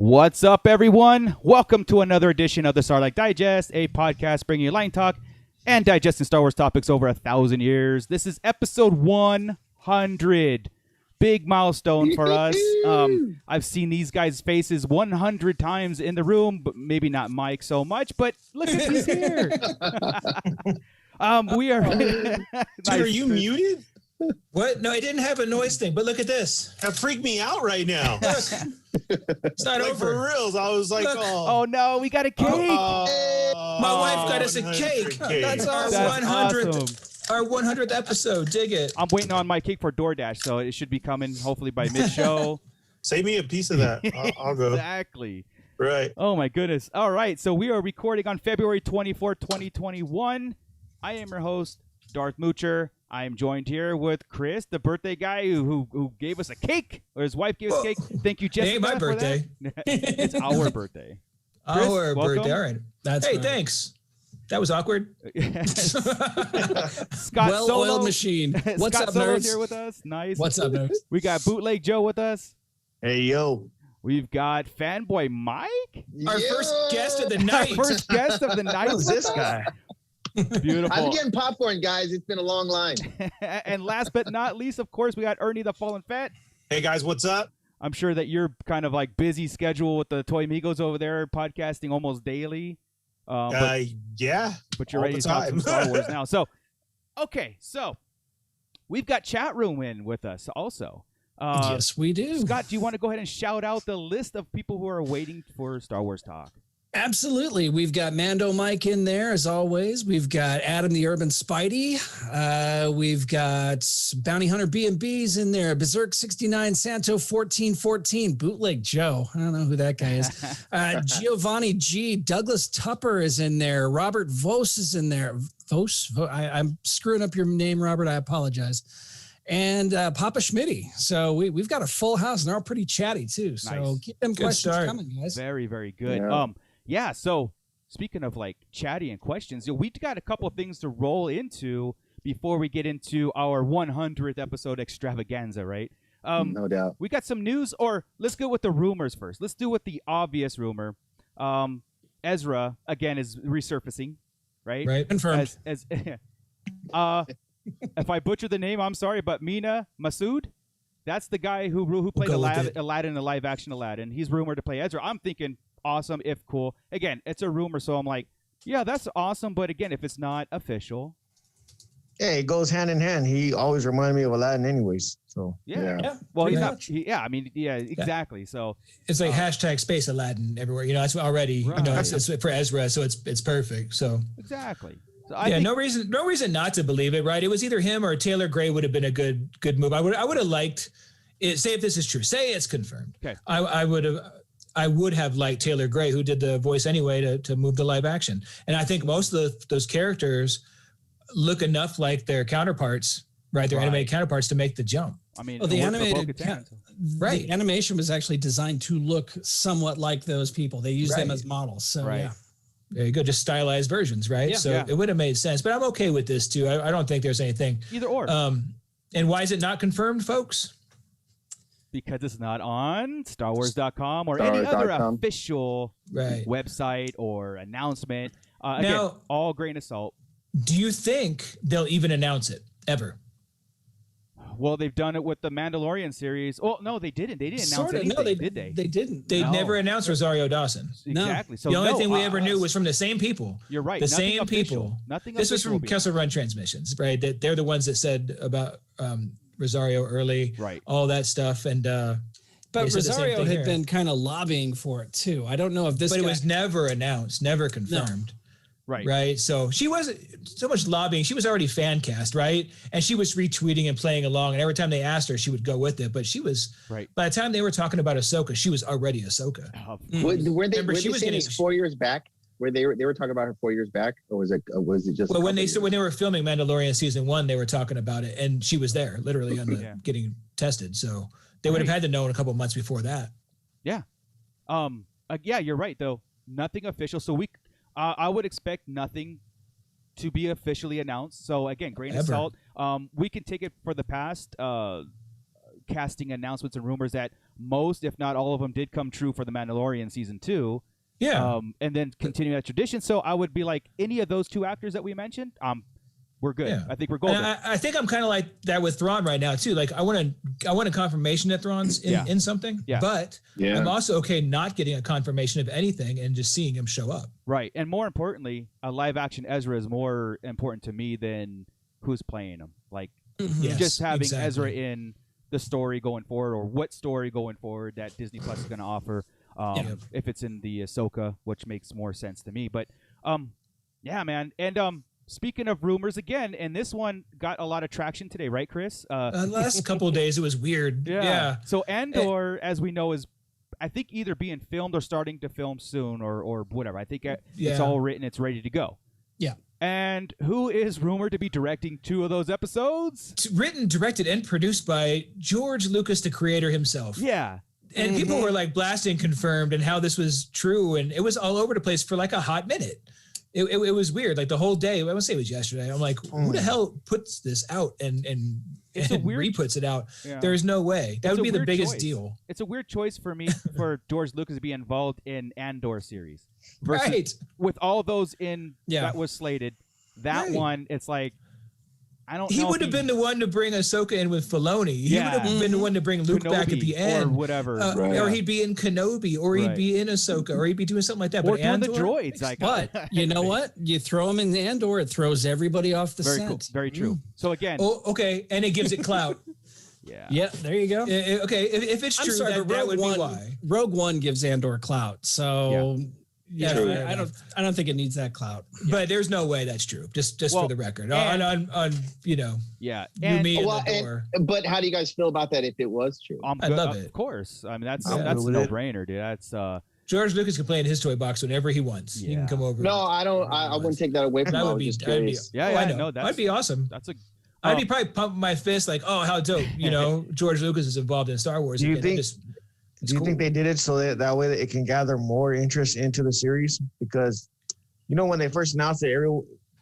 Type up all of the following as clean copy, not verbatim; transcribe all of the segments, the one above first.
What's up, everyone? Welcome to another edition of the Sarlacc Digest, a podcast bringing you line talk and digesting Star Wars topics over 1,000 years. This is episode 100. Big milestone for us. I've seen these guys' faces 100 times in the room, but maybe not Mike so much, but look at he's here. We are... Dude, are you muted? What? No, it didn't have a noise thing, but look at this. That freaked me out right now. It's not like, over. for reals. I was like, Look. Oh no, we got a cake. My wife got us a 100 cake. That's our That's 100th, awesome. our 100th episode. Dig it. I'm waiting on my cake for DoorDash, so it should be coming hopefully by mid-show. Save me a piece of that. I'll go. Exactly. Right. Oh my goodness. All right, so we are recording on February 24, 2021. I am your host, Darth Moocher. I am joined here with Chris, the birthday guy who gave us a cake, or his wife gave us a cake. Thank you, Jessica. It ain't my birthday. It's our birthday. Chris, Our welcome. birthday. All right. That's Hey, right. thanks. That was awkward. Scott Well-oiled Solo. machine. What's Scott up, Solo's nerds? here with us. Nice. What's up, nerds? We got Bootleg Joe with us. Hey, yo. We've got Fanboy Mike. Our first guest of the night. Our first guest of the night. Who's this guy? Beautiful. I'm getting popcorn, guys. It's been a long line. And last but not least, of course, we got Ernie the Fallen Fat. Hey, guys, what's up? I'm sure that you're kind of like busy schedule with the Toy Migos over there, podcasting almost daily. Yeah. But you're all ready the to talk some time. Star Wars now. So, okay, so we've got chat room in with us also. Yes, we do. Scott, do you want to go ahead and shout out the list of people who are waiting for Star Wars talk? Absolutely. We've got Mando Mike in there, as always. We've got Adam the Urban Spidey. We've got Bounty Hunter B&B's in there. Berserk 69, Santo 1414, Bootleg Joe. I don't know who that guy is. Giovanni G. Douglas Tupper is in there. Robert Vos is in there. Vos? I'm screwing up your name, Robert. I apologize. And Papa Schmitty. So we've got a full house, and they're all pretty chatty, too. So Nice. keep them Good questions start. coming, guys. Very, very good. Yeah. Yeah, so speaking of like chatty and questions, we got a couple of things to roll into before we get into our 100th episode extravaganza, right? No doubt. We got some news, or let's go with the rumors first. Let's do with the obvious rumor. Ezra, again, is resurfacing, right? Right. Confirmed. As if I butcher the name, I'm sorry, but Mina Masood, that's the guy who played We'll go with Aladdin in the live-action Aladdin. He's rumored to play Ezra. I'm thinking awesome, if cool. Again, it's a rumor, so I'm like, yeah, that's awesome. But again, if it's not official, Hey, it goes hand in hand. He always reminded me of Aladdin anyways. So, yeah. Yeah. Well, he's pretty not. much. I mean, yeah, exactly. So It's like hashtag Space Aladdin everywhere. You know, it's already, Right. you know, it's for Ezra, so it's perfect. So exactly. So yeah, no reason not to believe it, right? It was either him or Taylor Gray would have been a good move. I would have liked it. Say if this is true, say it's confirmed. Okay. I would have liked Taylor Gray, who did the voice anyway, to move to live action. And I think most of those characters look enough like their counterparts, right? Their Right. animated counterparts to make the jump. I mean, Well, the it worked for animated Bo-Katan, so- Right. The animation was actually designed to look somewhat like those people. They used them Right. as models. So Right. yeah. There you go, just stylized versions, right? Yeah. So Yeah. it would have made sense. But I'm okay with this too. I don't think there's anything. either or, And why is it not confirmed, folks? because it's not on StarWars.com or any other StarWars.com. official Right. website or announcement. Again, Now- all grain of salt. Do you think they'll even announce it ever? Well, they've done it with the Mandalorian series. Oh no, they didn't. They didn't announce Sorta. anything, No, did they? They didn't. They No. never announced Rosario Dawson. No. Exactly. So The only no, thing we ever knew was from the same people. You're right. The nothing same official. people. Nothing. This was official from will be Kessel Run Transmissions, right? That they're the ones that said about Rosario early, Right. all that stuff, and they But said the same Rosario thing had here. been kind of lobbying for it too. I don't know if this but it guy- was never announced, never confirmed. Right. Right. So she wasn't so much lobbying. She was already fan cast, right? And she was retweeting and playing along. And every time they asked her, she would go with it. But she was, Right. by the time they were talking about Ahsoka, she was already Ahsoka. Were they, Remember, were she they was saying getting- it's 4 years back? Where they were talking about her 4 years back, or was it just? Well, when they said when they were filming Mandalorian season 1, they were talking about it, and she was there, literally on the Yeah. getting tested. So they would have Right. had to know in a couple months before that. Yeah. Yeah, you're right though. Nothing official. So I would expect nothing to be officially announced. So again, grain of Ever. salt. We can take it for the past casting announcements and rumors that most, if not all of them, did come true for The Mandalorian season 2. Yeah. And then continue that tradition. So I would be like, any of those two actors that we mentioned, we're good. Yeah. I think we're golden. I think I'm kind of like that with Thrawn right now too. Like I want a confirmation that Thrawn's in something, but I'm also okay not getting a confirmation of anything and just seeing him show up. Right. And more importantly, a live action Ezra is more important to me than who's playing him. Like just having Ezra in the story going forward, or what story going forward that Disney Plus is going to offer. If it's in the Ahsoka, which makes more sense to me. But yeah, man. And speaking of rumors again, and this one got a lot of traction today, right, Chris? Last couple of days it was weird. Yeah. So Andor, as we know, is I think either being filmed or starting to film soon, or whatever. I think it's all written, it's ready to go. Yeah. And who is rumored to be directing 2 of those episodes? Written, directed, and produced by George Lucas, the creator himself. Yeah. And people were like blasting confirmed and how this was true. And it was all over the place for like a hot minute. It was weird. Like the whole day, I would say it was yesterday. I'm like, who the hell puts this out and re-puts it out? Yeah. There's no way. That would be the biggest deal. It's a weird choice for me for George Lucas to be involved in Andor series. Versus with all those that was slated, that one, it's like, I don't know. He would have been the one to bring Ahsoka in with Filoni. He would have been the one to bring Luke back at the end. Or whatever. Or he'd be in Kenobi, or he'd be in Ahsoka, or he'd be doing something like that. Or but doing Andor, the droids. Like, but you know what? You throw him in Andor, it throws everybody off the very scent. cool. Very true. So again. Oh, okay. And it gives it clout. Yeah, there you go. Okay, if it's true, that would be why. Rogue One gives Andor clout. So... Yeah, I don't think it needs that clout. But there's no way that's true. Just for the record. On you know. Yeah. And, me but how do you guys feel about that if it was true? I love it. Of course. I mean that's a no-brainer, dude. That's George Lucas can play in his toy box whenever he wants. He can come over. No, I don't. I wouldn't take that away from him. I was just curious. I know. That'd be awesome. That's a. I'd be probably pumping my fist like, oh, how dope! You know, George Lucas is involved in Star Wars. Do you again. think they did it so that way that it can gather more interest into the series? Because, you know, when they first announced it,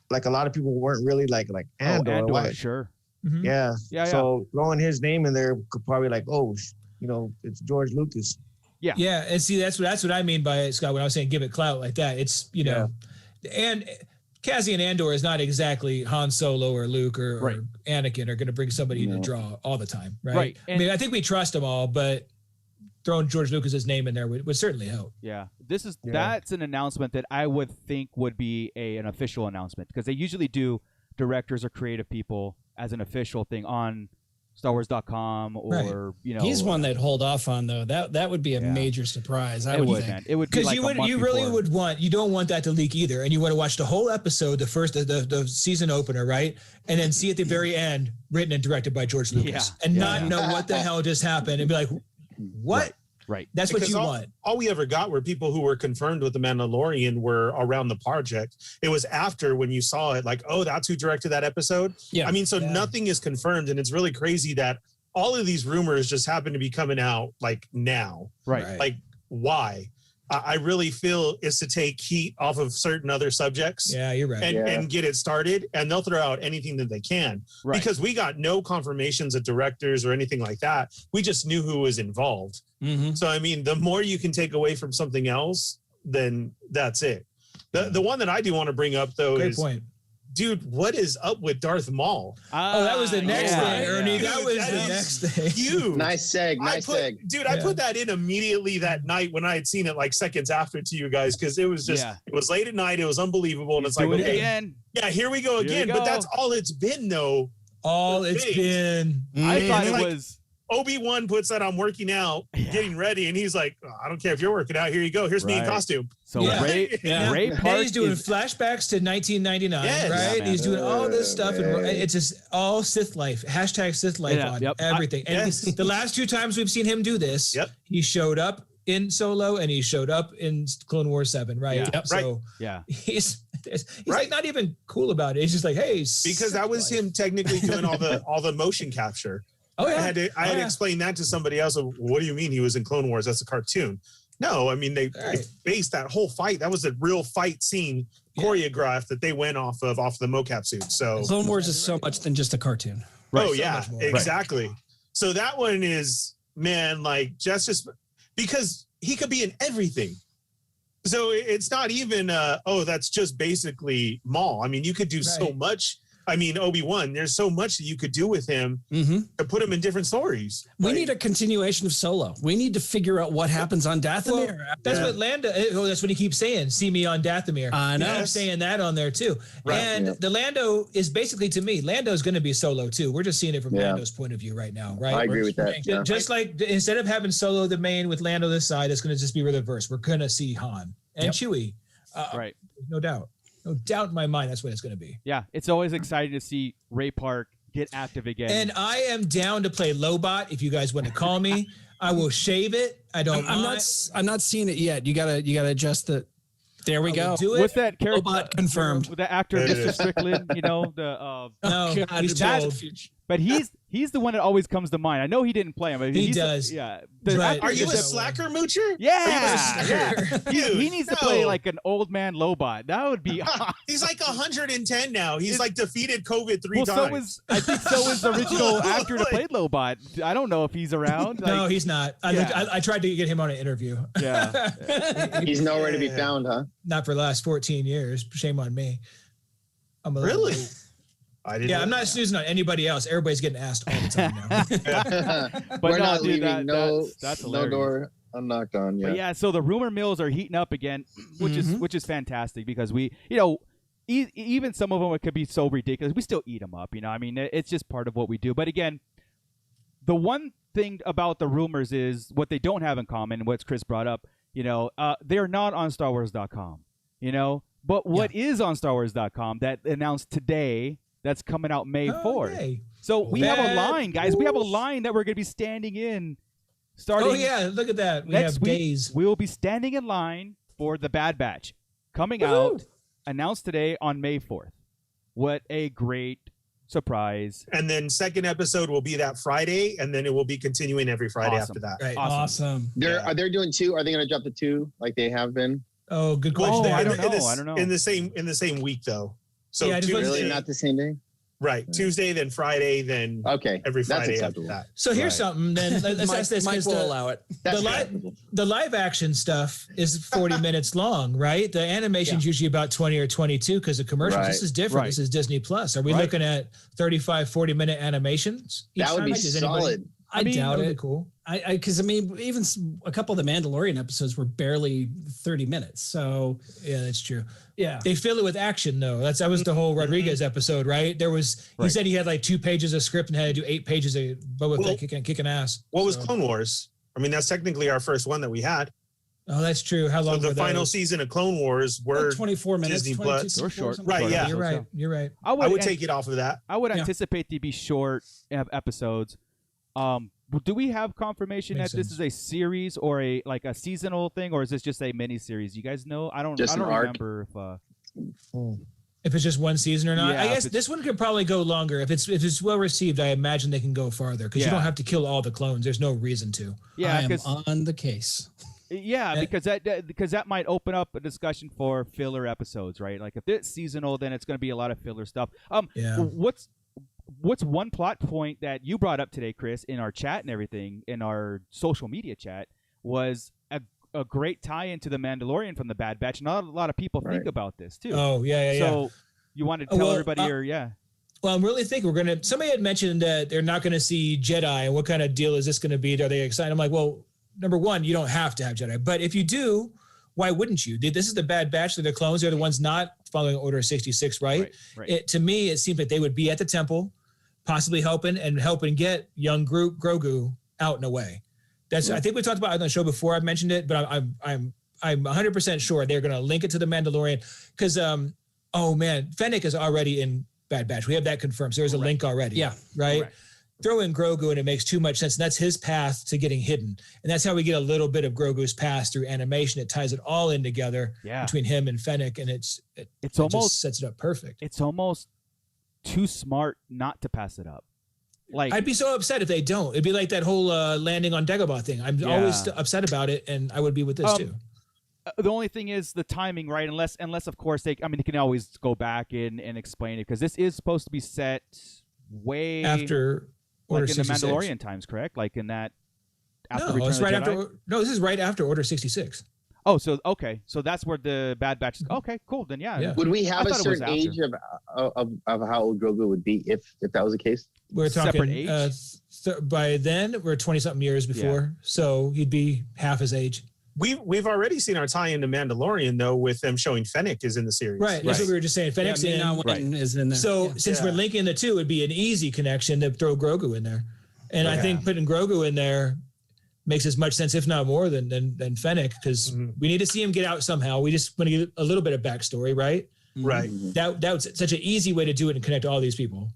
like a lot of people weren't really like Andor. Andor, sure. Mm-hmm. Yeah. So throwing his name in there could probably it's George Lucas. Yeah. Yeah. And see, that's what I mean by it, Scott, when I was saying give it clout like that. It's, and Cassian Andor is not exactly Han Solo or Luke or Anakin are going to bring somebody in to draw all the time. Right. I mean, I think we trust them all, but throwing George Lucas's name in there would certainly help. Yeah. That's an announcement that I would think would be an official announcement, because they usually do directors or creative people as an official thing on StarWars.com or He's one that hold off on though. That would be a major surprise. I would think. Man. It would be like you don't want that to leak either, and you want to watch the whole episode, the season opener, right, and then see at the very end written and directed by George Lucas, and not know what the hell just happened and be like, what? Right. That's because what you want. All we ever got were people who were confirmed with The Mandalorian were around the project. It was after when you saw it, like, oh, that's who directed that episode. Yeah. I mean, nothing is confirmed. And it's really crazy that all of these rumors just happen to be coming out like now. Right. Like, why? I really feel is to take heat off of certain other subjects. Yeah, you're right. And get it started. And they'll throw out anything that they can. Right. Because we got no confirmations of directors or anything like that. We just knew who was involved. Mm-hmm. So, I mean, the more you can take away from something else, then that's it. The one that I do want to bring up, though, Great point. Dude, what is up with Darth Maul? That was the next thing, Ernie. That was the next thing. Huge. Nice seg. Dude, I put that in immediately that night when I had seen it like seconds after to you guys, because it was just, it was late at night. It was unbelievable. And it's like, okay, again. Yeah, here we go again. But that's all it's been, though. All it's been. I thought it was. Obi-Wan puts that I'm working out, getting ready, and he's like, oh, I don't care if you're working out. Here you go. Here's me in costume. So Ray Park he's doing flashbacks to 1999, right? He's doing all this stuff, and it's just all Sith life. Hashtag Sith life on everything. And the last 2 times we've seen him do this, he showed up in Solo and he showed up in Clone Wars 7, right? Yeah. So he's like not even cool about it. He's just like, hey, because that was him technically doing all the motion capture. Oh, yeah. I had to explain that to somebody else. What do you mean he was in Clone Wars? That's a cartoon. No, I mean, they based that whole fight. That was a real fight scene choreographed that they went off the mocap suit. So Clone Wars is so much than just a cartoon. Right. Oh, yeah, exactly. Right. So that one is, man, like just because he could be in everything. So it's not even, that's just basically Maul. I mean, you could do so much. I mean, Obi-Wan, there's so much that you could do with him to put him in different stories. We need a continuation of Solo. We need to figure out what happens on Dathomir. Well, that's what Lando, that's what he keeps saying. See me on Dathomir. I know. He keeps saying that on there too. Right. And the Lando is basically, to me, Lando's going to be Solo too. We're just seeing it from Lando's point of view right now, right? I agree with that. Yeah. Just like instead of having Solo the main with Lando this side, it's going to just be reverse. We're going to see Han and Chewie. Right. No doubt. No doubt in my mind, that's what it's going to be. Yeah, it's always exciting to see Ray Park get active again. And I am down to play Lobot if you guys want to call me. I will shave it. I don't. I'm not seeing it yet. You gotta adjust the. There we go. Do it. What's that character? Lobot confirmed. With the actor Mr. Strickland, you know the. No, God, he's that- But he's the one that always comes to mind. I know he didn't play him, but He does. Yeah. Right. Are you a slacker moocher? Yeah. Dude, he needs to play like an old man Lobot. That would be awesome. He's like 110 now. He's like defeated COVID 3 times. I think so was the original actor that played Lobot. I don't know if he's around. No, he's not. I tried to get him on an interview. Yeah. He's nowhere to be found, huh? Not for the last 14 years. Shame on me. I'm a Really? I'm not snoozing on anybody else. Everybody's getting asked all the time now. But We're no, not dude, leaving that's no hilarious. door unknocked on. But yeah, so the rumor mills are heating up again, which is fantastic because we, even some of them it could be so ridiculous. We still eat them up, I mean, it's just part of what we do. But again, the one thing about the rumors is what they don't have in common, what Chris brought up, they're not on StarWars.com, But what is on StarWars.com that announced today that's coming out May 4th. Yay. So we have a line, guys. We have a line that we're going to be standing in starting. Oh, yeah. Look at that. We next have week, days. We will be standing in line for the Bad Batch coming out, announced today on May 4th. What a great surprise. And then second episode will be that Friday, and then it will be continuing every Friday after that. Right. Awesome. Are they doing 2? Are they going to drop the 2 like they have been? Oh, good question. I don't know. In the same week though. So Yeah, I just Tuesday, Really, not the same day? right? Tuesday, then Friday, then Okay, every that's Friday after acceptable. that. So here's something. Then let's ask this. Mike 'cause will allow it. That's the acceptable. live action stuff is 40 minutes long, right? The animation's usually about 20 or 22 because of commercials. Right. This is different. Right. This is Disney Plus. Are we Right. looking at 35, 40-minute animations? That would be Does anybody- solid. I mean, doubt that would it. be Cool. Because even a couple of the Mandalorian episodes were barely 30 minutes. So Yeah, that's true. yeah, They fill it with action, though. That was the whole Rodriguez episode, right? There was he said he had like 2 pages of script and had to do 8 pages of Boba Well, Fett kicking ass. What was So- Clone Wars? I mean, that's technically our first one that we had. Oh, that's true. How So long? the were final those? season of Clone Wars were 24 minutes. Disney 22, Plus. Or short. something Right, like that. yeah. You're right. You're right. I would take it off of that. I would Yeah. anticipate to be short episodes. Do we have confirmation Makes that this sense. is a series or a seasonal thing, or is this just a mini series? You guys know? I don't Just an arc. remember if If it's just one season or not. Yeah, I if guess it's- this one could probably go longer. If it's well received, I imagine they can go farther because you Yeah. don't have to kill all the clones. There's no reason to. yeah, I am because on the case. yeah, because that might open up a discussion for filler episodes, right? Like if it's seasonal, then it's going to be a lot of filler stuff. Yeah. What's one plot point that you brought up today, Chris, in our chat and everything, in our social media chat, was a great tie into the Mandalorian from the Bad Batch. Not a lot of people think Right. about this too. Oh yeah. So you want to tell well, everybody, or yeah, Well, I'm really thinking somebody had mentioned that they're not going to see Jedi, and what kind of deal is this going to be? Are they excited? I'm like, well, number one, you don't have to have Jedi, but if you do, why wouldn't you? This is the Bad Batch. They're the clones. They're the ones not following Order 66, right? right. To me, it seems like they would be at the temple, possibly helping get young Grogu out and away. I think we talked about it on the show before. I mentioned it, but I'm 100% sure they're going to link it to the Mandalorian because Fennec is already in Bad Batch. We have that confirmed. So there's a link already. Yeah. Right. Correct. Throw in Grogu and it makes too much sense. And that's his path to getting hidden. And that's how we get a little bit of Grogu's past through animation. It ties it all in together between him and Fennec, and it almost just sets it up perfect. It's almost too smart not to pass it up. Like I'd be so upset if they don't. It'd be like that whole landing on Dagobah thing. I'm always upset about it, and I would be with this too. The only thing is the timing, right? Unless of course they can always go back and explain it because this is supposed to be set way After Order like in 66. the Mandalorian times, correct? Like in that. No, it's right after. No, this is right after Order 66. Oh, so okay, so that's where the Bad Batch is. Okay, cool. Then yeah. Would we have I a thought it was certain age of how old Grogu would be if that was the case? We're Separate talking age? by then we're 20-something years before, so he'd be half his age. We've already seen our tie-in to Mandalorian though, with them showing Fennec is in the series. Right. That's what we were just saying. Fennec's in. Is in there. So since we're linking the two, it'd be an easy connection to throw Grogu in there. And I think putting Grogu in there makes as much sense, if not more, than Fennec, because we need to see him get out somehow. We just want to get a little bit of backstory, right? Right. That was such an easy way to do it and connect all these people.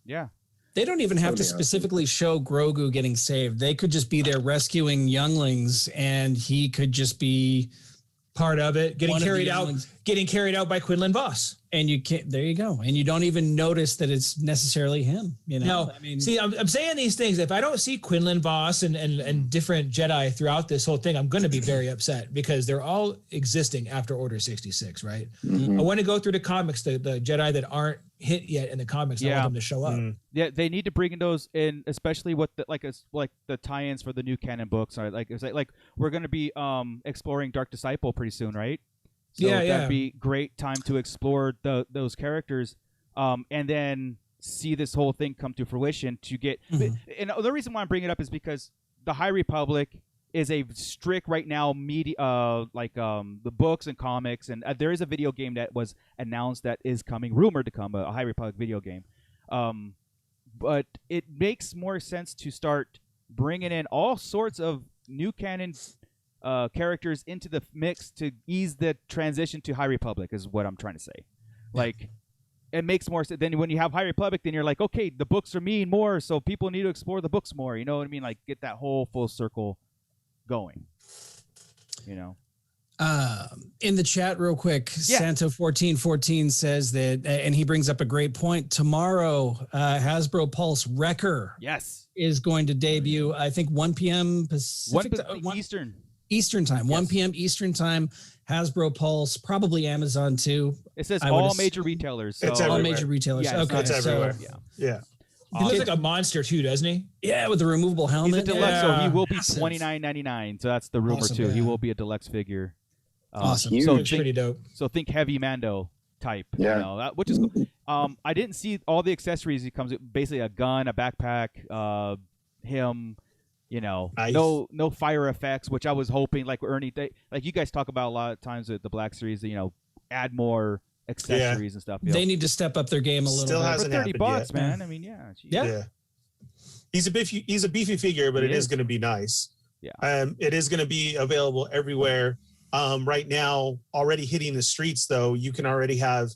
Yeah. They don't even have to specifically show Grogu getting saved. They could just be there rescuing younglings, and he could just be part of it, getting carried out by Quinlan Vos. And you can't. There you go. And you don't even notice that it's necessarily him. You know. No, I mean, see, I'm saying these things. If I don't see Quinlan Vos and different Jedi throughout this whole thing, I'm going to be very upset because they're all existing after Order 66, right? I want to go through the comics, the Jedi that aren't hit yet in the comics. I want them to show up. Yeah, they need to bring in those in, especially with the, like the tie-ins for the new canon books. Or like we're going to be exploring Dark Disciple pretty soon, right? So that'd be great time to explore those characters, and then see this whole thing come to fruition. To get, and the reason why I'm bringing it up is because the High Republic is a strict right now media, the books and comics, and there is a video game that was announced that is coming, rumored to come, a High Republic video game. But it makes more sense to start bringing in all sorts of new canon characters into the mix to ease the transition to High Republic is what I'm trying to say. Like, it makes more sense. Then when you have High Republic, then you're like, okay, the books are mean more, so people need to explore the books more. You know what I mean? Like, get that whole full circle going. You know. In the chat real quick, Santo1414 says that, and he brings up a great point. Tomorrow, Hasbro Pulse Wrecker is going to debut, I think 1 p.m. Pacific, Eastern time, 1 p.m. Eastern time, Hasbro Pulse, probably Amazon too. It says all major retailers. So. It's all everywhere. major retailers. Yeah, okay, it's everywhere. Yeah. He looks like a monster too, doesn't he? Yeah, with the removable helmet. He's a deluxe, so he will be $29.99. So that's the rumor too. He will be a deluxe figure. Awesome. So pretty dope. So think heavy Mando type. Yeah. You know, which is cool. I didn't see all the accessories. He comes with basically a gun, a backpack, him. You know, no fire effects, which I was hoping, like Ernie, like you guys talk about a lot of times with the Black Series, you know, add more accessories and stuff. They need to step up their game a little Still bit. hasn't For $30, happened yet. man. I mean, yeah. He's a beefy figure, but it is going to be nice. Yeah. It is going to be available everywhere. Right now, already hitting the streets, though, you can already have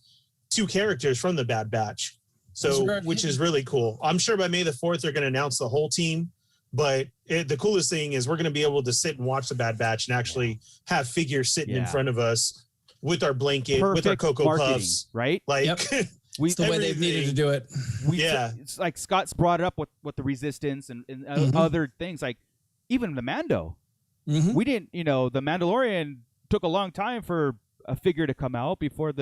2 characters from the Bad Batch. So, which is really cool. I'm sure by May the 4th, they're going to announce the whole team. But the coolest thing is we're going to be able to sit and watch the Bad Batch and actually have figures sitting in front of us with our blanket, with our Cocoa Puffs. Right? Like, it's the way they've needed to do it. It's like Scott's brought it up with the Resistance and other things. Like, even the Mando. We didn't, the Mandalorian took a long time for a figure to come out before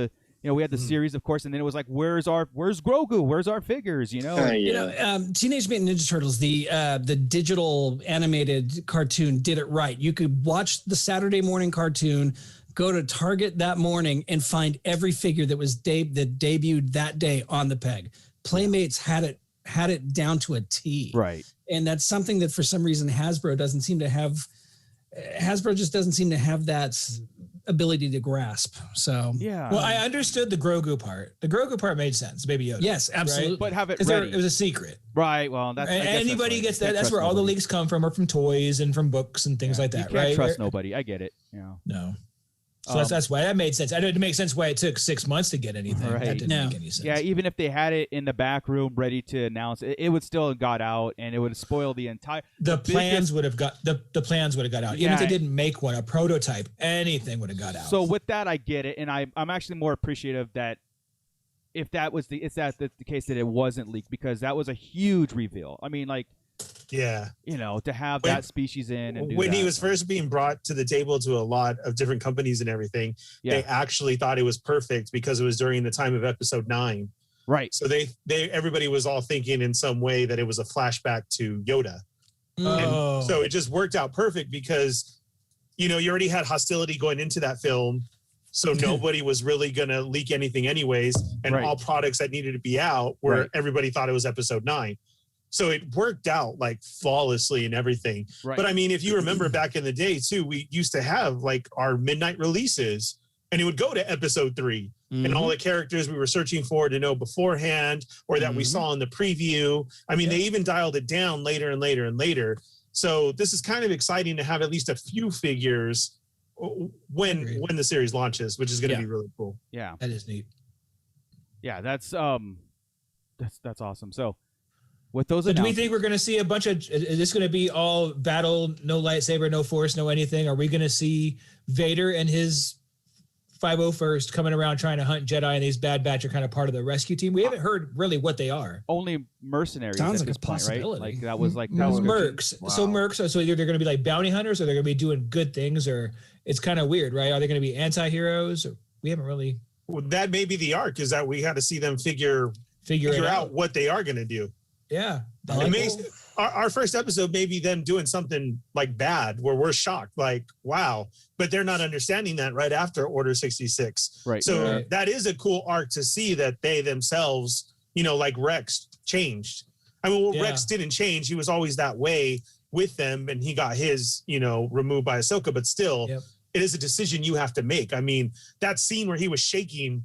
we had the series, of course, and then it was like, where's Grogu? Where's our figures? Teenage Mutant Ninja Turtles, the digital animated cartoon did it right. You could watch the Saturday morning cartoon, go to Target that morning, and find every figure that was that debuted that day on the peg. Playmates had it down to a T. Right. And that's something that for some reason Hasbro doesn't seem to have. Hasbro just doesn't seem to have that ability to grasp. So well, I understood the Grogu part. The Grogu part made sense. Baby Yoda. Yes, absolutely. Right? But have it ready. It was a secret. Right. Well, that's anybody gets that. That's where all the leaks come from, or from toys and from books and things like that. You can't trust nobody. I get it. No. So that's why that made sense. I didn't make sense why it took 6 months to get anything. Right. That didn't make any sense. Yeah, even if they had it in the back room ready to announce, it would still have got out, and it would spoil the entire. The plans would have got out. Even if they didn't make one, a prototype, anything would have got out. So with that, I get it, and I'm actually more appreciative that if that was the case that it wasn't leaked, because that was a huge reveal. I mean, like. Yeah. To have that species in. And when he was first being brought to the table to a lot of different companies and everything, they actually thought it was perfect because it was during the time of episode 9. Right. So everybody was all thinking in some way that it was a flashback to Yoda. Oh. And so it just worked out perfect because, you know, you already had hostility going into that film. So nobody was really going to leak anything anyways. And all products that needed to be out where everybody thought it was episode 9. So it worked out like flawlessly and everything. Right. But I mean, if you remember back in the day too, we used to have like our midnight releases and it would go to episode 3 and all the characters we were searching for to know beforehand or that we saw in the preview. I mean, they even dialed it down later and later and later. So this is kind of exciting to have at least a few figures when the series launches, which is going to be really cool. Yeah. That is neat. Yeah, that's awesome. So with those, do we think we're going to see a bunch of? Is this going to be all battle, no lightsaber, no force, no anything? Are we going to see Vader and his 501st coming around trying to hunt Jedi, and these Bad Batch are kind of part of the rescue team? We haven't heard really what they are. Only mercenaries. Sounds at like this a point, possibility. right? Like that was like mercs. Wow. So mercs. So either they're going to be like bounty hunters, or they're going to be doing good things, or it's kind of weird, right? Are they going to be anti-heroes? We haven't really. Well, that may be the arc, is that we had to see them figure out what they are going to do. Yeah. Our first episode may be them doing something like bad where we're shocked, like, wow, but they're not understanding that right after Order 66. Right. So that is a cool arc to see that they themselves, you know, like Rex changed. I mean, Rex didn't change. He was always that way with them and he got his, you know, removed by Ahsoka, but still it is a decision you have to make. I mean, that scene where he was shaking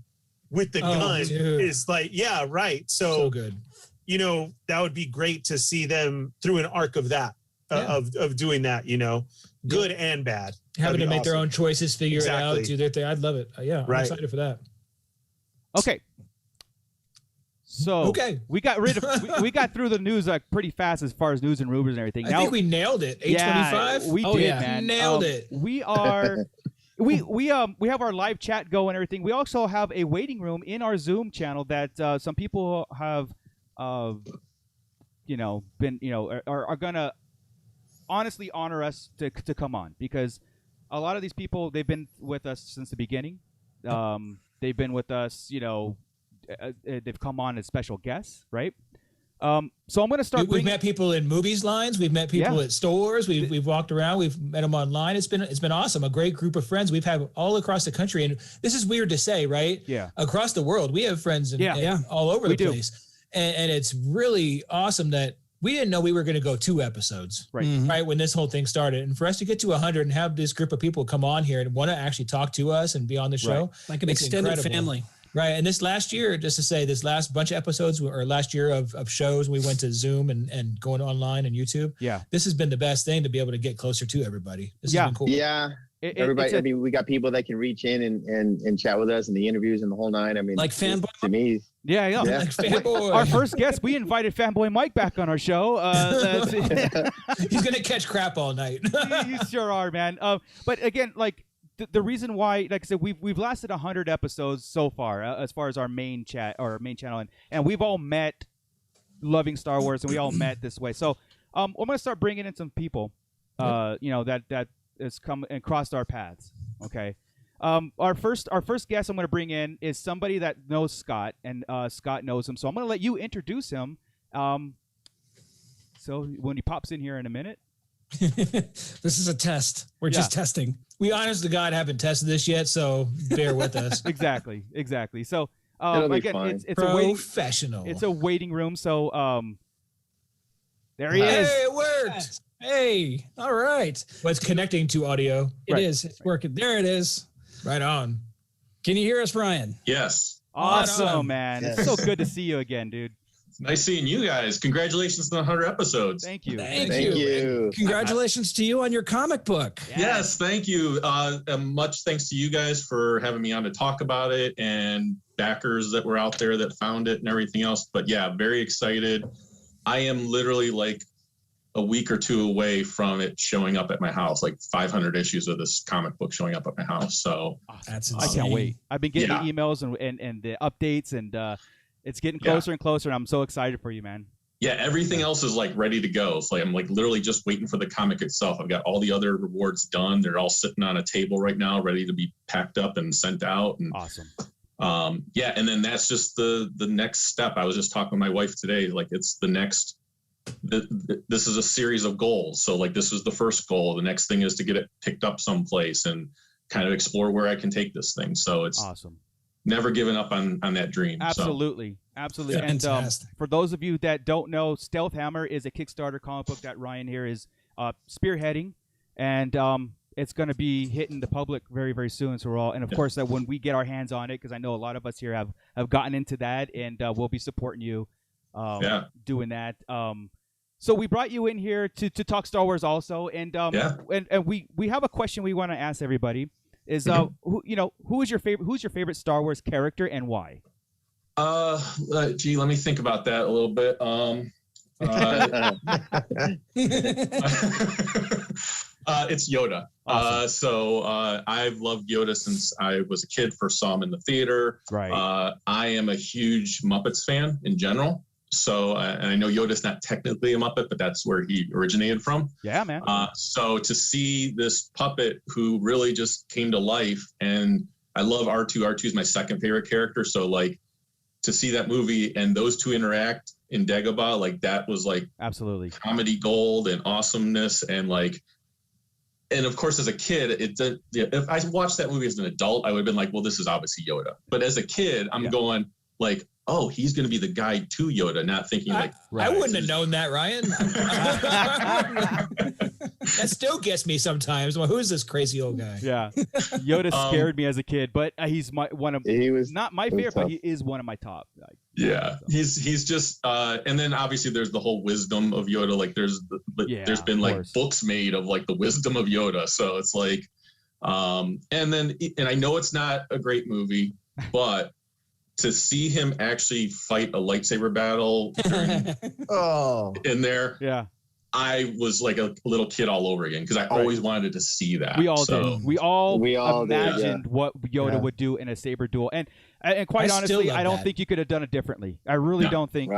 with the gun is like, yeah, right. So good. You know, that would be great to see them through an arc of that, of doing that, you know, good and bad. Having to make their own choices, figure it out, do their thing. I'd love it. I'm excited for that. Okay. So we got rid of we got through the news like pretty fast as far as news and rumors and everything. I think we nailed it. 825. Yeah, we did, man. Nailed it. We are we have our live chat going and everything. We also have a waiting room in our Zoom channel that some people have you know, been, you know, are gonna honestly honor us to come on, because a lot of these people, they've been with us since the beginning. They've been with us, you know, they've come on as special guests, right? So I'm gonna start. We've met people in movies lines. We've met people at stores. We've walked around. We've met them online. It's been awesome. A great group of friends we've had all across the country, and this is weird to say, right? Yeah. Across the world, we have friends all over the place. And it's really awesome that we didn't know we were going to go 2 episodes, right? When this whole thing started. And for us to get to 100 and have this group of people come on here and want to actually talk to us and be on the show. Like an extended family. Right. And this last year, just to say, this last bunch of episodes or last year of shows, we went to Zoom and going online and YouTube. Yeah. This has been the best thing to be able to get closer to everybody. This has been cool. Yeah. Everybody, I mean, we got people that can reach in and chat with us and the interviews and the whole nine. I mean, like Fanboy. To me. Yeah. Like Fanboy. Our first guest, we invited Fanboy Mike back on our show. He's going to catch crap all night. You sure are, man. But again, like the reason why, like I said, we've lasted 100 episodes so far, as far as our main chat or our main channel, and we've all met loving Star Wars, and we all met this way. So I'm going to start bringing in some people, you know, that has come and crossed our paths. Okay. Our first guest I'm going to bring in is somebody that knows Scott, and Scott knows him. So I'm going to let you introduce him. So when he pops in here in a minute. This is a test. We're just testing. We honest to God haven't tested this yet, so bear with us. Exactly. So again, it's professional. It's a waiting room. So there he is. Hey, it worked. Hey, all right. Well, it's connecting to audio. It is. It's working. There it is. Right on. Can you hear us, Brian? Yes. Awesome, man. Yes. It's so good to see you again, dude. It's nice seeing you guys. Congratulations on 100 episodes. Thank you. Thank you. And congratulations to you on your comic book. Yes, thank you. Much thanks to you guys for having me on to talk about it, and backers that were out there that found it and everything else. But yeah, very excited. I am literally like a week or 2 away from it showing up at my house, like 500 issues of this comic book showing up at my house. So that's insane. I can't wait. I've been getting the emails and the updates, and it's getting closer and closer, and I'm so excited for you, man. Yeah, everything else is like ready to go. So I'm like literally just waiting for the comic itself. I've got all the other rewards done. They're all sitting on a table right now, ready to be packed up and sent out. And awesome. yeah, and then that's just the next step. I was just talking with my wife today. Like, it's the next. This is a series of goals. So like, this was the first goal. The next thing is to get it picked up someplace and kind of explore where I can take this thing. So it's awesome. Never giving up on that dream. Absolutely. Absolutely. Yeah, and fantastic. For those of you that don't know, Stealth Hammer is a Kickstarter comic book that Ryan here is spearheading, and it's going to be hitting the public very, very soon. So we're all, and of course, that when we get our hands on it, because I know a lot of us here have gotten into that, and we'll be supporting you doing that. So we brought you in here to talk Star Wars also, and we have a question we want to ask everybody. Is who's your favorite Star Wars character and why? Gee, let me think about that a little bit. It's Yoda. Awesome. So I've loved Yoda since I was a kid. First saw him in the theater. Right. I am a huge Muppets fan in general. So, and I know Yoda's not technically a Muppet, but that's where he originated from. Yeah, man. So to see this puppet who really just came to life, and I love R2. R2 is my second favorite character. So like, to see that movie and those two interact in Dagobah, like that was like absolutely comedy gold and awesomeness. And like, and of course, as a kid, if I watched that movie as an adult, I would have been like, well, this is obviously Yoda. But as a kid, I'm going like, oh, he's going to be the guy to Yoda, not thinking like... I wouldn't have known that, Ryan. That still gets me sometimes. Well, who's this crazy old guy? Yeah. Yoda scared me as a kid, but he's not my favorite, but he is one of my top. Yeah, he's just... and then obviously there's the whole wisdom of Yoda. Like there's been like books made of like the wisdom of Yoda. So it's like... and I know it's not a great movie, but... to see him actually fight a lightsaber battle in there, I was like a little kid all over again because I always wanted to see that. We all did. We all imagined what Yoda would do in a saber duel, and quite honestly, I don't think you could have done it differently. I really don't think.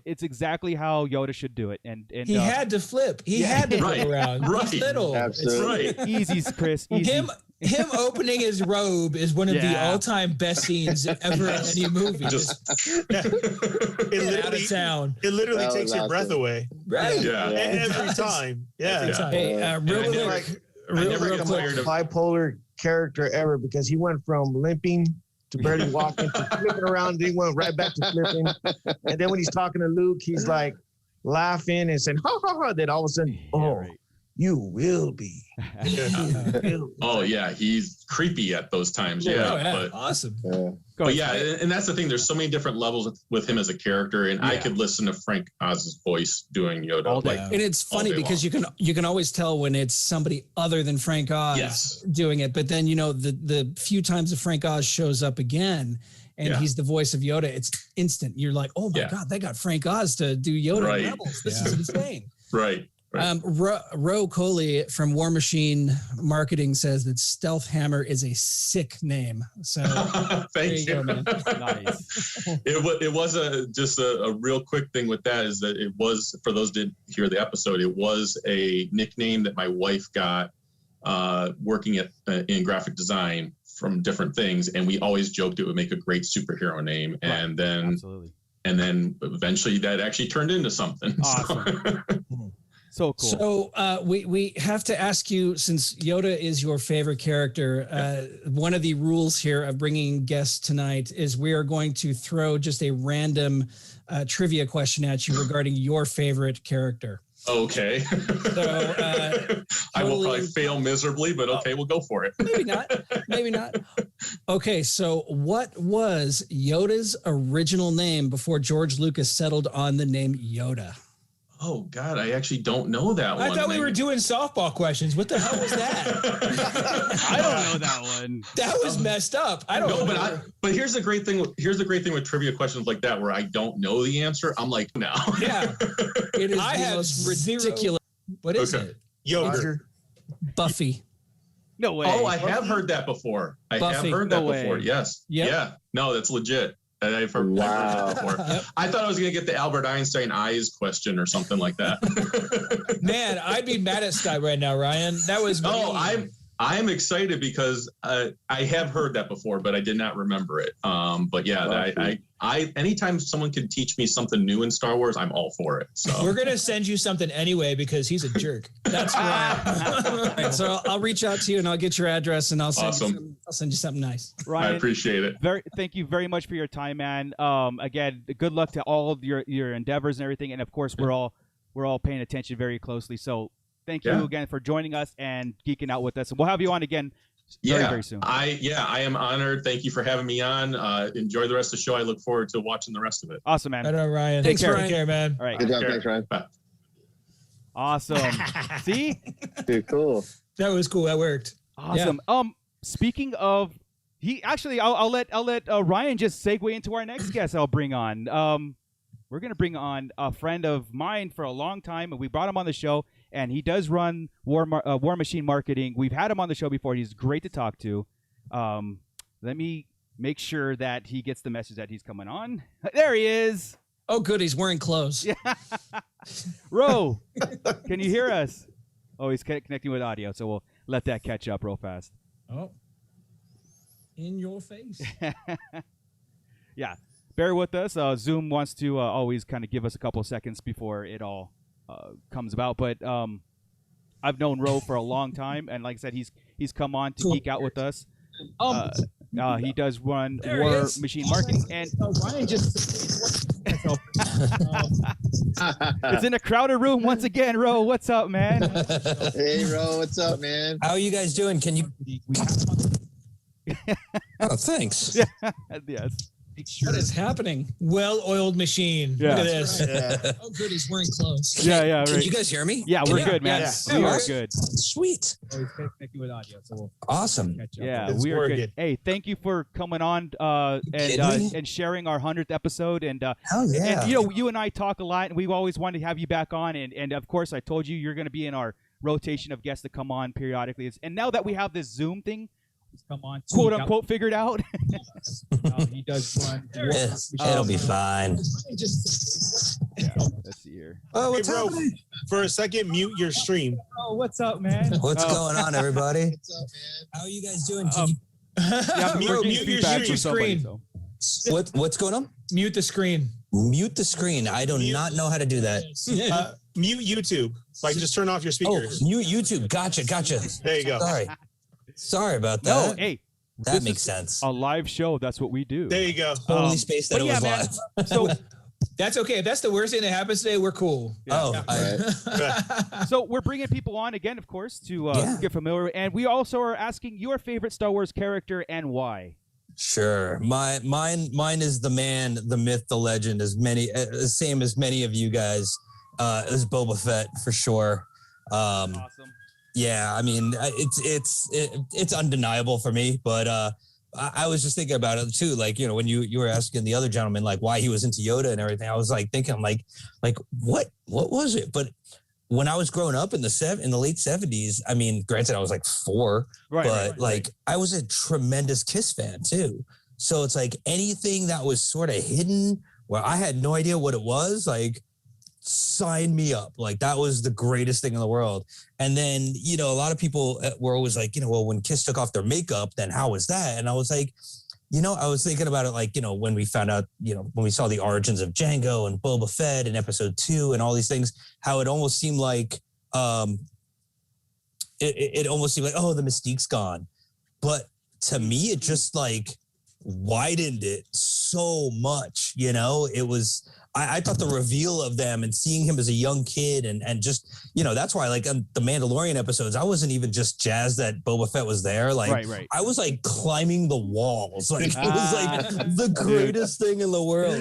It's exactly how Yoda should do it, and he had to flip. He had to flip around. Right, little. Absolutely. Right. Easy, Chris. Easy. Him opening his robe is one of the all-time best scenes ever in any movie. It literally takes your breath away. Right. Yeah. Every time. Yeah. Hey, real quick. Bipolar character ever because he went from limping to barely walking to flipping around. Then he went right back to flipping. And then when he's talking to Luke, he's like laughing and saying, ha, ha, ha. Then all of a sudden, you will be. Oh yeah, he's creepy at those times. But awesome. But yeah, and that's the thing. There's so many different levels with him as a character, and I could listen to Frank Oz's voice doing Yoda. And it's funny because you can always tell when it's somebody other than Frank Oz doing it. But then the few times that Frank Oz shows up again, and he's the voice of Yoda, it's instant. You're like, oh my God, they got Frank Oz to do Yoda in Rebels. This is insane. Right. Ro Coley from War Machine Marketing says that Stealth Hammer is a sick name. So thank you. Go, man. Nice. It was just a real quick thing with that is that it was, for those who didn't hear the episode, it was a nickname that my wife got working in graphic design from different things, and we always joked it would make a great superhero name, and then eventually that actually turned into something. Awesome. So cool. So we have to ask you, since Yoda is your favorite character, one of the rules here of bringing guests tonight is we are going to throw just a random trivia question at you regarding your favorite character. Okay. So I will probably fail miserably, but okay, we'll go for it. Maybe not. Okay, so what was Yoda's original name before George Lucas settled on the name Yoda? Oh God, I actually don't know that one. I thought we were doing softball questions. What the hell was that? I don't know that one. That was messed up. I don't know. But here's the great thing. Here's the great thing with trivia questions like that, where I don't know the answer. I'm like, no. Yeah. It is the most ridiculous. What is it? Yogurt. Buffy. No way. Oh, I have heard that before. I have heard that before. Yes. Yep. Yeah. No, that's legit. I've heard that before. I thought I was going to get the Albert Einstein eyes question or something like that. Man, I'd be mad at Sky right now, Ryan. That was mean. I'm excited because I have heard that before, but I did not remember it. But yeah, I anytime someone can teach me something new in Star Wars, I'm all for it. So we're gonna send you something anyway because he's a jerk. That's why. Right, so I'll reach out to you and I'll get your address and I'll send you something nice. Ryan, I appreciate it. Thank you very much for your time, man. Again, good luck to all of your endeavors and everything, and of course we're all paying attention very closely. So thank you again for joining us and geeking out with us. And we'll have you on again very soon. I am honored. Thank you for having me on. Enjoy the rest of the show. I look forward to watching the rest of it. Awesome, man. Right on, Ryan. Take care. Take care, man. All right. Good job. Thanks, Ryan. Bye. Awesome. See? Dude, cool. That was cool. That worked. Awesome. Yeah. Speaking of, I'll let Ryan just segue into our next guest I'll bring on. We're going to bring on a friend of mine for a long time, and we brought him on the show, and he does run War Machine Marketing. We've had him on the show before. He's great to talk to. Let me make sure that he gets the message that he's coming on. There he is. Oh, good. He's wearing clothes. Yeah. Ro, can you hear us? Oh, he's connecting with audio, so we'll let that catch up real fast. Oh. In your face. Yeah. Bear with us. Zoom wants to always kind of give us a couple of seconds before it all comes about. But I've known Ro for a long time, and like I said, he's come on to geek out with us. He does run War Machine Marketing, and Ryan just it's in a crowded room once again. Ro, what's up, man? Hey, Ro, what's up, man? How are you guys doing? Can you? Oh, thanks. Yes. What is happening? Well-oiled machine. Yeah. Look at this. Yeah. Oh, good. He's wearing clothes. Yeah, right. Can you guys hear me? Yeah, we're good, man. Yeah. We are good. Sweet. Connecting with audio, so we'll Awesome. catch up. Yeah, we are working. good. Hey, thank you for coming on and sharing our 100th episode. And Hell yeah. and you and I talk a lot, and we've always wanted to have you back on. And of course, I told you you're going to be in our rotation of guests to come on periodically. And now that we have this Zoom thing, come on, quote unquote, figured out. He does run. It'll be fine. Yeah, let's see here. Oh, what's Hey, bro, happening? for a second, mute your stream. Oh, what's up, man? What's going on, everybody? What's up, man? How are you guys doing? Yeah, Mute- we're getting mute your feedback from screen. somebody, so. What's going on? Mute the screen. Mute the screen. I do not know how to do that. Mute YouTube. Like, just turn off your Oh, speakers. mute YouTube. Gotcha. There you go. Sorry about No, that. hey, That this makes is sense. a live show. That's what we do. There you go. Totally spaced that but it yeah, was man. live. So, That's okay. If that's the worst thing that happens today, we're cool. so we're bringing people on again, of course, to get familiar. And we also are asking your favorite Star Wars character and why. Sure. Mine is the man, the myth, the legend, same as many of you guys, is Boba Fett for sure. Awesome. Yeah, I mean, it's undeniable for me, but I was just thinking about it too. Like, when you were asking the other gentleman, like, why he was into Yoda and everything, I was like thinking, like what was it? But when I was growing up in the late 70s, I mean, granted, I was like 4, right. I was a tremendous Kiss fan too. So it's like anything that was sort of hidden where I had no idea what it was, like, sign me up. Like, that was the greatest thing in the world. And then, a lot of people were always like, well, when Kiss took off their makeup, then how was that? And I was like, I was thinking about it, like, when we found out, when we saw the origins of Jango and Boba Fett in episode 2 and all these things, how it almost seemed like, it almost seemed like, oh, the mystique's gone. But to me, it just like widened it so much, it was, I thought the reveal of them and seeing him as a young kid and just, that's why, like, on the Mandalorian episodes, I wasn't even just jazzed that Boba Fett was there. Like, right. I was like climbing the walls. Like, it was like the greatest thing in the world,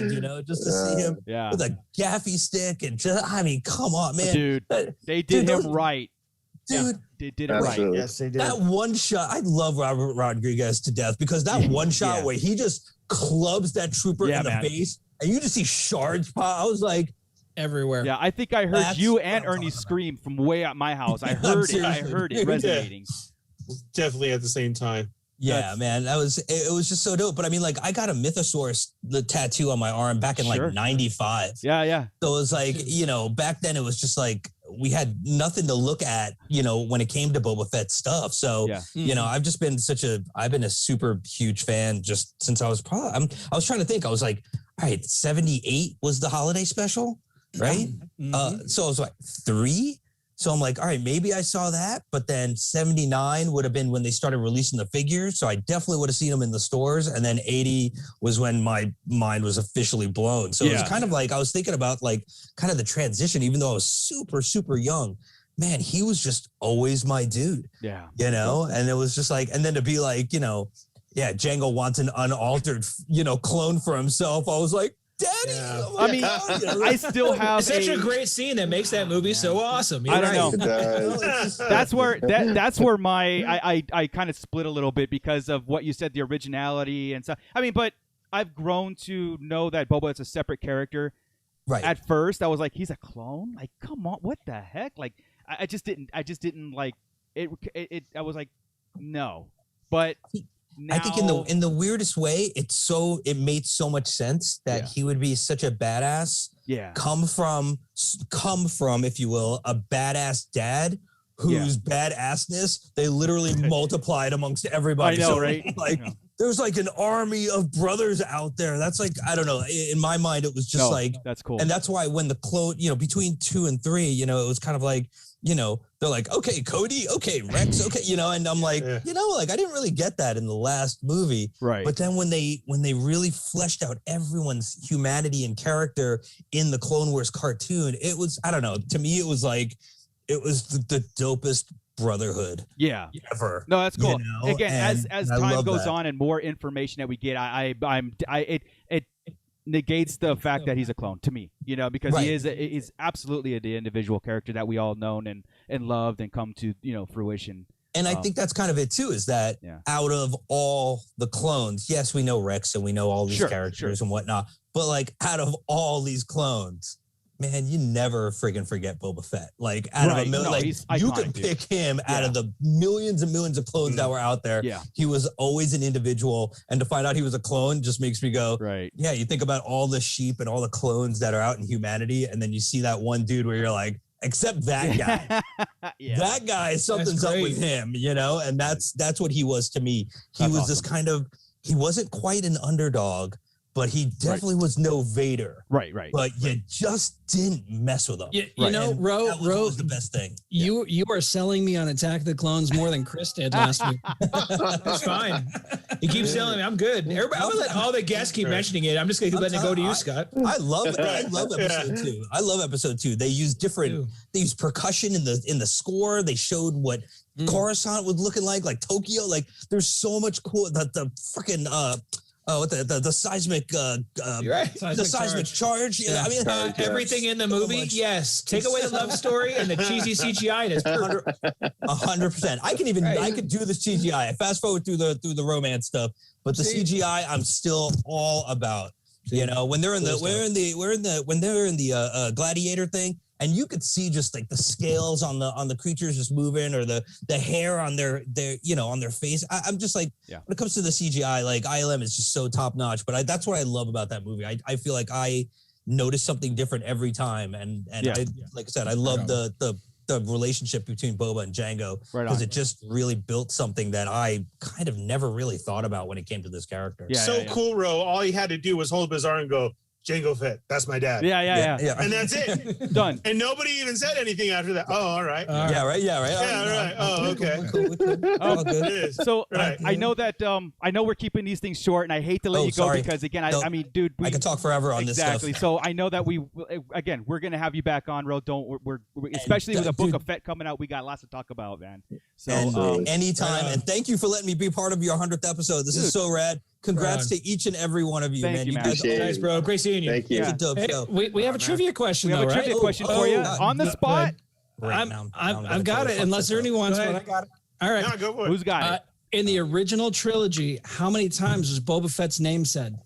just to see him with a gaffy stick and just, I mean, come on, man. Dude, they did him right. Dude, they did it right. Yes, they did. That one shot, I love Robert Rodriguez to death because that one shot where he just clubs that trooper in the face and you just see shards pop. I was like, everywhere. Yeah, I think I heard you and Ernie scream from way at my house. I heard it. I heard it resonating. Definitely at the same time. Yeah, man, it was just so dope. But I mean, like, I got a Mythosaurus, the tattoo on my arm back in like 95. Yeah. So it was like, back then it was just like, we had nothing to look at, you know, when it came to Boba Fett stuff. So, you know, I've been a super huge fan just since I was I was trying to think. I was like, all right, 78 was the holiday special, right? So I was like 3. So I'm like, all right, maybe I saw that, but then 79 would have been when they started releasing the figures. So I definitely would have seen them in the stores. And then 80 was when my mind was officially blown. So it was kind of like, I was thinking about like kind of the transition, even though I was super, super young, man, he was just always my dude, you know? And it was just like, and then to be like, you know, Jango wants an unaltered, you know, clone for himself. I was like, Daddy, I mean, I still have such a great scene that makes that movie so awesome. I don't know. That's where my I kind of split a little bit because of what you said, the originality and stuff. I mean, but I've grown to know that Boba is a separate character. Right. At first, I was like, he's a clone. Like, come on, what the heck? Like, I just didn't like it. I was like, no, but. Now, I think in the weirdest way, it made so much sense that he would be such a badass. Yeah. Come from, if you will, a badass dad whose badassness they literally multiplied amongst everybody. I know, right? Like there's like an army of brothers out there. That's like, I don't know. In my mind, it was just like that's cool. And that's why when the clone, you know, between 2 and 3, you know, it was kind of like, you know, they're like, okay, Cody, okay, Rex, okay, you know, and I'm like, you know, like I didn't really get that in the last movie. Right. But then when they really fleshed out everyone's humanity and character in the Clone Wars cartoon, it was, I don't know, to me, it was like, it was the dopest brotherhood ever. No, that's cool. You know? Again, as time goes that. on and more information that we get, it negates the fact that he's a clone to me, you know, because he is absolutely the individual character that we all known and loved and come to, you know, fruition. And I think that's kind of it too, is that out of all the clones, yes, we know Rex and we know all these characters and whatnot, but like out of all these clones, man, you never friggin' forget Boba Fett. Like out of a million, like you could pick him out of the millions and millions of clones that were out there. Yeah. He was always an individual, and to find out he was a clone just makes me go, yeah, you think about all the sheep and all the clones that are out in humanity, and then you see that one dude where you're like, except that guy. That guy, something's up with him, you know? And that's what he was to me. He was this kind of, he wasn't quite an underdog, but he definitely was no Vader. Right. But you just didn't mess with him. You know, Ro was the best thing. You are selling me on Attack of the Clones more than Chris did last week. That's fine. He keeps selling me. I'm good. Everybody, I'm gonna let all the guests keep mentioning it. I'm just gonna letting it go to you, Scott. I love episode 2. I love episode 2. They use they use percussion in the score. They showed what Coruscant was looking like Tokyo. Like there's so much cool. The freaking the seismic the seismic charge. Yeah, I mean everything in the movie. Yes, take away the love story and the cheesy CGI. It's 100%. I could do the CGI. I fast forward through the romance stuff, but the CGI I'm still all about. You know, when they're in the gladiator thing, and you could see just like the scales on the creatures just moving, or the hair on their you know on their face. I'm just like when it comes to the CGI, like ILM is just so top notch. But that's what I love about that movie. I feel like I notice something different every time, and like I said, I love the relationship between Boba and Jango because it just really built something that I kind of never really thought about when it came to this character. Cool, Ro. All he had to do was hold up his arm and go, Jango Fett, that's my dad. Yeah. And that's it. Done. And nobody even said anything after that. Oh, all right. Yeah, right. Oh, okay. All good. So I know that I know we're keeping these things short, and I hate to let you go because again, I mean, dude, I can talk forever on this stuff. Exactly. So I know that we're gonna have you back on, Ro. We're especially with a book of Fett coming out, we got lots to talk about, man. So anytime, and thank you for letting me be part of your 100th episode. This is so rad. Congrats to each and every one of you, man. You guys are nice, bro. Great seeing you. Thank you. Hey, we have a trivia question. We have a trivia question for you on the spot. I've got it. Unless there anyone wants one, I got it. All right. No, go for it. Who's got it? In the original trilogy, how many times was Boba Fett's name said?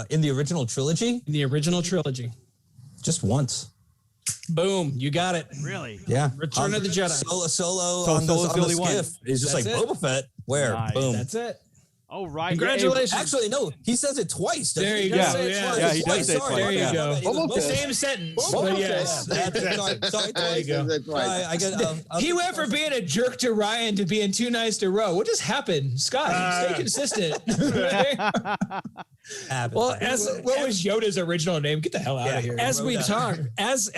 In the original trilogy? In the original trilogy. Just once. Boom, you got it. Really? Yeah. Return of the Jedi. Solo on the skiff. He's just like, Boba Fett. Where? Nice. Boom. That's it. Oh, right. Congratulations. Actually, no, he says it twice. There you go. Yeah, he does say it twice. There you go. Almost The same sentence, but yes. Sorry, There you go. I'll He went from being a jerk to Ryan to being too nice to Ro. What just happened? Scott, stay consistent. Well, what was Yoda's original name? Get the hell out of here. As we talked, as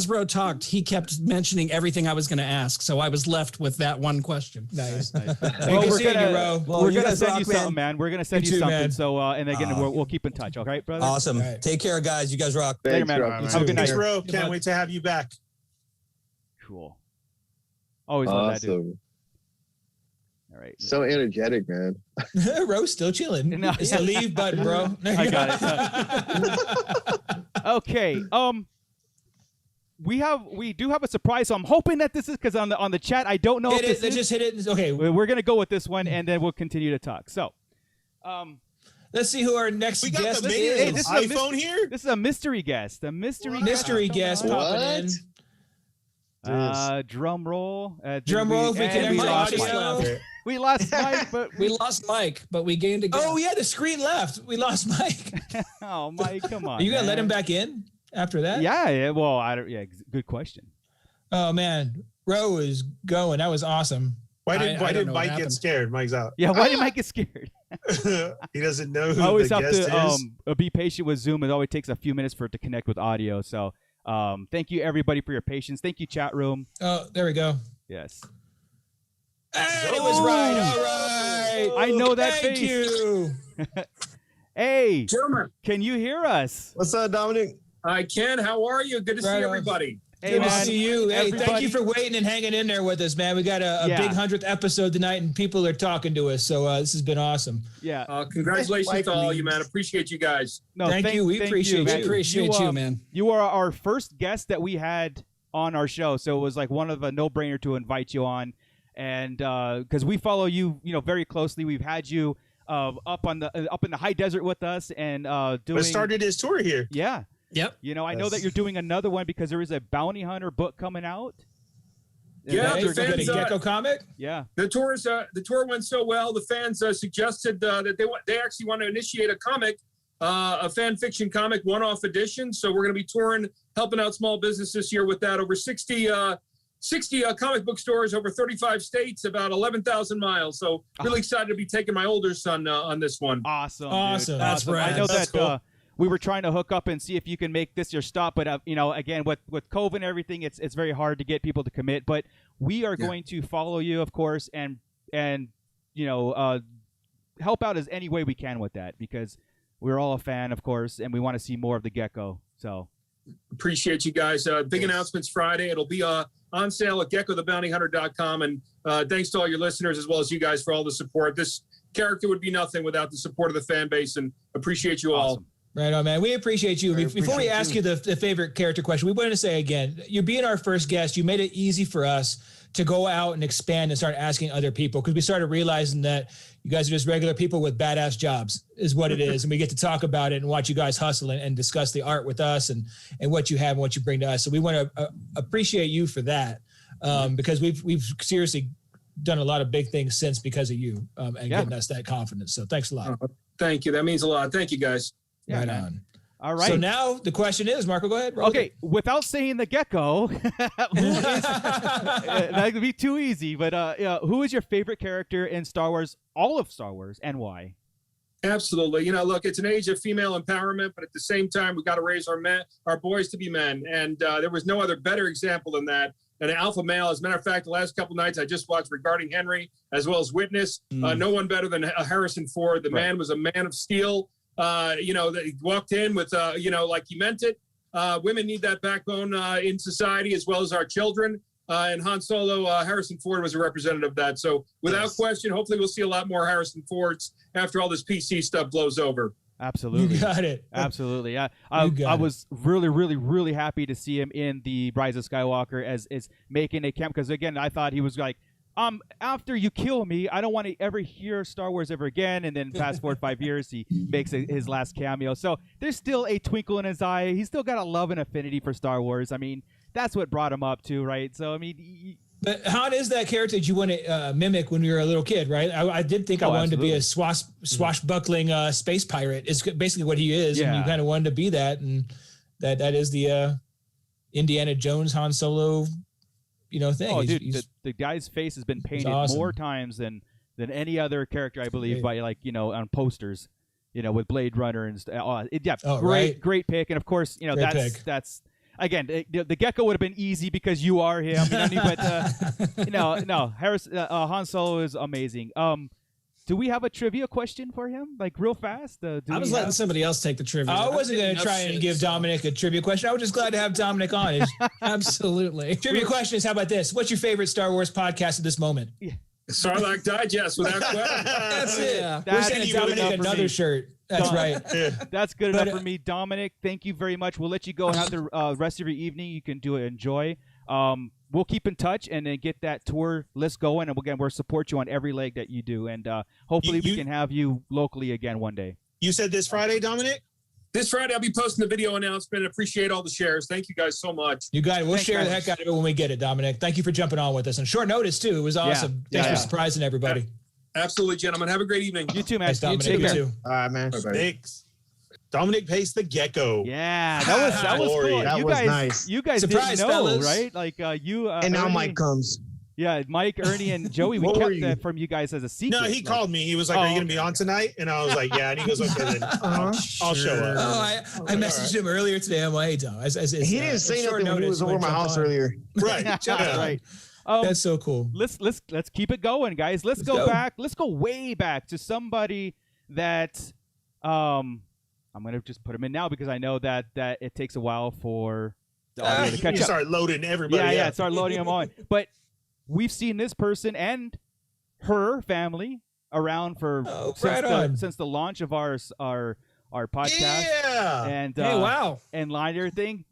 Ro talked, he kept mentioning everything I was going to ask, so I was left with that one question. Nice. Well, we're gonna send you something, man. We're gonna send you something. Man. So, and again, we'll keep in touch. Okay, brother. Awesome. Right. Take care, guys. You guys rock. Later, man. Thanks, Have a good night. Thanks, bro. Can't wait to have you back. Cool. Always love that dude. Awesome. All right. So energetic, man. Ro's still chilling. No, It's a leave button, bro. I got it. Okay. We do have a surprise. So I'm hoping that this is because on the chat I don't know if this is. Just hit it. Okay. We're gonna go with this one and then we'll continue to talk. So, Let's see who our next We got guest the is. mayor this iPhone here. this is a mystery guest. A mystery guest popping in. Drum roll. Drum roll if we can we have lost audio. Mike. We lost Mike, but We lost Mike, but we gained a guest. Oh yeah, the screen left. We lost Mike. oh, Mike, come on. Are you gonna let man. him back in after that? Yeah. Well, I don't. Yeah, good question. Oh man, Ro is going. That was awesome. Why I did don't know what Mike get happened. scared? Mike's out. Yeah, why did Mike get scared? He doesn't know who I always the have guest to is. be patient with Zoom. It always takes a few minutes for it to connect with audio. So, thank you everybody for your patience. Thank you, chat room. Oh, there we go. Yes. And it was right. All right. I know that Thank face. you. Hey, Gentlemen, can you hear us? What's up, Dominic? I can. How are you? Good to Right see on. everybody. Hey, Good to man. see you. Hey, thank Everybody- you for waiting and hanging in there with us, man. We got a Yeah. big 100th episode tonight, and people are talking to us. So this has been awesome. Yeah. Congratulations to all you, man. Appreciate you guys. No, thank you. We appreciate you. man. We appreciate you, man. You are our first guest that we had on our show, so it was like one of a no-brainer to invite you on, and because we follow you, very closely. We've had you up in the high desert with us, and doing. But started his tour here. Yeah. Yep. I know that you're doing another one because there is a bounty hunter book coming out. Yeah, Hey, the you're getting fans, Gecko comic. Yeah. The tour went so well. The fans suggested that they actually want to initiate a comic, a fan fiction comic, one-off edition. So we're going to be touring, helping out small business this year with that. Over 60 comic book stores, over 35 states, about 11,000 miles. So really excited to be taking my older son on this one. Awesome. Awesome. Dude. That's awesome. rad. I know That's that cool. we were trying to hook up and see if you can make this your stop, but again with COVID and everything, it's very hard to get people to commit. But we are going to follow you, of course, and help out as any way we can with that because we're all a fan, of course, and we want to see more of the Gecko. So Appreciate you guys. Big announcements Friday. It'll be on sale at geckothebountyhunter.com. And thanks to all your listeners as well as you guys for all the support. This character would be nothing without the support of the fan base, and appreciate you all. awesome. Right on, man. We appreciate you. Before we ask you the favorite character question, we wanted to say again, you being our first guest, you made it easy for us to go out and expand and start asking other people because we started realizing that you guys are just regular people with badass jobs is what it is. And we get to talk about it and watch you guys hustle and discuss the art with us and what you have and what you bring to us. So we want to appreciate you for that because we've seriously done a lot of big things since because of you and getting us that confidence. So thanks a lot. Thank you. That means a lot. Thank you, guys. Yeah, right man. on. All right. So now the question is, Marco, go ahead. Roll Okay, it. without saying the Gecko, that could be too easy. But who is your favorite character in Star Wars? All of Star Wars, and why? Absolutely. Look, it's an age of female empowerment, but at the same time, we got to raise our boys to be men. And there was no other better example than that. An alpha male. As a matter of fact, the last couple nights I just watched Regarding Henry as well as Witness. No one better than Harrison Ford. The man was a man of steel. That he walked in with, like he meant it. Women need that backbone in society as well as our children. And Han Solo, Harrison Ford was a representative of that. So without question, hopefully we'll see a lot more Harrison Fords after all this PC stuff blows over. Absolutely. You got it. Absolutely. I was really, really, really happy to see him in the Rise of Skywalker as making a camp because, again, I thought he was like, after you kill me, I don't want to ever hear Star Wars ever again. And then fast forward 5 years, he makes his last cameo. So there's still a twinkle in his eye. He's still got a love and affinity for Star Wars. I mean, that's what brought him up too, right? So, I mean, But Han is that character that you want to mimic when you were a little kid, right? I did think I wanted to be a swashbuckling space pirate. Is basically what he is, and you kind of wanted to be that, and that is the Indiana Jones Han Solo, thing. Oh, dude, the guy's face has been painted more times than any other character, I believe, by on posters, with Blade Runner and great pick, and of course, that's. Again, the Gecko would have been easy because you are him. But Han Solo is amazing. Do we have a trivia question for him, like real fast? I was letting somebody else take the trivia. I wasn't going to try and give Dominic a trivia question. I was just glad to have Dominic on. Absolutely. Trivia question is, how about this? What's your favorite Star Wars podcast at this moment? Yeah. Sarlacc Digest, without question. That's it. Yeah. We're sending Dominic another shirt. That's right. That's good enough for me. Dominic, thank you very much. We'll let you go and have the rest of your evening. You can enjoy. We'll keep in touch and then get that tour list going. And we'll support you on every leg that you do. And hopefully we can have you locally again one day. You said this Friday, Dominic? This Friday, I'll be posting the video announcement. Appreciate all the shares. Thank you guys so much. You got it. We'll share the heck out of it when we get it, Dominic. Thank you for jumping on with us. And short notice, too. It was awesome. Thanks for surprising everybody. Yeah. Absolutely, gentlemen. Have a great evening. You too, man. Thanks, Dominic. You too. All right, man. Thanks. Dominic Pace the Gecko. Yeah, that was cool. That was nice. You guys Surprise, didn't know, fellas. right? Like you. And now Ernie, Mike comes. Yeah, Mike, Ernie, and Joey. We kept that from you guys as a secret. No, he called me. He was like, "Are you going to be on tonight?" And I was like, "Yeah." And he goes, "Okay, then I'll show up." Oh, I messaged him earlier today. I'm like, "Hey, Tom." He didn't say nothing when he was over my house earlier. Right. Right. That's so cool. Let's keep it going, guys. Let's go back. Let's go way back to somebody that I'm gonna just put him in now because I know that it takes a while for the audio to catch up. Start loading everybody. Yeah, start loading them on. But we've seen this person and her family around for since the launch of our podcast. Yeah. And hey, wow. And line everything.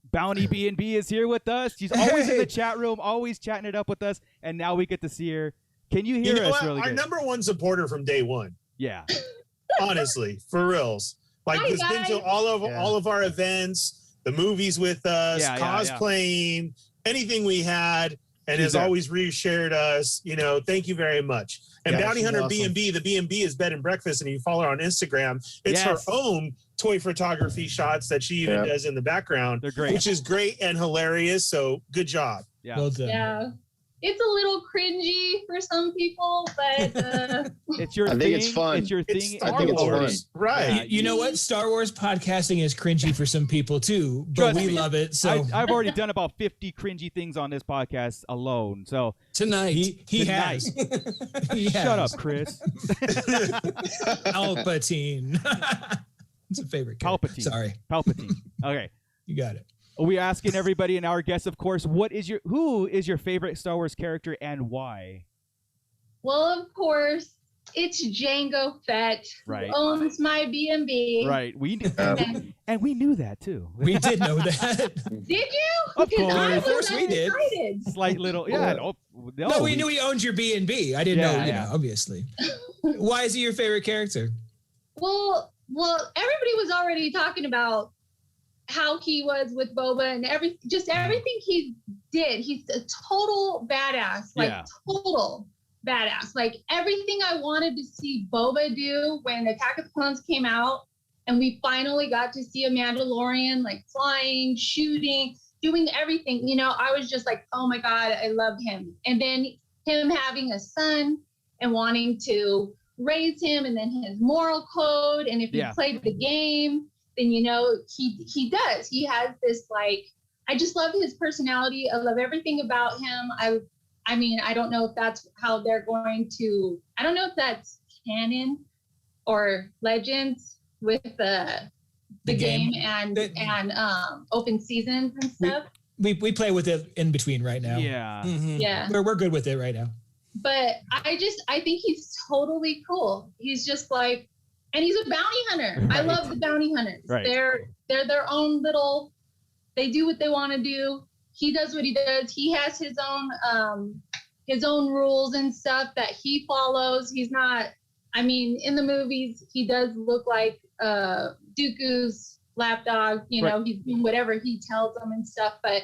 Bounty B&B is here with us. She's always in the chat room, always chatting it up with us, and now we get to see her. Can you hear us really good? Our number one supporter from day one. Yeah. Honestly, for reals. Like, has been to all of our events, the movies with us, cosplaying, anything we had, and has always reshared us. Thank you very much. And Bounty Hunter awesome. B&B, the B&B is bed and breakfast, and you follow her on Instagram. It's her own toy photography shots that she even does in the background. They're great. Which is great and hilarious. So good job. Yeah. Well done. Yeah. It's a little cringy for some people, but it's your thing. I think it's fun. It's your thing. I think it's fun. Right. Yeah, you know what? Star Wars podcasting is cringy for some people too, but we love it. So I've already done about 50 cringy things on this podcast alone. So tonight he has. Shut up, Chris. Palpatine. It's a favorite character. Palpatine. Sorry. Palpatine. Okay. You got it. Are we asking everybody and our guests, of course, who is your favorite Star Wars character and why? Well, of course, it's Jango Fett, who owns my B&B. Right. And we knew that too. We did know that. Did you? Of course we did. Slight little, No, we knew he owned your B&B. I didn't know, obviously. Why is he your favorite character? Well, everybody was already talking about how he was with Boba and everything he did. He's a total badass, total badass. Like everything I wanted to see Boba do when Attack of the Clones came out, and we finally got to see a Mandalorian like flying, shooting, doing everything. I was just like, oh my God, I love him. And then him having a son and wanting to raise him, and then his moral code, and if he played the game, then he does. He has this I just love his personality. I love everything about him. I mean, I don't know if that's how they're going to. I don't know if that's canon or Legends with the game and open seasons and stuff. We play with it in between right now. Yeah. Mm-hmm. Yeah. We're good with it right now. But I think he's totally cool. He's just and he's a bounty hunter. Right. I love the bounty hunters. Right. They're their own little. They do what they want to do. He does what he does. He has his own rules and stuff that he follows. He's not. I mean, in the movies, he does look like Dooku's lapdog. He's doing whatever he tells them and stuff. But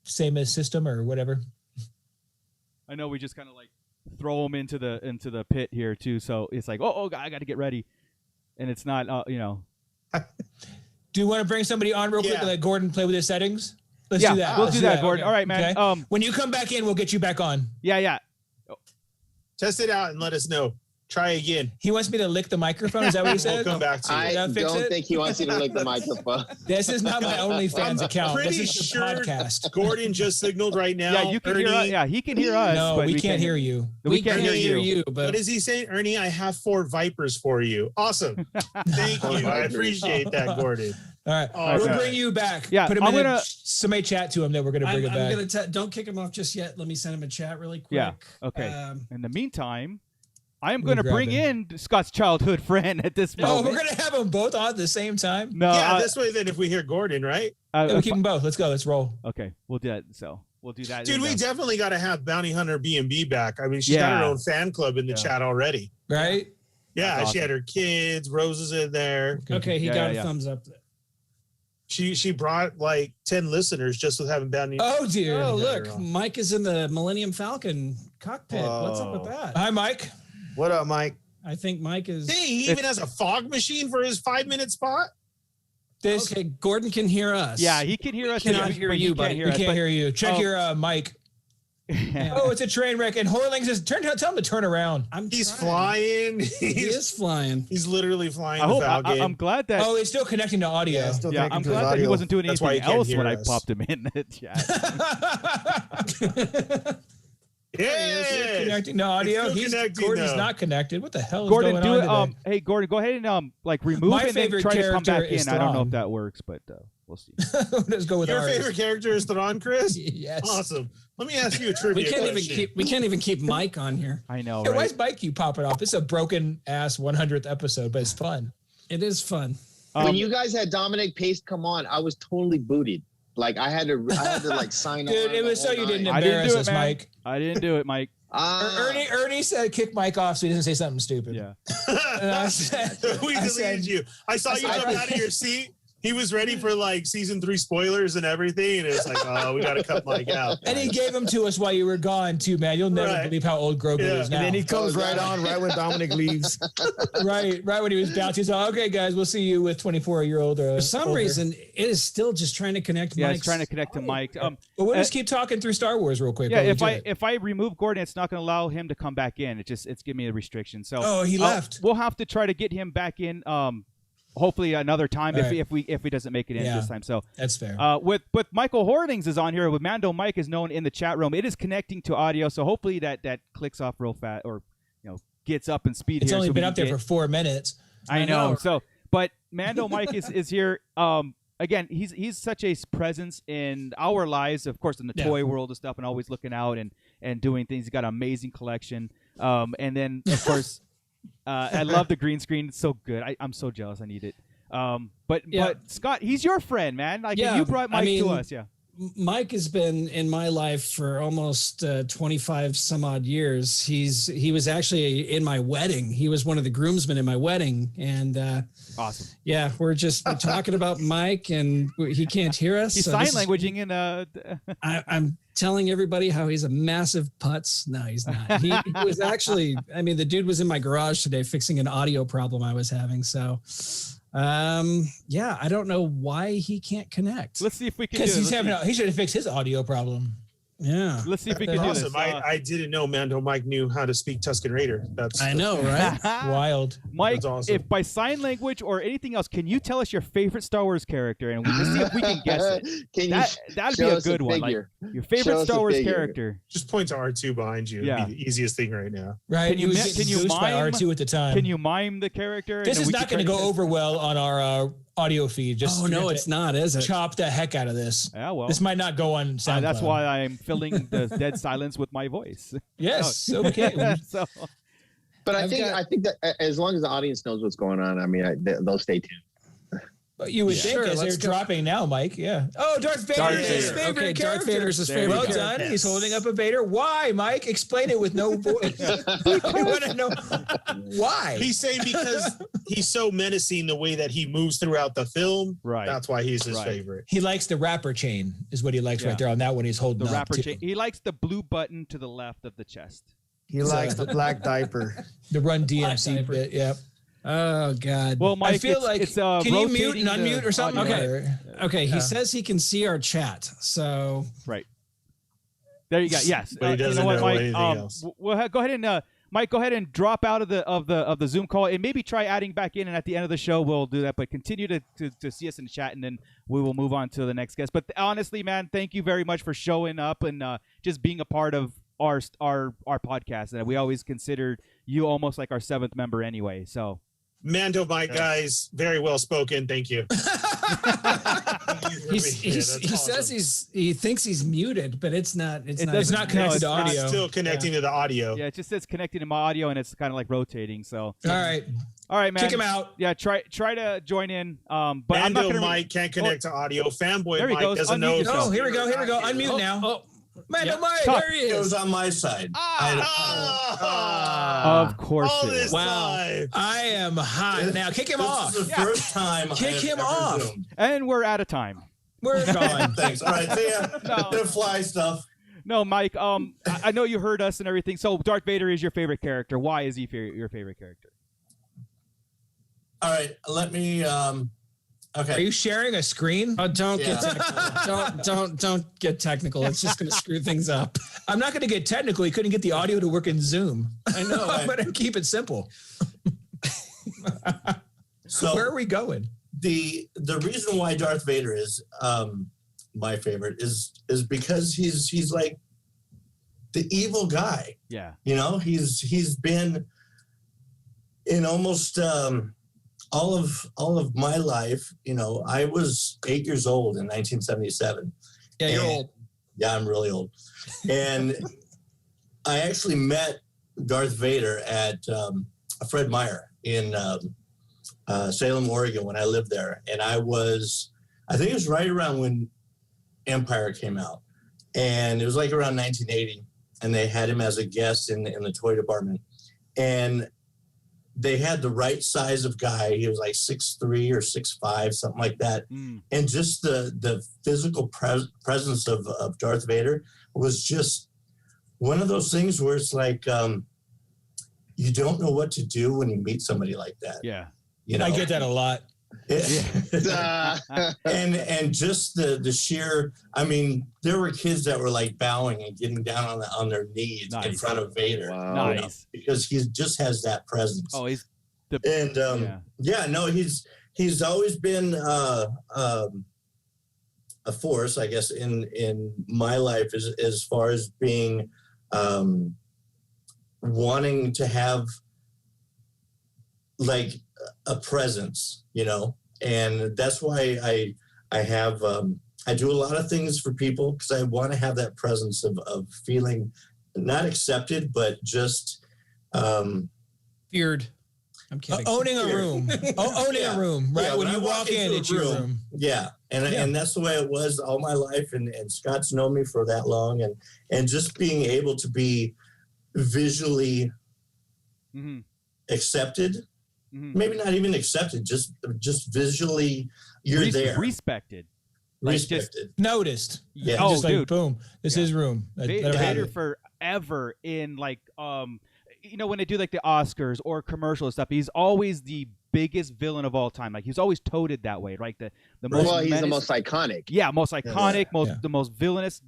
same as system or whatever. I know we just kind of like throw them into the pit here too. So it's like, oh, I got to get ready, and it's not, Do you want to bring somebody on real quick and let Gordon play with his settings? Let's do that. We'll do that, Gordon. Okay. All right, man. Okay. When you come back in, we'll get you back on. Yeah. Test it out and let us know. Try again. He wants me to lick the microphone. Is that what he said? We'll come back to you. I don't think he wants you to lick the microphone. This is not my OnlyFans account. Pretty This is the sure podcast. Gordon just signaled right now. Yeah, you can hear us. Yeah, he can hear us. No, but we can't hear you. We can't hear you. But what is he saying, Ernie? I have 4 Vipers for you. Awesome. Thank you. I appreciate that, Gordon. All right. We'll bring you back. Yeah, Put him in somebody chat to him that we're going to bring it back. I'm going to don't kick him off just yet. Let me send him a chat really quick. Yeah. Okay. In the meantime, I am going to bring in Scott's childhood friend at this moment. Oh, we're going to have them both on at the same time? No. Yeah, this way then if we hear Gordon, right? We'll keep them both. Let's go. Let's roll. Okay. We'll do that. So we'll do that. Dude, we definitely got to have Bounty Hunter B&B back. I mean, she's got her own fan club in the chat already. Right? Yeah, she had her kids. Rose is in there. Okay, he got a thumbs up. She brought like 10 listeners just with having Bounty. Oh, dear. Oh, look. Mike is in the Millennium Falcon cockpit. What's up with that? Hi, Mike. What up, Mike? I think Mike is. Hey, he even has a fog machine for his 5-minute spot. Okay, Gordon can hear us. Yeah, he can hear us. Cannot hear you, but we can't hear you. Check your mic. Oh, it's a train wreck. And Horling says, tell him to turn around. He's flying. He is flying. He's literally flying. I'm glad that. Oh, it's still connecting to audio. Yeah, I'm glad that he wasn't doing anything else when I popped him in the chat. Yeah, connecting to audio. Gordon's not connected. What the hell is Gordon, going on today? Hey, Gordon, go ahead and remove My it and then favorite try to come back character is in. I don't know if Thrawn. that works, but we'll see. Let's go with Your ours. favorite character is Thrawn, Chris? Yes. Awesome. Let me ask you a trivia question. We can't even keep Mike on here. I know. Hey, right? why is Mike keep popping off? It's a broken ass 100th episode, but it's fun. It is fun. When you guys had Dominic Pace come on, I was totally booted. Like I had to like sign on. Dude, it was so you didn't I didn't embarrass do it, us, man. Mike. I didn't do it, Mike. Ernie said kick Mike off so he doesn't say something stupid. Yeah. And I said, We deleted you. I saw you jump out of your seat. He was ready for like season 3 spoilers and everything, and it's like, oh, we got to cut Mike out. And he gave them to us while you were gone too, man. You'll never believe how old Grogu is now. And then he comes right when Dominic leaves. right when he was bouncing. He's like, okay, guys, we'll see you with 24-year-old. For some reason, it is still just trying to connect. Yeah, Mike's. it's trying to connect to Mike. But we'll just keep talking through Star Wars real quick. Yeah, if I remove Gordon, it's not going to allow him to come back in. It's giving me a restriction. So he left. We'll have to try to get him back in. Hopefully another time if he doesn't make it in this time. So that's fair. With Michael Horlings is on here. With Mando Mike is known in the chat room. It is connecting to audio, so hopefully that clicks off real fast or gets up in speed. It's here only so been up there for 4 minutes. I know. So, but Mando Mike is here. Again, he's such a presence in our lives, of course, in the toy world and stuff, and always looking out and doing things. He's got an amazing collection. And then of course. I love the green screen. It's so good. I'm so jealous. I need it. But Scott, he's your friend, man. Like you brought Mike to us. Yeah. Mike has been in my life for almost 25 some odd years. He was actually in my wedding. He was one of the groomsmen in my wedding. And awesome. Yeah, we're talking about Mike, and he can't hear us. He's so sign languaging in I'm telling everybody how he's a massive putz. No, he's not. He was actually, the dude was in my garage today fixing an audio problem I was having. So, I don't know why he can't connect. Let's see if we can. Because he should have fixed his audio problem. Yeah. Let's see if we can do this. I didn't know Mando Mike knew how to speak Tusken Raider. I know, right? Wild. Mike, That's awesome. if by sign language or anything else, can you tell us your favorite Star Wars character and let's see if we can guess it? That'd be a good one. Like, your favorite Star Wars character. Just point to R2 behind you. It'd be the easiest thing right now. Right. Can you mime R2 at the time? Can you mime the character? This is not going to go over well on our audio feed. Just no, it's not, is it? Chop the heck out of this. Yeah, well, this might not go on SoundCloud. That's why I'm filling the dead silence with my voice. Yes, okay. So, but I think that as long as the audience knows what's going on, they'll stay tuned. You would think as they're dropping now, Mike. Yeah. Oh, Darth Vader is his favorite character. Darth Vader's his favorite Well character. done. Yes. He's holding up a Vader. Why, Mike? Explain it with no voice. We want to know why. He's saying because he's so menacing the way that he moves throughout the film. Right. That's why he's his favorite. He likes the rapper chain, is what he likes right there on that one. He's holding the up rapper too. chain. He likes the blue button to the left of the chest. He likes the black diaper. The Run DMC bit. Yep. Oh God. Well, Mike, I feel like it's can you mute and unmute or something? Okay. He says he can see our chat. So right there you go. Yes. But he doesn't know anything else. We'll go ahead and Mike, go ahead and drop out of the Zoom call and maybe try adding back in. And at the end of the show, we'll do that. But continue to see us in the chat, and then we will move on to the next guest. But honestly, man, thank you very much for showing up and just being a part of our podcast. And we always considered you almost like our seventh member anyway. So. Mando, my guys, very well spoken. Thank you. He says he thinks he's muted, but it's not. It's not connected to audio. It's still connecting to the audio. Yeah, it just says connecting to my audio, and it's kind of like rotating. So all right, man, kick him out. Yeah, try to join in. But Mando I'm not gonna Mike can't connect to audio. Fanboy Mike goes. doesn't know. Oh, here we go. Unmute now. Oh. Mando Mike, Talk. there he is. It was on my side. Of course. Wow. I am hot. Now kick him off. This is the first time Kick him ever off. Zoomed. And we're out of time. We're gone. Thanks. All right, see ya. The fly stuff. No, Mike. I know you heard us and everything. So Darth Vader is your favorite character. Why is he your favorite character? All right, let me. Okay. Are you sharing a screen? Oh, don't get technical. Don't get technical. It's just going to screw things up. I'm not going to get technical. He couldn't get the audio to work in Zoom. I know. I'm going to keep it simple. So where are we going? The reason why Darth Vader is my favorite is because he's like the evil guy. Yeah. You know, he's been in almost all of my life. You know, I was 8 years old in 1977. Yeah, you're old. Yeah, I'm really old. And I actually met Darth Vader at Fred Meyer in Salem, Oregon, when I lived there. And I think it was right around when Empire came out. And it was like around 1980. And they had him as a guest in the toy department. And they had the right size of guy. He was like 6'3" or 6'5", something like that. And just the physical presence of Darth Vader was just one of those things where it's like you don't know what to do when you meet somebody like that. Yeah. You know? I get that a lot. and just the sheer, I mean, there were kids that were like bowing and getting down on their knees in front of Vader. Wow. You know, because he just has that presence. Oh, he's he's always been a force, I guess, in my life as far as being wanting to have like a presence, you know, and that's why I have I do a lot of things for people because I want to have that presence of feeling not accepted, but just feared. I'm kidding. Owning a room. Owning a room, right? Yeah, when you walk in, it's your room. Yeah. And that's the way it was all my life. And Scott's known me for that long. And just being able to be visually accepted, maybe not even accepted, just visually you're there. Respected. Respected. Noticed. Yeah. Oh, just like, dude. boom. This is room. Vader forever in like you know, when they do like the Oscars or commercial stuff, he's always the biggest villain of all time. Like he's always toted that way, right? The most he's the most iconic. Yeah, most iconic, the most villainous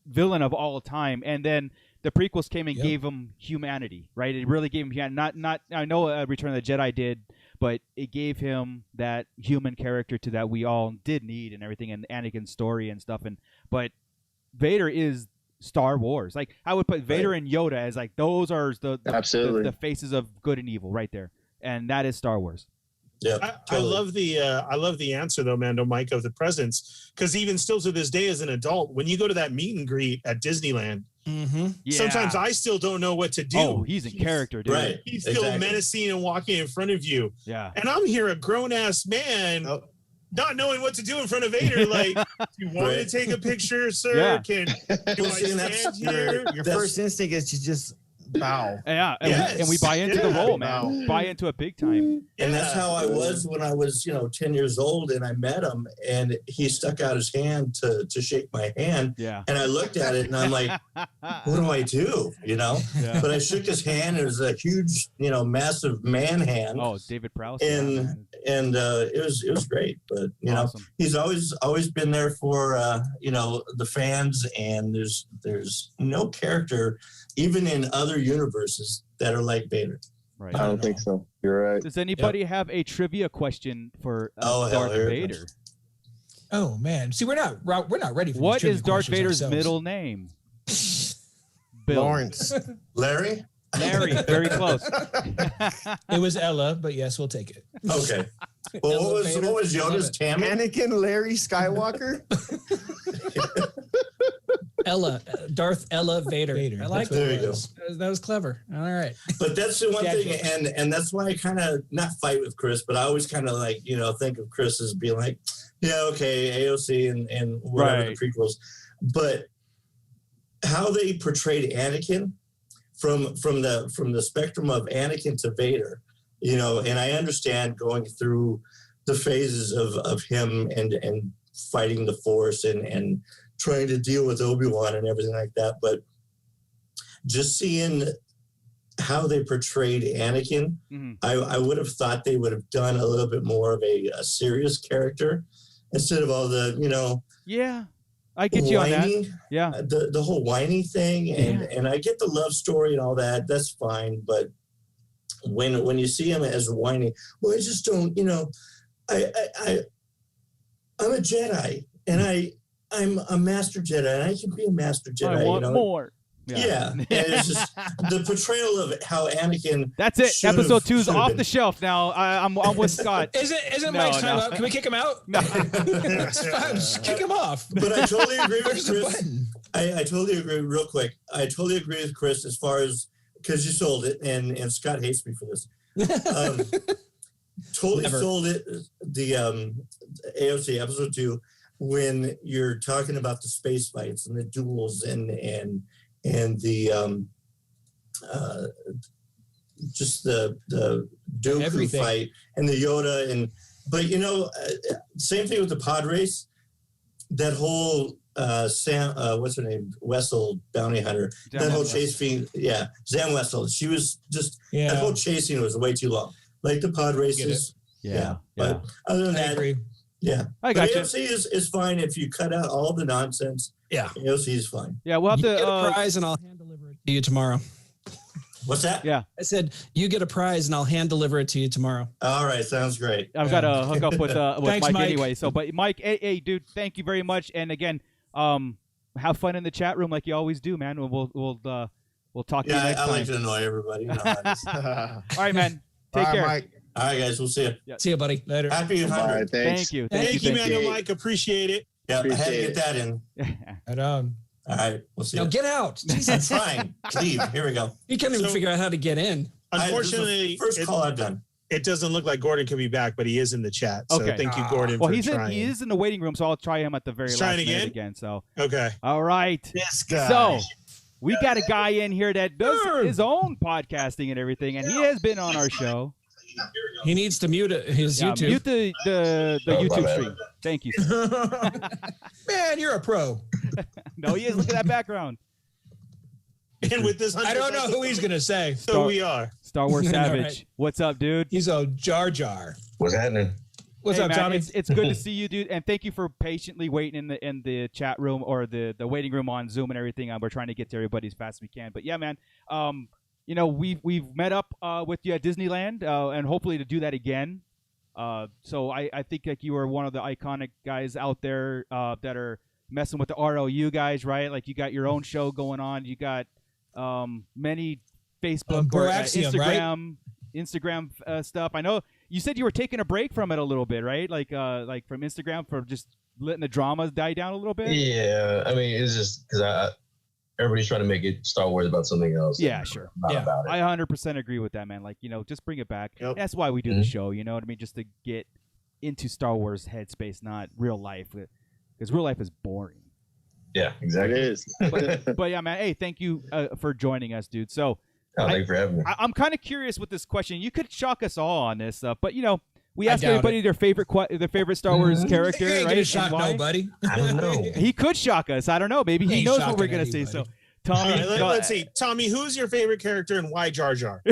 villain of all time. And then the prequels came and gave him humanity, right? It really gave him not I know Return of the Jedi did, but it gave him that human character to that we all did need and everything, and Anakin's story and stuff. But Vader is Star Wars. Like I would put Vader and Yoda as like those are the faces of good and evil right there, and that is Star Wars. Yeah, totally. I love the answer though, Mando Mike, of the presence, because even still to this day as an adult, when you go to that meet and greet at Disneyland, sometimes I still don't know what to do. Oh, he's in character, dude. Right. He's still menacing and walking in front of you. Yeah, and I'm here, a grown ass man. not knowing what to do in front of Vader. Like, do you want me to take a picture, sir? Yeah. Do I stand here? Your first instinct is to just bow. Yeah, and we buy into the role, man. Buy into it big time. And that's how I was when I was, 10 years old, and I met him, and he stuck out his hand to shake my hand. Yeah. And I looked at it, and I'm like, what do I do? Yeah. But I shook his hand. It was a huge, massive man hand. Oh, David Prowse. And it was great. But awesome. He's always been there for the fans, and there's no character even in other universes that are like Vader. Right. I don't think so. You're right. Does anybody have a trivia question for Darth Vader? Oh man, see, we're not ready for what is Darth Vader's middle name? Bill. Lawrence. Larry, very close. It was Ella, but yes, we'll take it. Okay. Well, what was Yoda's Tammy? Anakin Larry Skywalker. Ella, Darth Ella Vader. I like that. There you go. That was clever. All right. But that's the one thing, and that's why I kind of not fight with Chris, but I always kind of like think of Chris as being like, yeah, okay, AOC and whatever the prequels, but how they portrayed Anakin from the spectrum of Anakin to Vader, and I understand going through the phases of him and fighting the Force and trying to deal with Obi-Wan and everything like that. But just seeing how they portrayed Anakin, I would have thought they would have done a little bit more of a serious character instead of all the, Yeah, I get you whiny, on that. Yeah. The whole whiny thing. And I get the love story and all that. That's fine. But when you see him as whiny, well, I just don't, I'm a Jedi and I'm a master Jedi, and I can be a master Jedi. I want more. Yeah. And it's just the portrayal of how Anakin. That's it. Episode 2's off the shelf now. I'm with Scott. Isn't Mike's time up? Can we kick him out? No. It's fine. Just kick him off. But I totally agree with Chris. I totally agree. Real quick, I totally agree with Chris as far as because you sold it, and Scott hates me for this. Totally sold it. The AOC episode 2. When you're talking about the space fights and the duels and the just the Dooku fight and the Yoda but same thing with the pod race. That whole Sam, what's her name, Wessel bounty hunter. That whole chase scene, Zam Wessel. She was just that whole chase scene was way too long. Like the pod races, But other than that. Yeah, I got you. AOC is fine if you cut out all the nonsense. Yeah, AOC is fine. Yeah, we'll have you to get a prize and I'll hand deliver it to you tomorrow. What's that? Yeah, I said you get a prize and I'll hand deliver it to you tomorrow. All right, sounds great. I've got to hook up with Thanks, Mike anyway. So, but Mike, hey, dude, thank you very much. And again, have fun in the chat room like you always do, man. We'll talk to you next time. I like to annoy everybody. All right, man. Take care. Mike. All right, guys. We'll see you. Yeah. See you, buddy. Later. Happy 100. Right, thanks. Thank you. Thank you, man. Mike. Appreciate it. Yeah, I had to get that in. Right on. All right, we'll see Now you. get out. I'm trying. Leave. Here we go. You can't even figure out how to get in. Unfortunately, first call I've done. It doesn't look like Gordon can be back, but he is in the chat. So thank you, Gordon. Well, for he trying. is in the waiting room, so I'll try him at the very last minute again. So okay. All right. This guy. So we got a guy in here that does his own podcasting and everything, and he has been on our show. He needs to mute his YouTube. Mute the YouTube stream. Thank you. Man, you're a pro. No, he is. Look at that background. And with this, I don't know who he's gonna say. So we are Star Wars Savage. Right. What's up, dude? He's a Jar Jar. What's happening? What's up, man, Tommy? It's good to see you, dude, and thank you for patiently waiting in the chat room or the waiting room on Zoom and everything. We're trying to get to everybody as fast as we can. But yeah, man. We've met up with you at Disneyland, and hopefully to do that again. So I think like you are one of the iconic guys out there that are messing with the ROU guys, right? Like you got your own show going on. You got many Facebook or Instagram stuff. I know you said you were taking a break from it a little bit, right? Like from Instagram for just letting the dramas die down a little bit. Yeah, I mean it's just because everybody's trying to make it Star Wars about something else. Yeah, sure. Yeah, about it. I 100% agree with that, man. Like, just bring it back. Yep. That's why we do the show, you know what I mean? Just to get into Star Wars headspace, not real life, because real life is boring. Yeah, exactly. It is. But yeah, man. Hey, thank you for joining us, dude. So, thanks for having me. I'm kind of curious with this question. You could shock us all on this, but we asked everybody their favorite Star Wars character, Ain't right? gonna shock nobody. I don't know. He could shock us. I don't know. Maybe he knows what we're gonna say. So, Tommy, all right, let's see. Tommy, who's your favorite character and why Jar Jar? I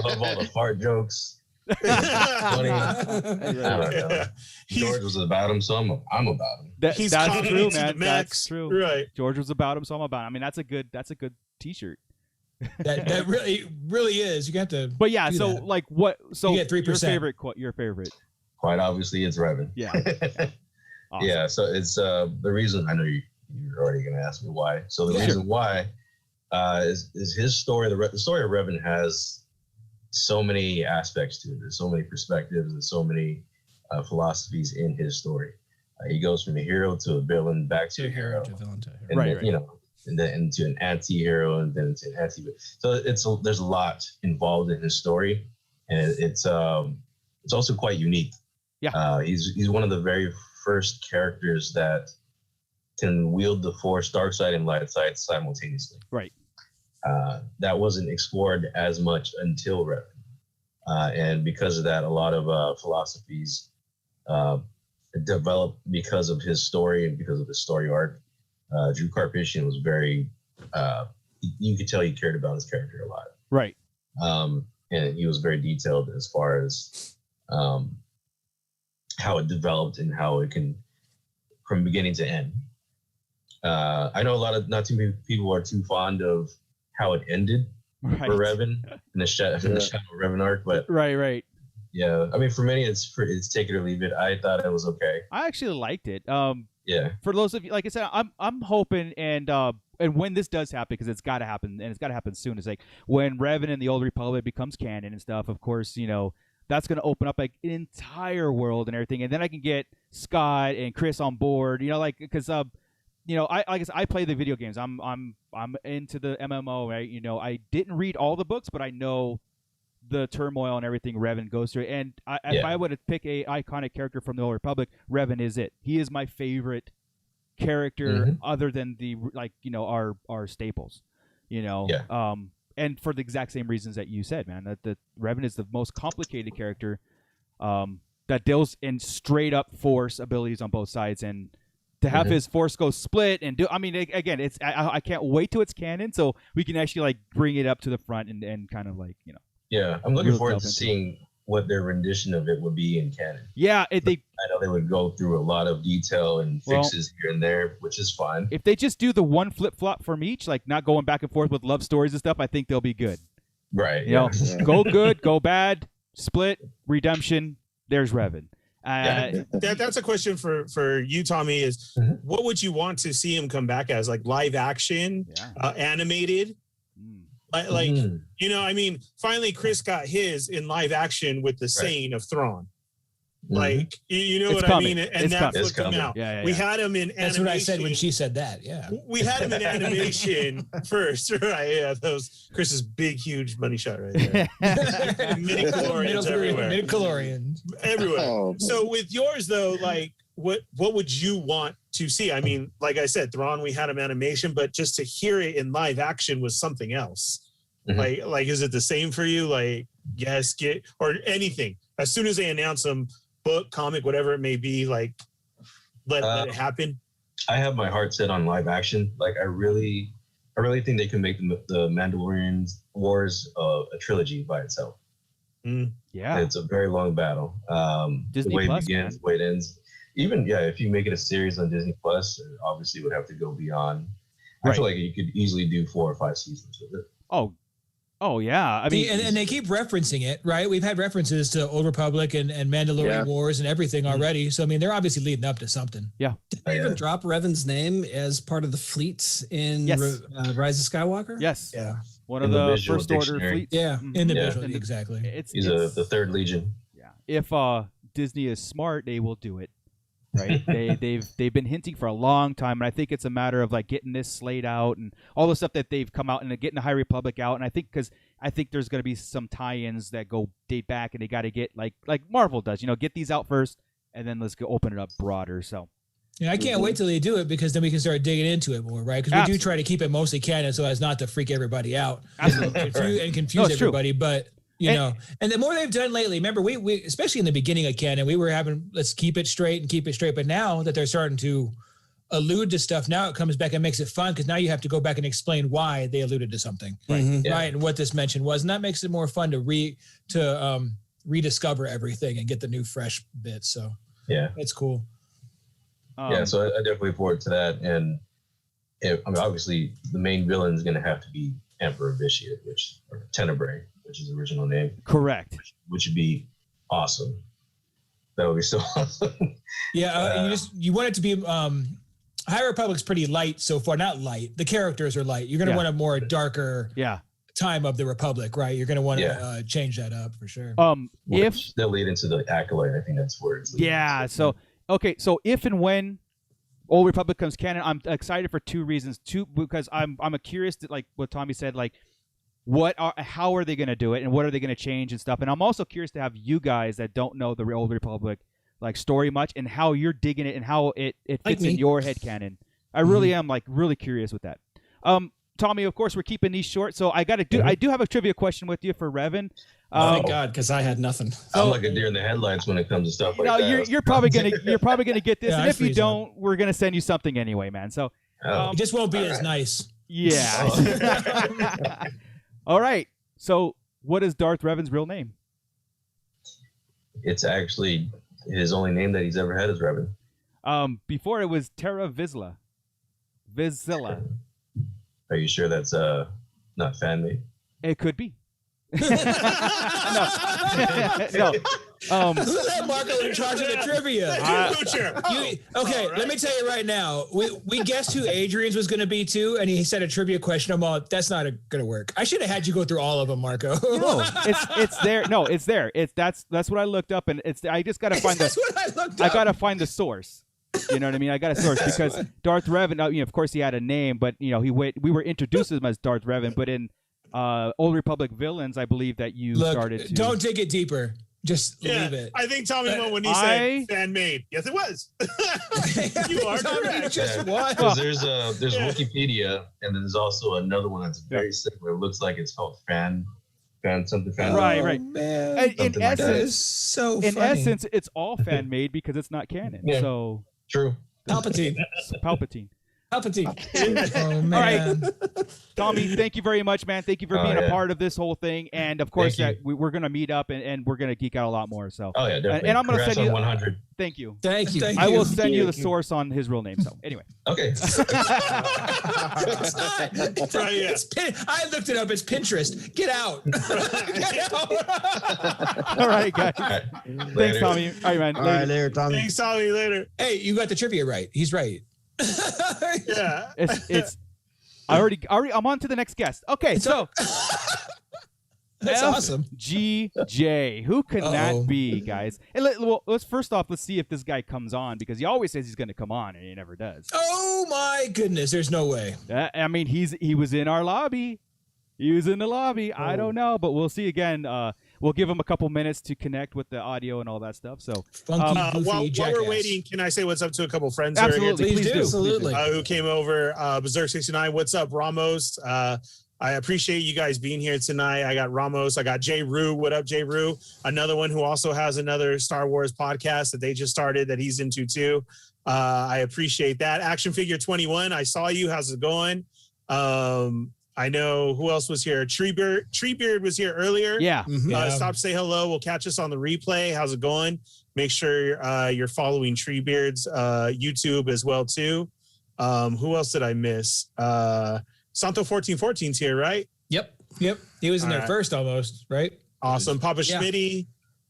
love all the fart jokes. Funny. I don't know. George was about him, so I'm about him. That's true, man. That's true. Right. George was about him, so I'm about him. I mean, that's a good T-shirt. that really is. You got to. But yeah, so that. Like what? So you get 3%. Your favorite. Quite obviously, it's Revan. Yeah. Awesome. Yeah. So it's the reason. I know you're already going to ask me why. So the reason why is his story. The story of Revan has so many aspects to it. There's so many perspectives and so many philosophies in his story. He goes from a hero to a villain, back to a hero, to villain to and right, then, and then into an anti-hero, and then into an anti. So there's a lot involved in his story, and it's also quite unique. Yeah, he's one of the very first characters that can wield the Force, dark side and light side simultaneously. Right. That wasn't explored as much until Revan. And because of that, a lot of philosophies developed because of his story and because of his story arc. Drew Karpyshyn was very, you could tell he cared about his character a lot. Right. And he was very detailed as far as how it developed and how it can, from beginning to end. I know not too many people are too fond of how it ended for Revan in the Shadow of Revan arc, but right. Yeah, I mean, for many, it's take it or leave it. I thought it was okay. I actually liked it. Yeah. For those of you, like I said, I'm hoping and when this does happen, because it's got to happen, and it's got to happen soon. It's like when Revan and the Old Republic becomes canon and stuff. Of course, that's going to open up like an entire world and everything, and then I can get Scott and Chris on board. Because I play the video games. I'm into the MMO, right? I didn't read all the books, but I know the turmoil and everything Revan goes through. And if I would pick a iconic character from the Old Republic, Revan is it. He is my favorite character, other than the our staples. And for the exact same reasons that you said, man, that Revan is the most complicated character that deals in straight up Force abilities on both sides, and to have his Force go split and do, I mean, again, it's I can't wait till it's canon, so we can actually bring it up to the front and kind of Yeah, I'm looking forward to seeing what their rendition of it would be in canon. Yeah, I know they would go through a lot of detail and fixes here and there, which is fine. If they just do the one flip-flop from each, not going back and forth with love stories and stuff, I think they'll be good. Right. Go good, go bad, split, redemption, there's Revan. That's a question for you, Tommy, is what would you want to see him come back as? Like live action, animated? I mean, finally Chris got his in live action with the saying of Thrawn. Like, you know what I mean? And that flipped him out. Yeah. We had him in animation. That's what I said when she said that. Yeah. We had him in animation first, right? Yeah, that was Chris's big, huge money shot right there. Midi-chlorians everywhere. Midi-chlorians. Everywhere. Oh, so with yours, though, what would you want to see? I mean, like I said, Thrawn, we had him animation, but just to hear it in live action was something else. Like, is it the same for you? Yes, or anything. As soon as they announce them, book, comic, whatever it may be, let it happen. I have my heart set on live action. I really think they can make the Mandalorian Wars a trilogy by itself. Yeah, it's a very long battle. Disney the way Plus, it begins, the way it ends. Even if you make it a series on Disney Plus, it obviously would have to go beyond. I feel like you could easily do 4 or 5 seasons with it. Oh yeah, I mean, and they keep referencing it, right? We've had references to Old Republic and Mandalorian Wars and everything already. So I mean, they're obviously leading up to something. Yeah. Did they even drop Revan's name as part of the fleets in Rise of Skywalker? Yes. Yeah. One of the First Order fleets. Yeah. Individually, exactly. He's the Third Legion. Yeah. If Disney is smart, they will do it. right? they've been hinting for a long time, and I think it's a matter of like getting this slate out and all the stuff that they've come out and getting the High Republic out. And I think there's going to be some tie-ins that go date back, and they got to get like Marvel does, get these out first, and then let's go open it up broader. So. Yeah, I can't wait till they do it because then we can start digging into it more, right? Because we do try to keep it mostly canon so as not to freak everybody out and confuse everybody. True. But and the more they've done lately, remember we especially in the beginning of canon, we were having let's keep it straight. But now that they're starting to allude to stuff, now it comes back and makes it fun because now you have to go back and explain why they alluded to something, right? And what this mention was, and that makes it more fun to rediscover everything and get the new fresh bits. So it's cool. So I definitely look forward to that. And obviously the main villain is going to have to be Emperor Vitiate, or Tenebrae, which is the original name. Correct. Which would be awesome. That would be so awesome. You want it to be High Republic's pretty light so far. Not light. The characters are light. You're going to want a more darker time of the Republic, right? You're going to want to change that up for sure. If they'll lead into the Acolyte, I think that's where it's leading. Yeah. So. Okay, so if and when Old Republic comes canon, I'm excited for two reasons. Because I'm curious to, like what Tommy said, like how are they going to do it and what are they going to change and stuff. And I'm also curious to have you guys that don't know the Old Republic like story much and how you're digging it and how it fits in your head canon. I really am like really curious with that. Tommy, of course, we're keeping these short, so I do have a trivia question with you for Revan. Thank God, because I had nothing. I'm like a deer in the headlights when it comes to stuff like that. You're probably gonna get this, and if you don't, we're gonna send you something anyway, man. So it just won't be as nice. Yeah. All right. So, what is Darth Revan's real name? It's actually his only name that he's ever had is Revan. Before it was Terra Vizsla. Are you sure that's not fan made? It could be. No. Who's that Marco in charge of the trivia? Let me tell you right now. We guessed who Adrian's was going to be too, and he said a trivia question. I'm all, that's not going to work. I should have had you go through all of them, Marco. No, it's there. No, it's there. That's what I looked up, and I just got to find I got to find the source. You know what I mean? I got a source because Darth Revan. Of course, he had a name, but we were introduced to him as Darth Revan. But in Old Republic villains, I believe that you started to. Don't dig it deeper. Just leave it. I think Tommy won when he said fan made. Yes, it was. You are correct. Because there's Wikipedia, and then there's also another one that's very similar. It looks like it's called fan. Right. Man. In essence, so in funny. essence, it's all fan made because it's not canon. Yeah. So true. Palpatine. Oh, man. All right, Tommy, thank you very much, man. Thank you for being a part of this whole thing, and of course, we're gonna meet up and we're gonna geek out a lot more. So, definitely. And I'm gonna send you 100. Thank you. I will send you the source on his real name. So, anyway. Okay. I looked it up. It's Pinterest. Get out. Get out. All right, guys. All right. Thanks, Tommy. All right, man. All right, later, Tommy. Thanks, Tommy. Later. Hey, you got the trivia right. He's right. Yeah. It's. I'm on to the next guest. Okay, so. That's awesome. GJ. Who can that be, guys? And let's see if this guy comes on because he always says he's going to come on and he never does. Oh my goodness, there's no way. I mean, he was in our lobby. He was in the lobby. Oh. I don't know, but we'll see again. We'll give him a couple minutes to connect with the audio and all that stuff. So, while we're waiting, can I say what's up to a couple friends? Absolutely, here? Please do. Absolutely. Who came over? Berserk 69. What's up, Ramos? I appreciate you guys being here tonight. I got Ramos. I got Jay Rue. What up, Jay Rue? Another one who also has another Star Wars podcast that they just started that he's into too. I appreciate that. Action Figure 21. I saw you. How's it going? I know who else was here. Treebeard was here earlier. Yeah. Stop, say hello. We'll catch us on the replay. How's it going? Make sure you're following Treebeard's YouTube as well too. Who else did I miss? Santo 1414's here, right? Yep. He was in there first almost, right? Awesome. Papa Schmitty.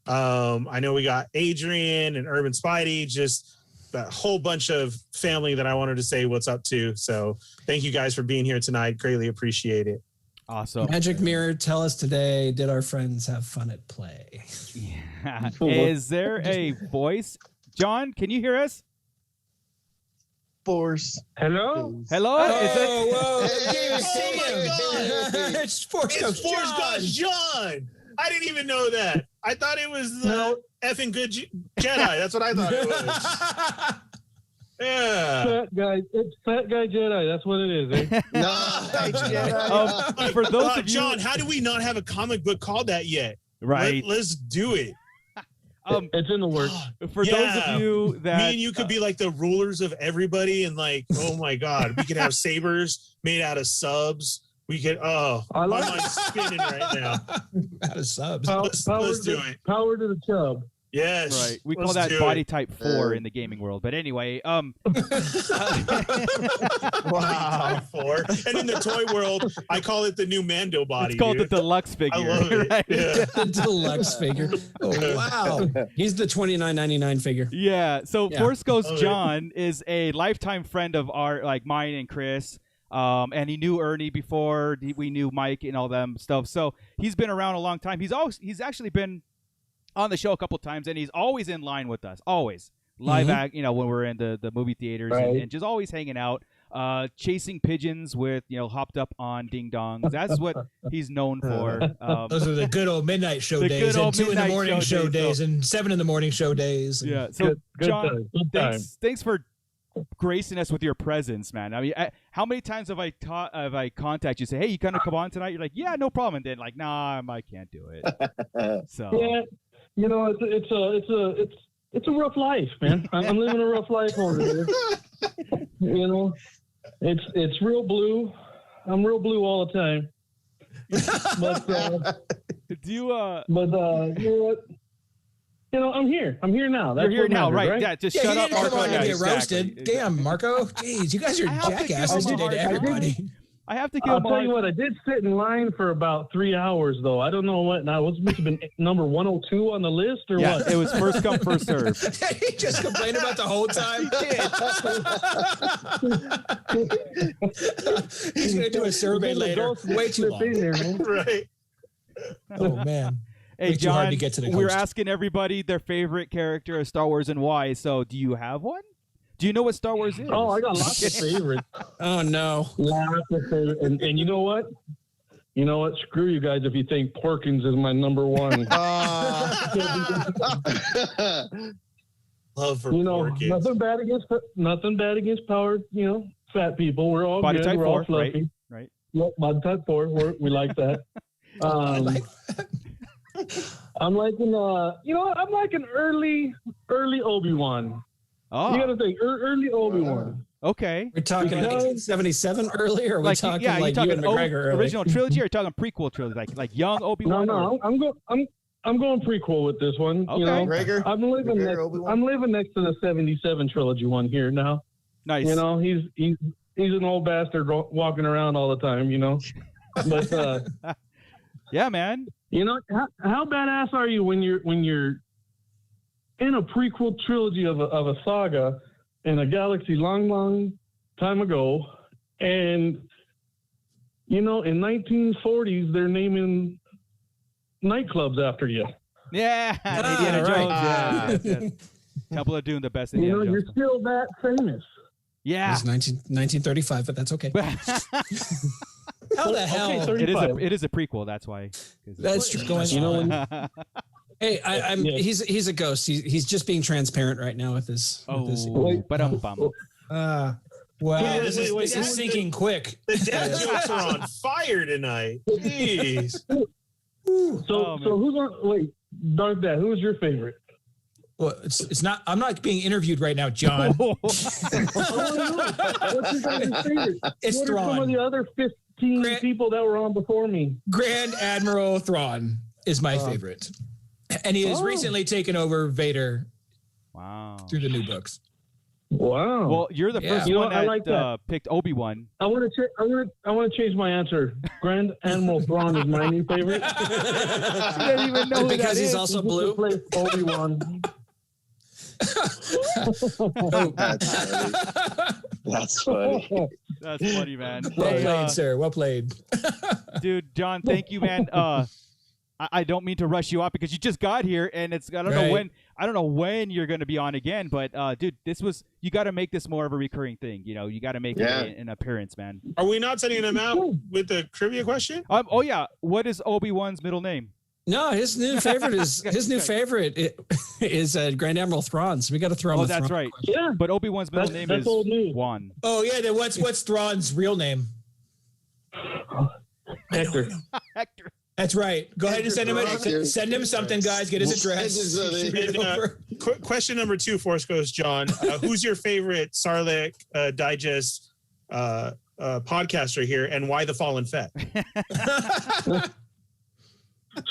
I know we got Adrian and Urban Spidey, just a whole bunch of family that I wanted to say what's up to. So thank you guys for being here tonight. Greatly appreciate it. Awesome. Magic Mirror, tell us today, did our friends have fun at play? Yeah. Is there a voice? John, can you hear us? Force. Hello? Hello? Whoa. God. It's Force Ghost John. I didn't even know that. I thought it was the effing good Jedi. That's what I thought it was. Yeah. It's Fat Guy Jedi. That's what it is, eh? For those of you, John, how do we not have a comic book called that yet? Right. Let's do it. It's in the works. For those of you that me and you could be like the rulers of everybody, and like, oh my God, we could have sabers made out of subs. We could. My mind's spinning right now. Out of subs. Let's do it. Power to the chub. Yes. Right. We call that body type 4 in the gaming world. But anyway, wow. Body type 4. And in the toy world, I call it the new Mando body. It's called the deluxe figure. I love it. Right? Yeah. The deluxe figure. Oh, wow. He's the $29.99 figure. Yeah. So Force Ghost Oh, John is a lifetime friend of mine and Chris. And he knew Ernie before we knew Mike and all them stuff. So he's been around a long time. He's actually been on the show a couple times, and he's always in line with us. Always live act. When we're in the movie theaters, and just always hanging out, chasing pigeons with hopped up on ding dongs. That's what he's known for. Those are the good old midnight show days, and 2 in the morning show days, and 7 in the morning show days. Yeah. So Good John, time. thanks for gracing us with your presence, man. I mean, how many times have I contacted you, say, hey, you gonna come on tonight? You're like, yeah, no problem, and then like, nah, I can't do it. So yeah, it's a rough life, man. I'm living a rough life over here. It's real blue. I'm real blue all the time. But do you But you know what? I'm here. I'm here now. That's you're here now, matters, right? Yeah, just Yeah, shut you up, didn't come Marco. on and Yeah, get roasted. exactly. Damn, Marco. Jeez, you guys are jackasses today to everybody. I have to give I'll him tell you what, I did sit in line for about 3 hours, though. I don't know what. Now, it must have been number 102 on the list, or yeah, what? it was first come, first serve. He just complained about the whole time. He's going to do a survey later. Way too long. There, man. Right. Oh, man. Hey, Way too hard John, to get to the we're coast. asking everybody their favorite character of Star Wars and why. So, do you have one? Do you know what Star Wars is? Oh, I got lots of favorites. Oh, no. Lots of favorites. And you know what? You know what? Screw you guys if you think Porkins is my number one. Love for Porkins. nothing bad against power. Fat people. We're all Body good. type We're 4, all fluffy. right? Yep, body type 4. We like that. I like that. I'm liking I'm liking early Obi-Wan. Oh, You gotta think early Obi-Wan. okay. We're talking Because- 1977 early, or are we talking yeah, like you're you and talking McGregor early? original trilogy, or you're talking prequel trilogy, like young Obi-Wan? No, I'm going prequel with this one. Okay. Gregor? I'm living Obi-Wan? next to the 77 trilogy one here now. Nice. He's an old bastard walking around all the time. But yeah, man. how badass are you when you're in a prequel trilogy of a saga in a galaxy long time ago, and in 1940s they're naming nightclubs after you. Yeah, Indiana right. Jones. Yeah. Temple of Doom, the best Indiana You're Jones. still that famous. Yeah. It's 1935, but that's okay. How the hell? Okay, It is a prequel. That's why. That's true. You know, on. Hey, he's a ghost. He's just being transparent right now with his. But bum. Wow, Yeah, this is sinking quick. The death jokes are on fire tonight. Jeez. So who's on? Wait, Darth Vader, who's your favorite? Well, it's not. I'm not being interviewed right now, John. What's your guys' favorite? It's What are some of Thrawn. the other 15 people that were on before me? Grand Admiral Thrawn is my favorite, and he has recently taken over Vader. Wow. Through the new books. Wow. Well, you're the first one that picked Obi-Wan. I want to change my answer. Grand Admiral Thrawn is my new favorite. I didn't even know because he's also blue. Obi-Wan. That's funny. That's funny, man. Well played, sir. Well played. Dude, John, thank you, man. I don't mean to rush you off because you just got here, and I don't know when you're going to be on again. But dude, you got to make this more of a recurring thing. You got to make it an appearance, man. Are we not sending him out with the trivia question? Oh yeah, what is Obi-Wan's middle name? No, his new favorite is Grand Admiral Thrawn. So we got to throw him. Oh, that's right. Yeah, but Obi-Wan's middle name is Wan. Oh yeah, then what's Thrawn's real name? Hector. Hector. That's right. Go ahead and send him something, guys. Get his address. Question number 2, Force Ghost John. Who's your favorite Sarlacc Digest podcaster here, and why the Fallen Fett?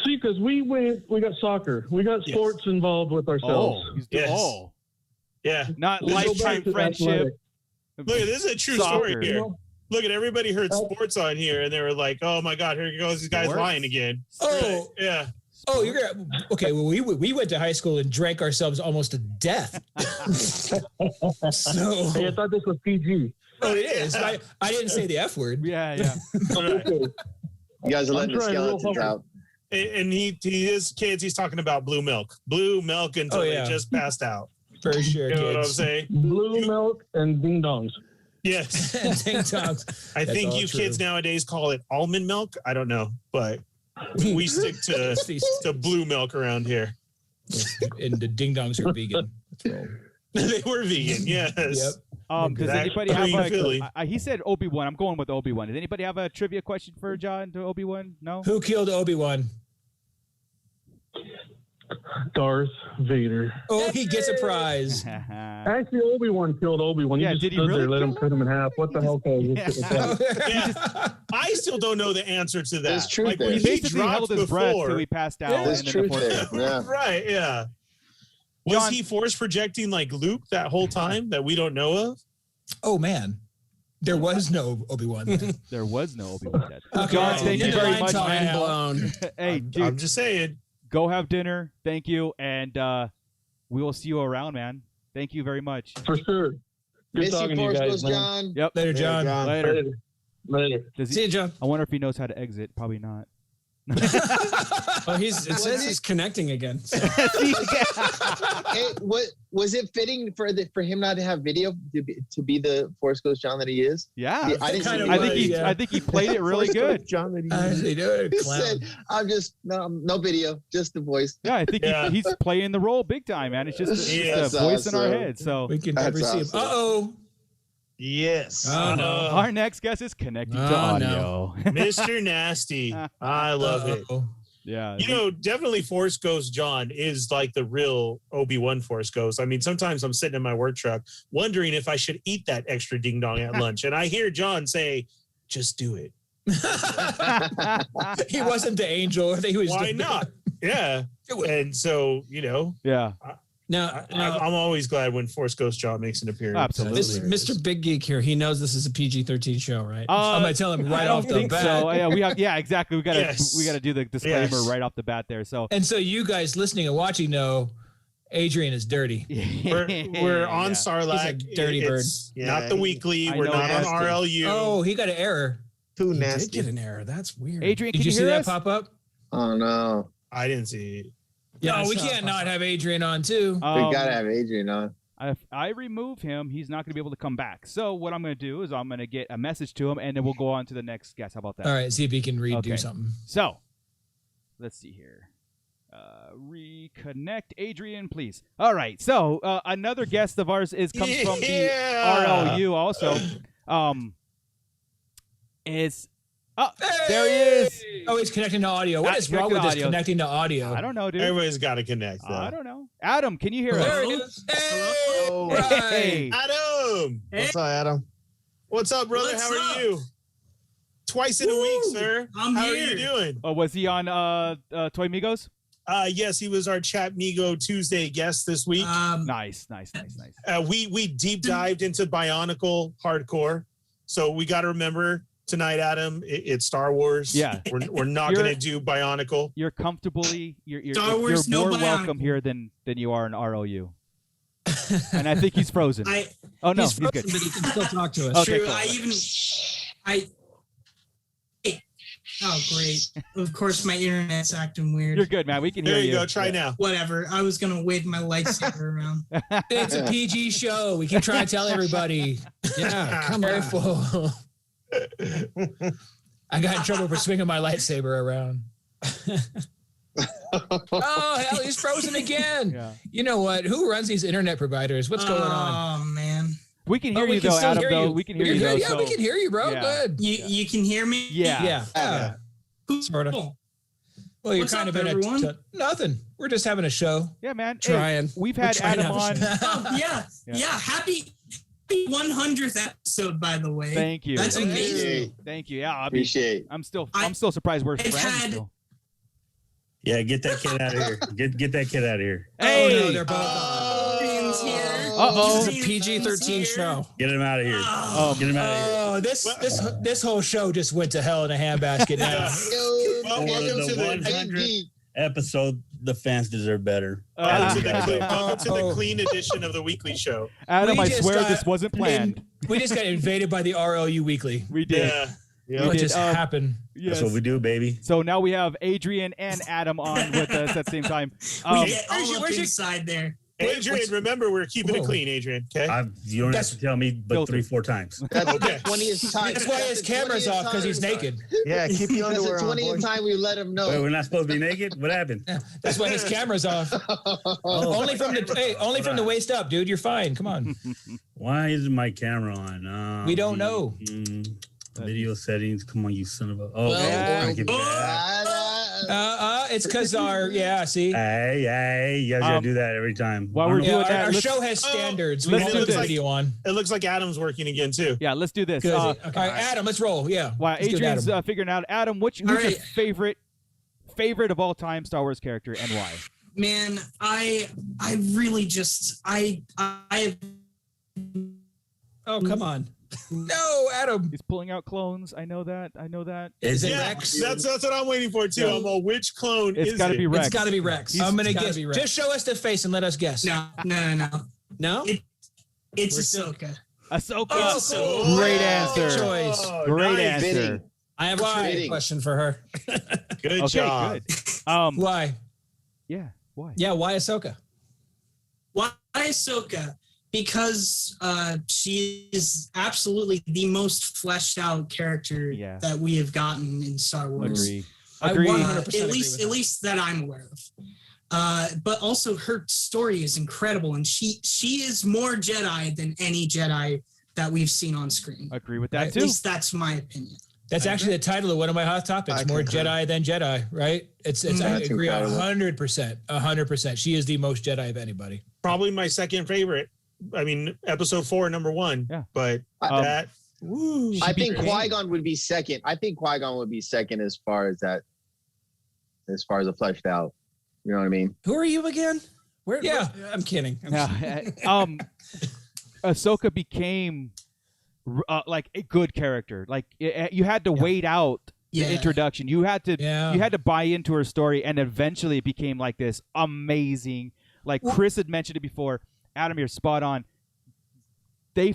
See, because we got soccer. We got sports involved with ourselves. Yeah. Not lifetime friendship. Look, this is a true story here. Look at everybody heard sports on here, and they were like, "Oh my God, here goes this guy's lying again." Oh yeah. Oh, you're okay. Well, we went to high school and drank ourselves almost to death. So hey, I thought this was PG. Oh, it is. I didn't say the F word. Yeah. You guys are letting the skeletons out. And his kids, he's talking about blue milk until they just passed out. For sure, you know what I'm saying? Blue milk and ding dongs. Yes. Ding dongs. I think you kids nowadays call it almond milk. I don't know, but we stick to blue milk around here. And the ding dongs are vegan. They were vegan, yes. Yep. Does anybody have he said Obi-Wan. I'm going with Obi-Wan. Does anybody have a trivia question for John to Obi-Wan? No? Who killed Obi-Wan? Darth Vader. Oh, he gets a prize. Actually, Obi-Wan killed Obi-Wan. Yeah, did he really there, let him cut him in half. What the hell? I still don't know the answer to that. There's truth there. He basically held his breath till he passed out. There's truth there. Yeah. Right, yeah. Was he force projecting like Luke that whole time that we don't know of? Oh, man. There was no Obi-Wan. There was no Obi-Wan dead. Okay, John, thank you very much, Mind man. blown. Hey, dude, I'm just saying. Go have dinner. Thank you. And we will see you around, man. Thank you very much. For sure. Good Miss talking you, to you guys, Force man. John. Yep. Later, John. Later. See you, John. I wonder if he knows how to exit. Probably not. Oh, it says he's connecting again. Hey, was it fitting for him not to have video to be the Force Ghost John that he is? Yeah, I think he played it really good. John that he said, "I'm just no video, just the voice." Yeah, I think he's playing the role big time, man. It's just a voice in our head. So we can never see him. Uh-oh. Yes. Our next guest is connecting to audio. No. Mr. Nasty. I love it. Yeah. Definitely Force Ghost John is like the real Obi-Wan Force Ghost. I mean, sometimes I'm sitting in my work truck wondering if I should eat that extra ding dong at lunch. And I hear John say, just do it. He wasn't the angel. Why not? Yeah. And so, Yeah. Now, I'm always glad when Force Ghost John makes an appearance. Absolutely. Mr. Big Geek here, he knows this is a PG-13 show, right? I'm gonna tell him right off the bat. So yeah, exactly. We gotta do the disclaimer right off the bat there. So you guys listening and watching know Adrian is dirty. We're on Sarlacc. He's a dirty bird. Not the weekly. We're not on RLU. Oh, he got an error. Too nasty. Did get an error. That's weird. Adrian, did you see that pop up? Oh no, I didn't see it. Yeah, we can't not have Adrian on too. We gotta have Adrian on. If I remove him, he's not going to be able to come back. So what I'm going to do is I'm going to get a message to him, and then we'll go on to the next guest. How about that? All right, see if he can redo something. So let's see here. Reconnect Adrian, please. All right. So another guest of ours comes from the RLU also. There he is. Oh, he's connecting to audio. What is wrong with this connecting to audio? I don't know, dude. Everybody's got to connect. I don't know. Adam, can you hear us? There he is. Hello. Hey. Adam. What's up, Adam? What's up, brother? How are you? Twice in a week, sir. How are you doing? Oh, was he on Toy Migos? Yes, he was our Chat Migo Tuesday guest this week. Nice. We deep dived into Bionicle hardcore. So we got to remember tonight, Adam, it's Star Wars. Yeah. We're not going to do Bionicle. You're comfortably, you're more welcome here than you are in ROU. And I think he's frozen. He's frozen, but he can still talk to us. Okay, True. cool. Oh, great. Of course, my internet's acting weird. You're good, man. We can hear you. There you go. Try now. Whatever. I was going to wave my lightsaber around. It's a PG show. We can try and tell everybody. Yeah, come careful. I got in trouble for swinging my lightsaber around. Oh, hell, he's frozen again. Yeah. You know what? Who runs these internet providers? What's going on? Oh, man. We can hear you, though, Adam, though. We can hear you, though. Yeah, we can hear you, bro. Yeah. Good. You can hear me? Yeah. Sort of. Well, you're What's kind up, of in everyone? Nothing. We're just having a show. Yeah, man. Trying. Hey, we've had Adam on. Oh, yeah. Happy 100th episode, by the way. Thank you. That's amazing. Thank you. Yeah, Appreciate. I'm still surprised we're friends. Still. Yeah, get that kid out of here. Get that kid out of here. Hey, no, they're both here. Uh-oh. This is a PG-13 show. Get him out of here. Get him out of here. This whole show just went to hell in a handbasket now. Welcome to the 100th episode. The fans deserve better. Welcome to the clean edition of the weekly show. Adam, I swear this wasn't planned. We just got invaded by the RLU Weekly. We did. Yeah. What just happened? Yes. That's what we do, baby. So now we have Adrian and Adam on with us at the same time. We get all up inside there. Adrian, remember, we're keeping it clean, Adrian. Okay. You don't have to tell me but 3-4 times. That's the 20th time. That's why his camera's off, because he's naked. Yeah, keep your That's underwear the on. 20th time we let him know. Wait, we're not supposed to be naked? What happened? That's why his camera's off. Only from the waist up, dude. You're fine. Come on. Why isn't my camera on? We don't know. Video settings. Come on, you son of a. It's because our see. Hey, you guys gotta do that every time. While we're doing that, our show has standards. Let's do the this. video on. It looks like Adam's working again too. Yeah, let's do this. All right, Adam, let's roll. Yeah. While Adrian's figuring out, Adam, who's your favorite of all time Star Wars character and why? Man, I really just I. Oh, come on. No, Adam. He's pulling out clones. I know that. Is it Rex? That's what I'm waiting for too. I'm all, which clone is it? It's got to be Rex. It's got to be Rex. I'm gonna guess. Just show us the face and let us guess. No. No. It's Ahsoka. Ahsoka. Great answer. Good choice. Great answer. I have a question for her. Good job. Good. Why? Yeah. Why? Yeah. Why Ahsoka? Why Ahsoka? Because she is absolutely the most fleshed out character that we have gotten in Star Wars. Agree. 100% at least that I'm aware of. But also her story is incredible, and she is more Jedi than any Jedi that we've seen on screen. Agree with that too. At least that's my opinion. That's actually the title of one of my hot topics. More Jedi than Jedi, right? It's I agree 100%. 100%. She is the most Jedi of anybody. Probably my second favorite. I mean, episode 4, number 1. Yeah. But I think Qui-Gon would be second. I think Qui-Gon would be second as far as that, as far as the fleshed out. You know what I mean? Who are you again? Where I'm kidding. Ahsoka became like a good character. Like you had to wait out the introduction. You had to buy into her story, and eventually it became like this amazing. Like Chris had mentioned it before. Adam, you're spot on. They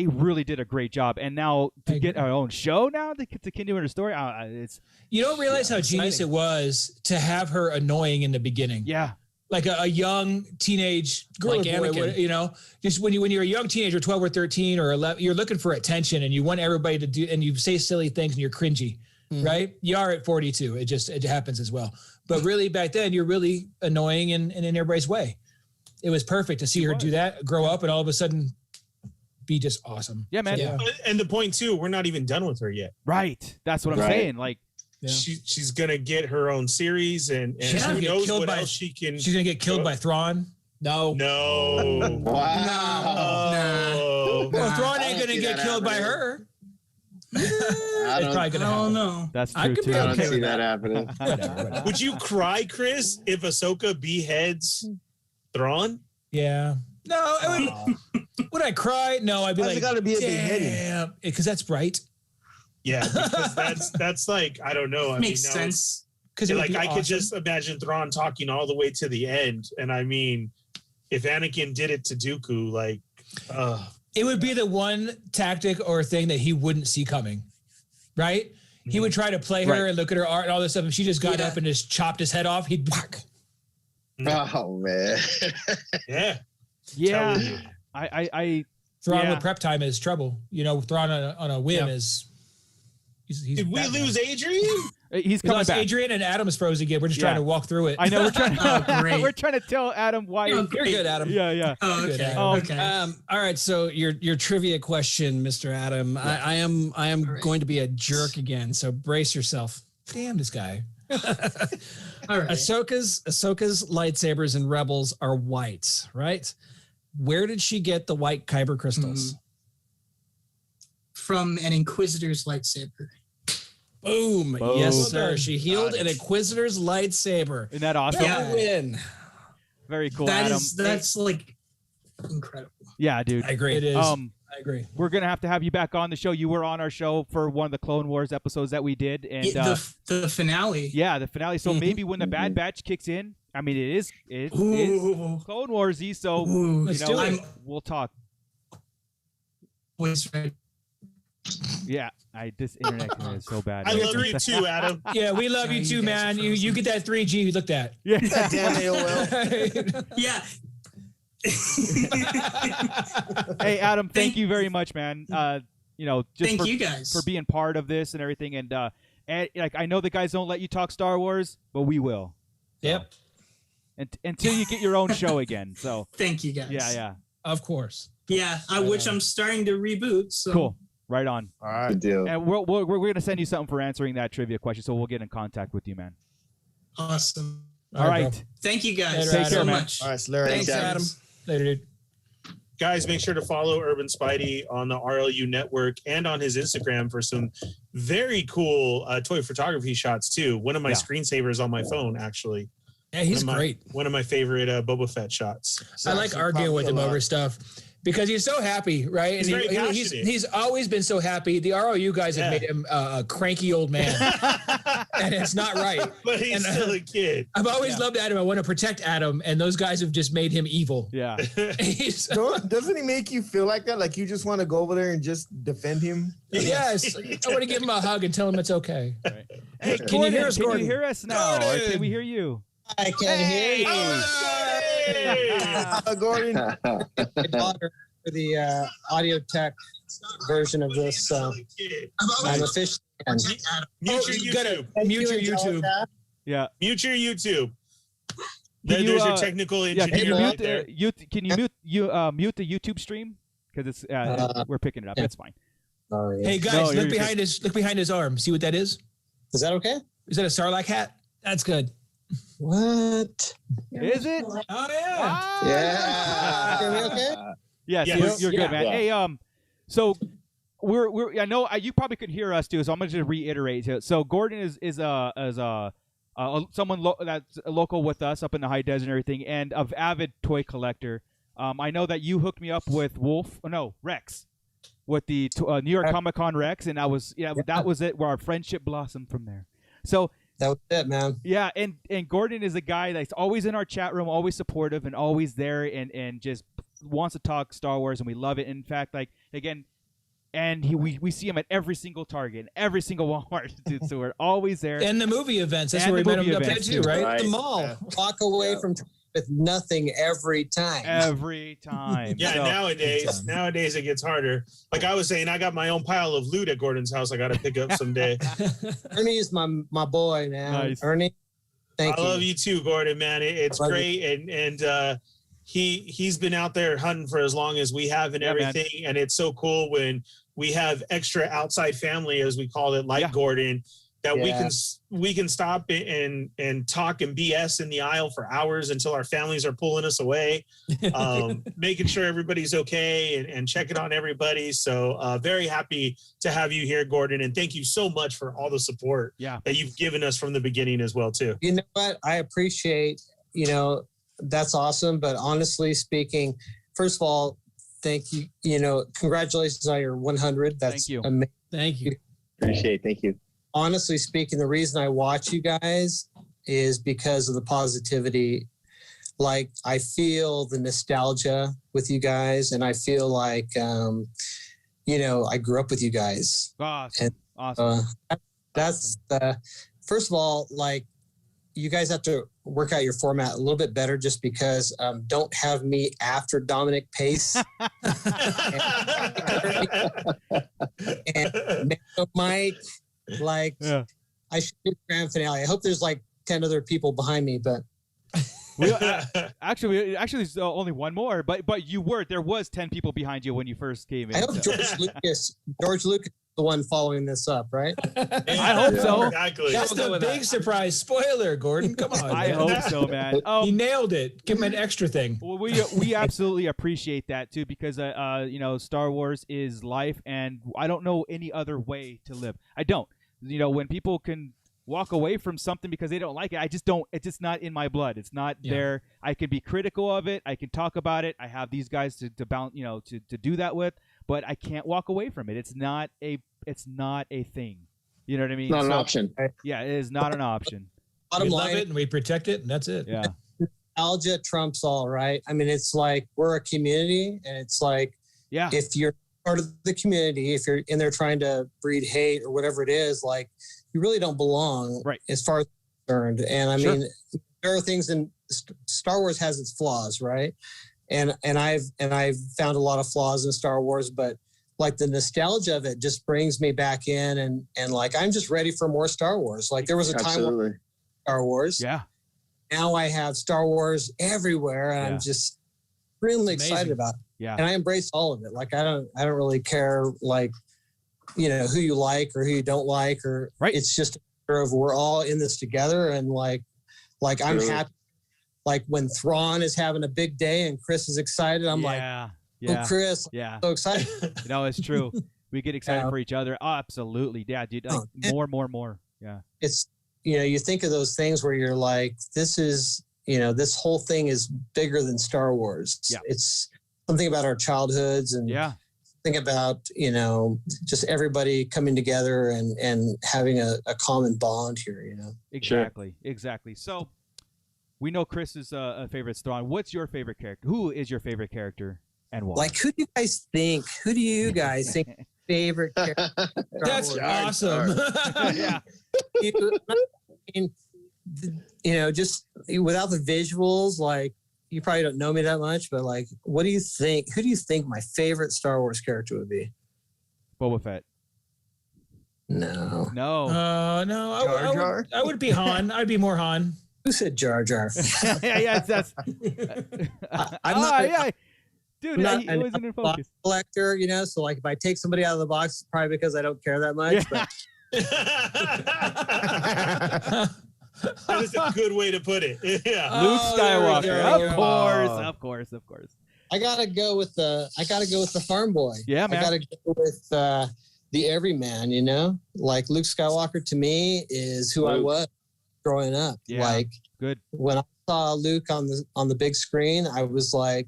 really did a great job, and now to get our own show now to continue her story, it's you don't realize how genius it was to have her annoying in the beginning. Yeah, like a young teenage girl, like you know, just when you're a young teenager, 12 or 13 or 11, you're looking for attention, and you want everybody to do, and you say silly things, and you're cringy, right? You are at 42. It happens as well. But really, back then, you're really annoying and in everybody's way. It was perfect to see her do that, grow up, and all of a sudden be just awesome. Yeah, man. So, and the point too, we're not even done with her yet. Right. That's what I'm saying. Like she's gonna get her own series, and she's who gonna get knows killed what by, else she can. She's gonna get killed by Thrawn. No. Wow. Well, Thrawn ain't gonna get killed by her. I don't know. That's true I too. don't see that happening. Would you cry, Chris, if Ahsoka beheads Thrawn? Yeah. No, would I cry? No, I'd be like, got to be a beheading? Because that's right. Yeah, because that's like, I don't know. Makes sense. Because like I could just imagine Thrawn talking all the way to the end, and I mean, if Anakin did it to Dooku, like, it would be the one tactic or thing that he wouldn't see coming, right? He would try to play her and look at her art and all this stuff. And she just got up and just chopped his head off. He'd whack. Oh man. Yeah. I Thrawn with prep time is trouble. You know, Thrawn on a whim is. He's Did we lose Adrian? He's coming back. Adrian and Adam is frozen again. We're just trying to walk through it. I know we're trying. We're trying to tell Adam why. You're good, Adam. Yeah. Oh, okay. Good, Okay. All right. So your trivia question, Mr. Adam. Yeah. I am going to be a jerk again. So brace yourself. Damn this guy. All right. Ahsoka's lightsabers in Rebels are white, right? Where did she get the white kyber crystals? From an Inquisitor's lightsaber. Boom. Yes, sir. She healed an Inquisitor's lightsaber. Isn't that awesome? Yeah. Win. Very cool, Adam. That's like incredible. Yeah, dude. I agree. It is. I agree. We're gonna have to have you back on the show. You were on our show for one of the Clone Wars episodes that we did, and the finale. Yeah, the finale. So maybe when the Bad Batch kicks in, I mean, it is Clone Warsy. So we'll talk. Always ready. Yeah, this internet is so bad. I love you too, Adam. Yeah, we love you too, man. You get that 3G you looked at. Yeah. Damn AOL. Yeah. Hey, Adam, thank you very much, man. Thank you guys for being part of this and everything. And like, I know the guys don't let you talk Star Wars, but we will. Yep. Until you get your own show again. So thank you guys. Yeah. Of course. Yeah, which I'm starting to reboot. So. Cool. Right on. All right. Good deal. And we're going to send you something for answering that trivia question, so we'll get in contact with you, man. Awesome. All right. Thank you guys Take care, so man. much. All right, Larry. Thanks, Adam. Later, dude. Guys, make sure to follow Urban Spidey on the RLU network and on his Instagram for some very cool toy photography shots too. One of my screensavers on my phone, actually. Yeah, he's great. One of my favorite Boba Fett shots. I like arguing with him over stuff because he's so happy, right? He's very passionate. He's always been so happy. The ROU guys have made him a cranky old man, and it's not right. But he's still a kid. I've always loved Adam. I want to protect Adam, and those guys have just made him evil. Yeah. Doesn't he make you feel like that? Like you just want to go over there and just defend him? Yes. I want to give him a hug and tell him it's okay. Right. Hey, can you hear us, Gordon? Can you hear us now? Or can we hear you? I can hear you. Gordon. My daughter for the audio tech version of this. I'm officially. Mute your YouTube. Mute your YouTube. Yeah. Mute your YouTube. There's your technical engineer right there. Can you mute the YouTube stream? Because it's we're picking it up. It's fine. Hey guys, look behind his arm. See what that is? Is that okay? Is that a Sarlacc hat? That's good. What? Is it? Oh yeah. Yeah. Are we okay? Yes, you're good, man. Yeah. Hey, so we're I know you probably could hear us too, so I'm gonna just reiterate. So Gordon is someone that's local with us up in the high desert and everything, and an avid toy collector. I know that you hooked me up with Rex, with the New York Comic Con Rex, and that was it. Where our friendship blossomed from there. So. That was it, man. Yeah, and Gordon is a guy that's always in our chat room, always supportive, and always there, and just wants to talk Star Wars, and we love it. In fact, like again, and we see him at every single Target, and every single Walmart, dude. So we're always there. And the movie events. That's where we met him up there too, right? The mall. Walk away from with nothing every time. Every time. Yeah, so, nowadays it gets harder. Like I was saying, I got my own pile of loot at Gordon's house I got to pick up someday. Ernie is my boy, man. Nice. Ernie, thank you. I love you too, Gordon, man. It's great. And he's been out there hunting for as long as we have and everything. Man. And it's so cool when we have extra outside family, as we call it, like Gordon, that we can stop and talk and BS in the aisle for hours until our families are pulling us away, making sure everybody's okay and checking on everybody. So very happy to have you here, Gordon, and thank you so much for all the support that you've given us from the beginning as well too. You know what? I appreciate, that's awesome. But honestly speaking, first of all, thank you. Congratulations on your 100. That's amazing. Thank you. Appreciate. Thank you. Honestly speaking, the reason I watch you guys is because of the positivity. Like I feel the nostalgia with you guys, and I feel like, I grew up with you guys. Awesome. Awesome. That's first of all, like, you guys have to work out your format a little bit better, just because don't have me after Dominic Pace and Mike. Like, I should do the grand finale. I hope there's like 10 other people behind me, but actually, there's only one more. But there was 10 people behind you when you first came in. I hope George Lucas is the one following this up, right? I hope so. Exactly. That's the big surprise. Spoiler, Gordon. Come on. I hope so, man. He nailed it. Give him an extra thing. Well, we absolutely appreciate that too, because Star Wars is life, and I don't know any other way to live. I don't. When people can walk away from something because they don't like it, I just don't. It's just not in my blood. It's not there. I can be critical of it. I can talk about it. I have these guys to bounce, to do that with, but I can't walk away from it. It's not a thing. You know what I mean? Not an option. Yeah, it is not an option. We love it and we protect it, and that's it. Yeah. Nostalgia trumps all, right? I mean, it's like we're a community, and it's like, if you're part of the community, if you're in there trying to breed hate or whatever it is, like, you really don't belong, right? As far as I'm concerned. And I mean, there are things in Star Wars has its flaws, right? And I've found a lot of flaws in Star Wars, but like the nostalgia of it just brings me back in, and like I'm just ready for more Star Wars. Like there was a time when Star Wars. Yeah. Now I have Star Wars everywhere, and I'm just really excited about it. Yeah. And I embrace all of it. Like I don't really care, like, who you like or who you don't like, or it's just a matter of we're all in this together, and like I'm happy. Like when Thrawn is having a big day and Chris is excited, I'm like, oh, Chris, so excited. It's true. We get excited for each other. Oh, absolutely. Yeah, dude. Like, more. Yeah. It's, you think of those things where you're like, this is, this whole thing is bigger than Star Wars. Yeah. It's something about our childhoods, and think about, just everybody coming together and having a common bond here, Exactly. So we know Chris is a favorite Thrawn. What's your favorite character? Who is your favorite character and why? Like, who do you guys think? Who do you guys think favorite character? That's awesome. Yeah. Just without the visuals, like, you probably don't know me that much, but like, what do you think? Who do you think my favorite Star Wars character would be? Boba Fett. No. No. No. Jar Jar? I would be Han. I'd be more Han. Who said Jar Jar? That's. I'm not. Dude, he wasn't in focus. Collector, so like if I take somebody out of the box, it's probably because I don't care that much. But that is a good way to put it. Yeah. Luke Skywalker. Of course. I gotta go with the farm boy. Yeah, man. I gotta go with the everyman. Like Luke Skywalker to me is who I was growing up. Yeah. Like, good. When I saw Luke on the big screen, I was like,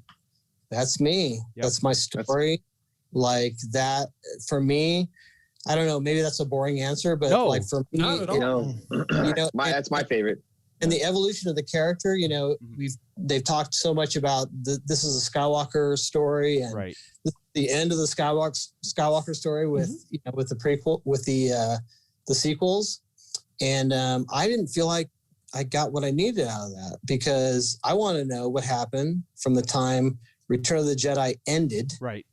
that's me. Yep. That's my story. Like that for me. I don't know. Maybe that's a boring answer, but like for me, not at all. That's my favorite. And the evolution of the character, they've talked so much about this is a Skywalker story, and the end of the Skywalker story with with the prequel, with the sequels, and I didn't feel like I got what I needed out of that, because I want to know what happened from the time Return of the Jedi ended, right,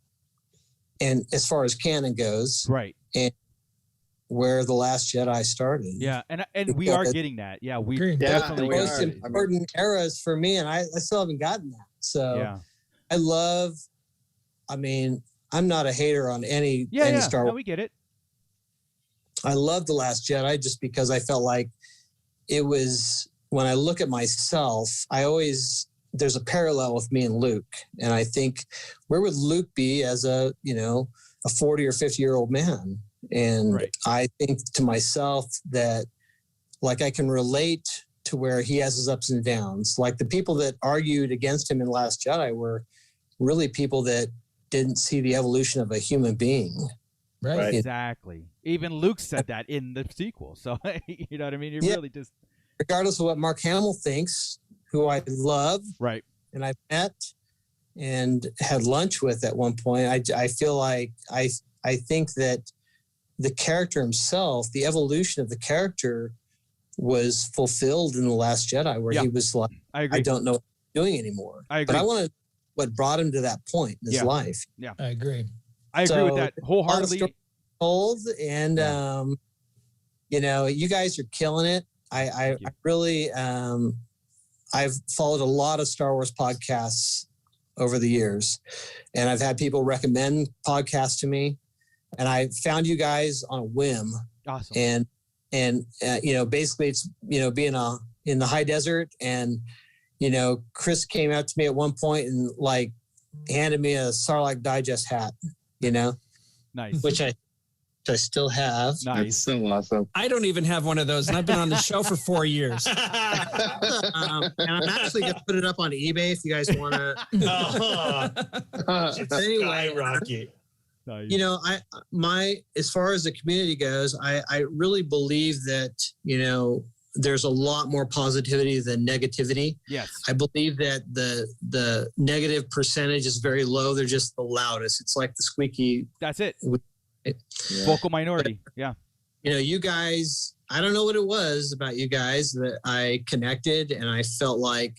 and as far as canon goes, right, and where the Last Jedi started. Yeah, and we are getting that. Yeah, we definitely the most important eras for me, and I still haven't gotten that. So I love. I mean, I'm not a hater on any Star Wars. No, we get it. I love The Last Jedi just because I felt like it was, when I look at myself, there's a parallel with me and Luke. And I think, where would Luke be as a 40 or 50-year-old man? And I think to myself that, like, I can relate to where he has his ups and downs. Like, the people that argued against him in Last Jedi were really people that didn't see the evolution of a human being. Right. Exactly. Even Luke said that in the sequel. So, you know what I mean? Really just... Regardless of what Mark Hamill thinks, who I love, right, and I've met and had lunch with at one point, I feel like I think that the character himself, the evolution of the character was fulfilled in The Last Jedi, where he was like, I don't know what I'm doing anymore. I agree. But I want to what brought him to that point in his life. Yeah, I agree. I agree with that wholeheartedly. Told, and you know, you guys are killing it. I really I've followed a lot of Star Wars podcasts over the years, and I've had people recommend podcasts to me, and I found you guys on a whim. Awesome. And you know, basically it's, you know, being in the high desert, and you know, Chris came out to me at one point and like handed me a Sarlacc Digest hat, you know, nice, which I still have. Nice. That's so awesome. I don't even have one of those, and I've been on the show for 4 years. And I'm actually going to put it up on eBay if you guys want to. Anyway, Rocket. You know, as far as the community goes, I really believe that, you know, there's a lot more positivity than negativity. Yes. I believe that the negative percentage is very low. They're just the loudest. It's like the squeaky. That's it. Vocal minority. Yeah. You know, you guys, I don't know what it was about you guys that I connected, and I felt like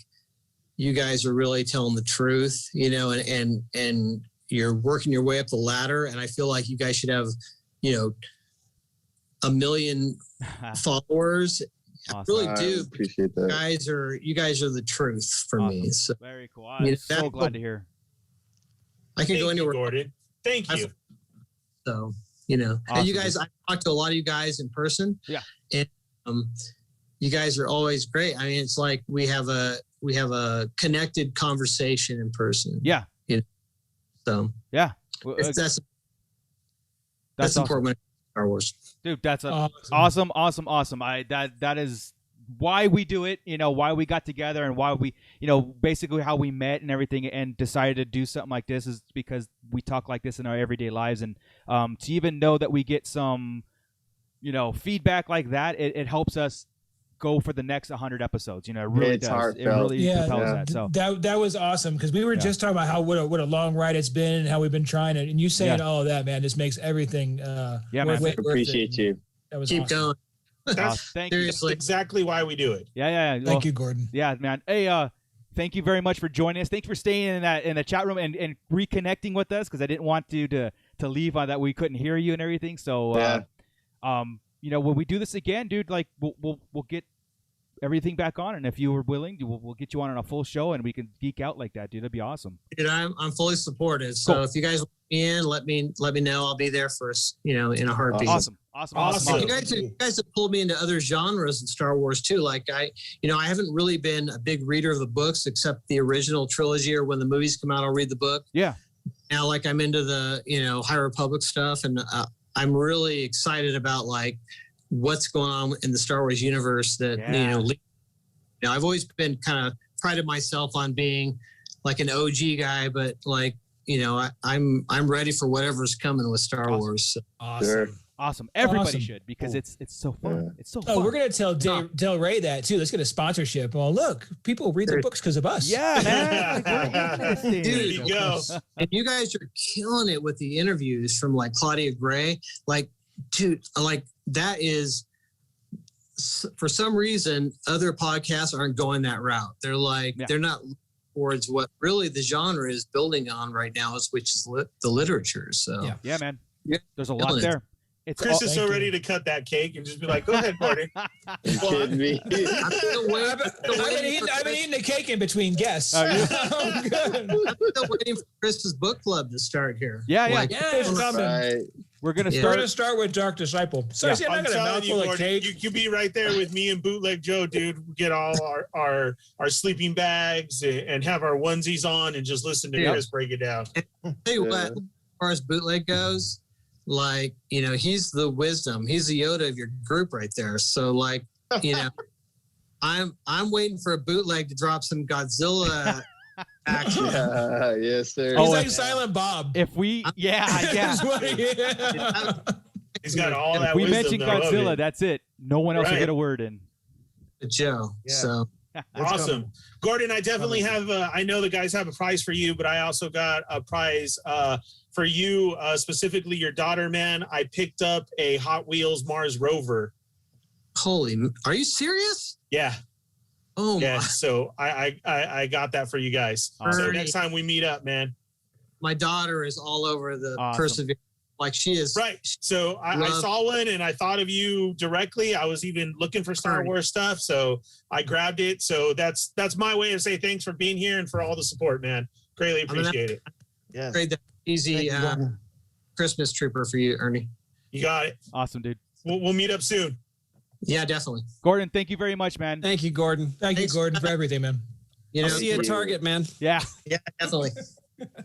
you guys are really telling the truth, you know, and you're working your way up the ladder. And I feel like you guys should have, you know, 1 million followers. Awesome. I really do. Appreciate that. You guys are the truth for me. So, very cool. I'm so glad to hear. I can go anywhere. Gordon. Thank you. So, you know, Awesome. and you guys, I talked to a lot of you guys in person. Yeah. And you guys are always great. I mean, it's like we have a connected conversation in person. Yeah. You know? So yeah, that's awesome. important when it comes to Star Wars. Dude, that's awesome. That is why we do it, you know, why we got together, and why we, you know, basically how we met and everything, and decided to do something like this is because we talk like this in our everyday lives. And to even know that we get some, you know, feedback like that, it helps us go for the next 100 episodes. You know, it really does. It really propels that. So that was awesome, because we were just talking about how what a long ride it's been, and how we've been trying it, and you saying all of that, man, just makes everything man. Appreciate you. That was Keep awesome. going. Thank you. That's exactly why we do it. Yeah. Well, Thank you, Gordon. Yeah, man. Hey, thank you very much for joining us. Thanks for staying in the chat room and reconnecting with us, because I didn't want you to leave on that we couldn't hear you and everything. So, you know, when we do this again, dude, like we'll get everything back on, and if you were willing, we'll get you on a full show, and we can geek out like that, dude. That'd be awesome. Dude, I'm fully supported. So cool. If you guys want me in, let me know. I'll be there for, you know, in a heartbeat. Awesome. You guys have pulled me into other genres in Star Wars too. Like I haven't really been a big reader of the books except the original trilogy, or when the movies come out, I'll read the book. Yeah. Now, like I'm into the, you know, High Republic stuff, and I'm really excited about like what's going on in the Star Wars universe. That you know, I've always been kind of prided myself on being like an OG guy, but like, you know, I'm ready for whatever's coming with Star Wars. So. Awesome. Sure. Awesome. Everybody should, because it's so fun. Yeah. It's so fun. Oh, we're gonna tell Del Rey that too. Let's get a sponsorship. Well, look, people read the books because of us. Yeah, man. Dude, there you go. And you guys are killing it with the interviews from like Claudia Gray. Like, dude, like that is, for some reason, other podcasts aren't going that route. They're like, they're not towards what really the genre is building on right now, which is the literature. So yeah, man. There's a lot there. Chris is so ready to cut that cake and just be like, "Go ahead, Gordon." You kidding me? I've been eating the cake in between guests. I'm still waiting for Chris's book club to start here. It's coming. Right. We're gonna start with Dark Disciple. So see, I'm not gonna mouthful of cake. You be right there with me and Bootleg Joe, dude. We get all our sleeping bags and have our onesies on and just listen to Chris break it down. Tell you what, as far as Bootleg goes, like, you know, he's the wisdom. He's the Yoda of your group right there. So like, you know, I'm waiting for a Bootleg to drop some Godzilla action. Yes, sir. He's like Silent Bob. If we, He's got all that. If we mention Godzilla, that's it. No one else will get a word in. Joe. So Awesome. Gordon, I definitely have, I know the guys have a prize for you, but I also got a prize for you, specifically your daughter, man. I picked up a Hot Wheels Mars rover. Are you serious? Yeah. Oh, yeah. So I got that for you guys. So next time we meet up, man. My daughter is all over the Perseverance. Like she is. Right. So I saw one and I thought of you directly. I was even looking for Star Wars stuff. So I grabbed it. So that's my way to say thanks for being here and for all the support, man. Greatly appreciate it. Yeah. Great. Easy Christmas trooper for you, Ernie. You got it. Awesome, dude. We'll meet up soon. Yeah, definitely. Gordon, thank you very much, man. Thank you, Gordon. Thank you, Gordon, for everything, man. I'll see you at Target, man. Yeah. Yeah, definitely.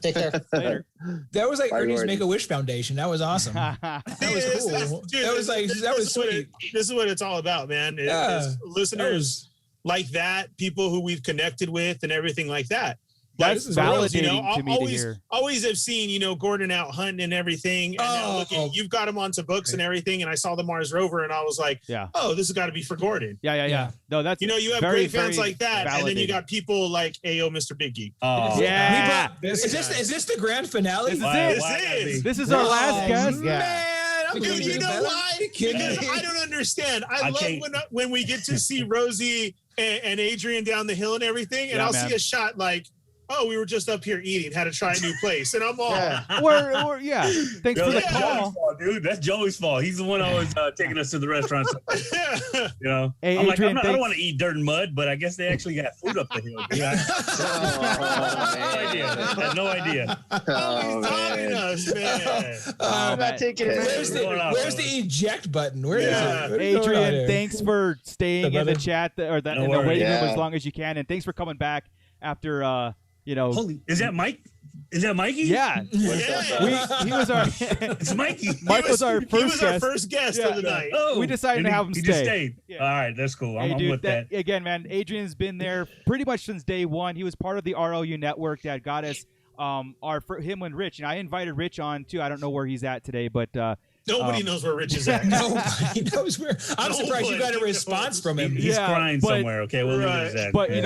Take care. Later. That was like Bye, Ernie's Gordon. Make-A-Wish Foundation. That was awesome. That was cool. Dude, that was sweet. This is what it's all about, man. Is listeners like that, people who we've connected with and everything like that. That's validating to me to hear. Always have seen, Gordon out hunting and everything. And now looking, you've got him onto books and everything. And I saw the Mars rover and I was like, oh, this has got to be for Gordon. Yeah. No, that's you have very, great fans very like that. validating. And then you got people like Ayo, Mr. Big Geek. Oh, yeah. Is this the grand finale? This is our last guest. Man, dude, you know why? Because I don't understand. I love when we get to see Rosie and Adrian down the hill and everything. And I'll see a shot like, oh, we were just up here eating, had to try a new place. And I'm all, thanks for the call. Fault, dude. That's Joey's fault. He's the one always taking us to the restaurant. Hey, I'm Adrian, I don't want to eat dirt and mud, but I guess they actually got food up the hill. Dude. I had no idea. Us, man. I'm not taking it. Where's the eject button? Where is it? Adrian, thanks for staying in the chat in the waiting room as long as you can, and thanks for coming back after Holy, is that Mike? Is that Mikey? Yeah. He was our it's Mikey. Mike was our first guest of the night. Oh, we decided to have him stay. He just stayed. Yeah. All right, that's cool. I'm with that. Again, man, Adrian's been there pretty much since day one. He was part of the ROU network that got us him and Rich. And I invited Rich on too. I don't know where he's at today, but nobody knows where Rich is at. Nobody knows where. I'm surprised you got a response from him. He's crying somewhere. Okay, we'll leave it at that. But he's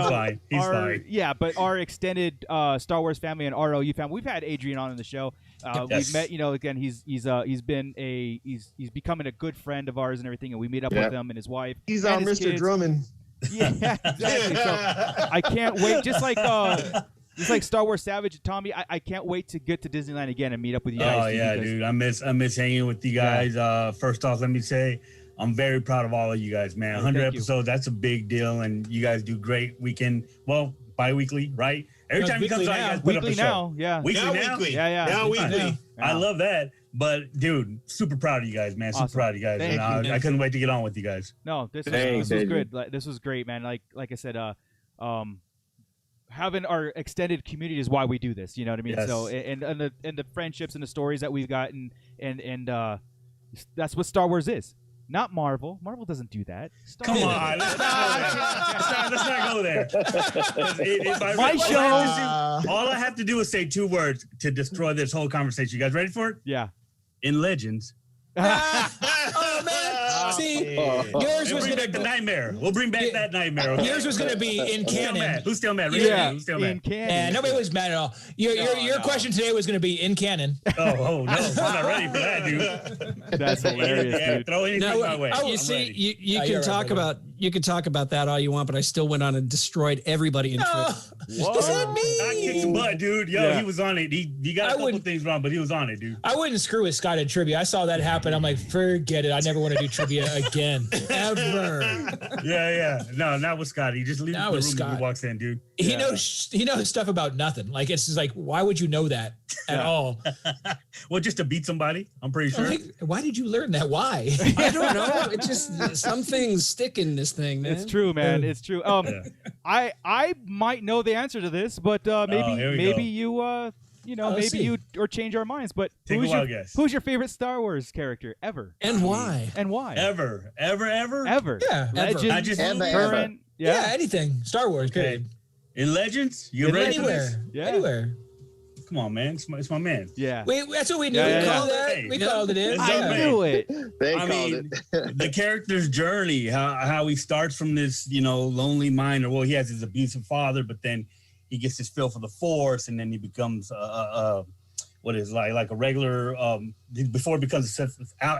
fine. He's fine. Yeah, but our extended Star Wars family and ROU family, we've had Adrian on the show. We've met. Again, he's becoming a good friend of ours and everything, and we meet up with him and his wife. He's our Mr. Kids. Drummond. Yeah, exactly. So I can't wait. Just like Star Wars Savage and Tommy, I can't wait to get to Disneyland again and meet up with you guys. Oh yeah, dude, I miss hanging with you guys. First off, let me say I'm very proud of all of you guys, man. 100 episodes, that's a big deal, and you guys do great weekend. Well, bi-weekly, right? Every time you come on, you guys put up a show. Now, yeah. Weekly now? Weekly. Yeah. Now weekly. Yeah. I love that. But dude, super proud of you guys, man. Super proud of you guys. Thank and you. I couldn't wait to get on with you guys. No, this was good. This was great, man. Like I said, having our extended community is why we do this. You know what I mean? Yes. So and the friendships and the stories that we've gotten and that's what Star Wars is. Not Marvel. Marvel doesn't do that. Come on. Let's not go there. My show. All I have to do is say 2 words to destroy this whole conversation. You guys ready for it? Yeah. In Legends. Oh, man. See, yours was going to the nightmare. We'll bring back that nightmare. Okay? Yours was going to be in canon. Who's still mad? Yeah, who's still mad? In canon. Yeah, nobody was mad at all. Your question today was going to be in canon. Oh, no. I'm not ready for that, dude. That's hilarious, dude. Throw anything my way. You see, you can talk about you can talk about that all you want, but I still went on and destroyed everybody in Twitter. Does that mean? I kicked some butt, dude. Yo, he was on it. He got a couple things wrong, but he was on it, dude. I wouldn't screw with Scott in trivia. I saw that happen. I'm like, forget it. I never want to do trivia again. Ever. Yeah. No, not with Scott. He just leaves the room when he walks in, dude. He knows stuff about nothing. Like, it's just like, why would you know that at all? Well, just to beat somebody, I'm pretty sure. Like, why did you learn that? Why? I don't know. It just, some things stick in this thing, man. It's true, man. It's true. I might know the answer to this, but maybe you you or change our minds. But who's your favorite Star Wars character ever? And why? Ever. Yeah. Legends, I just current. Yeah, anything. Star Wars, period. In Legends? You ready anywhere. for this? Anywhere. Come on, man. It's my man. Yeah. That's what we knew. We called that. We called it in. I knew it. The character's journey, how he starts from this, lonely miner. Well, he has his abusive father, but then he gets his feel for the Force, and then he becomes what is like a regular. Before he becomes an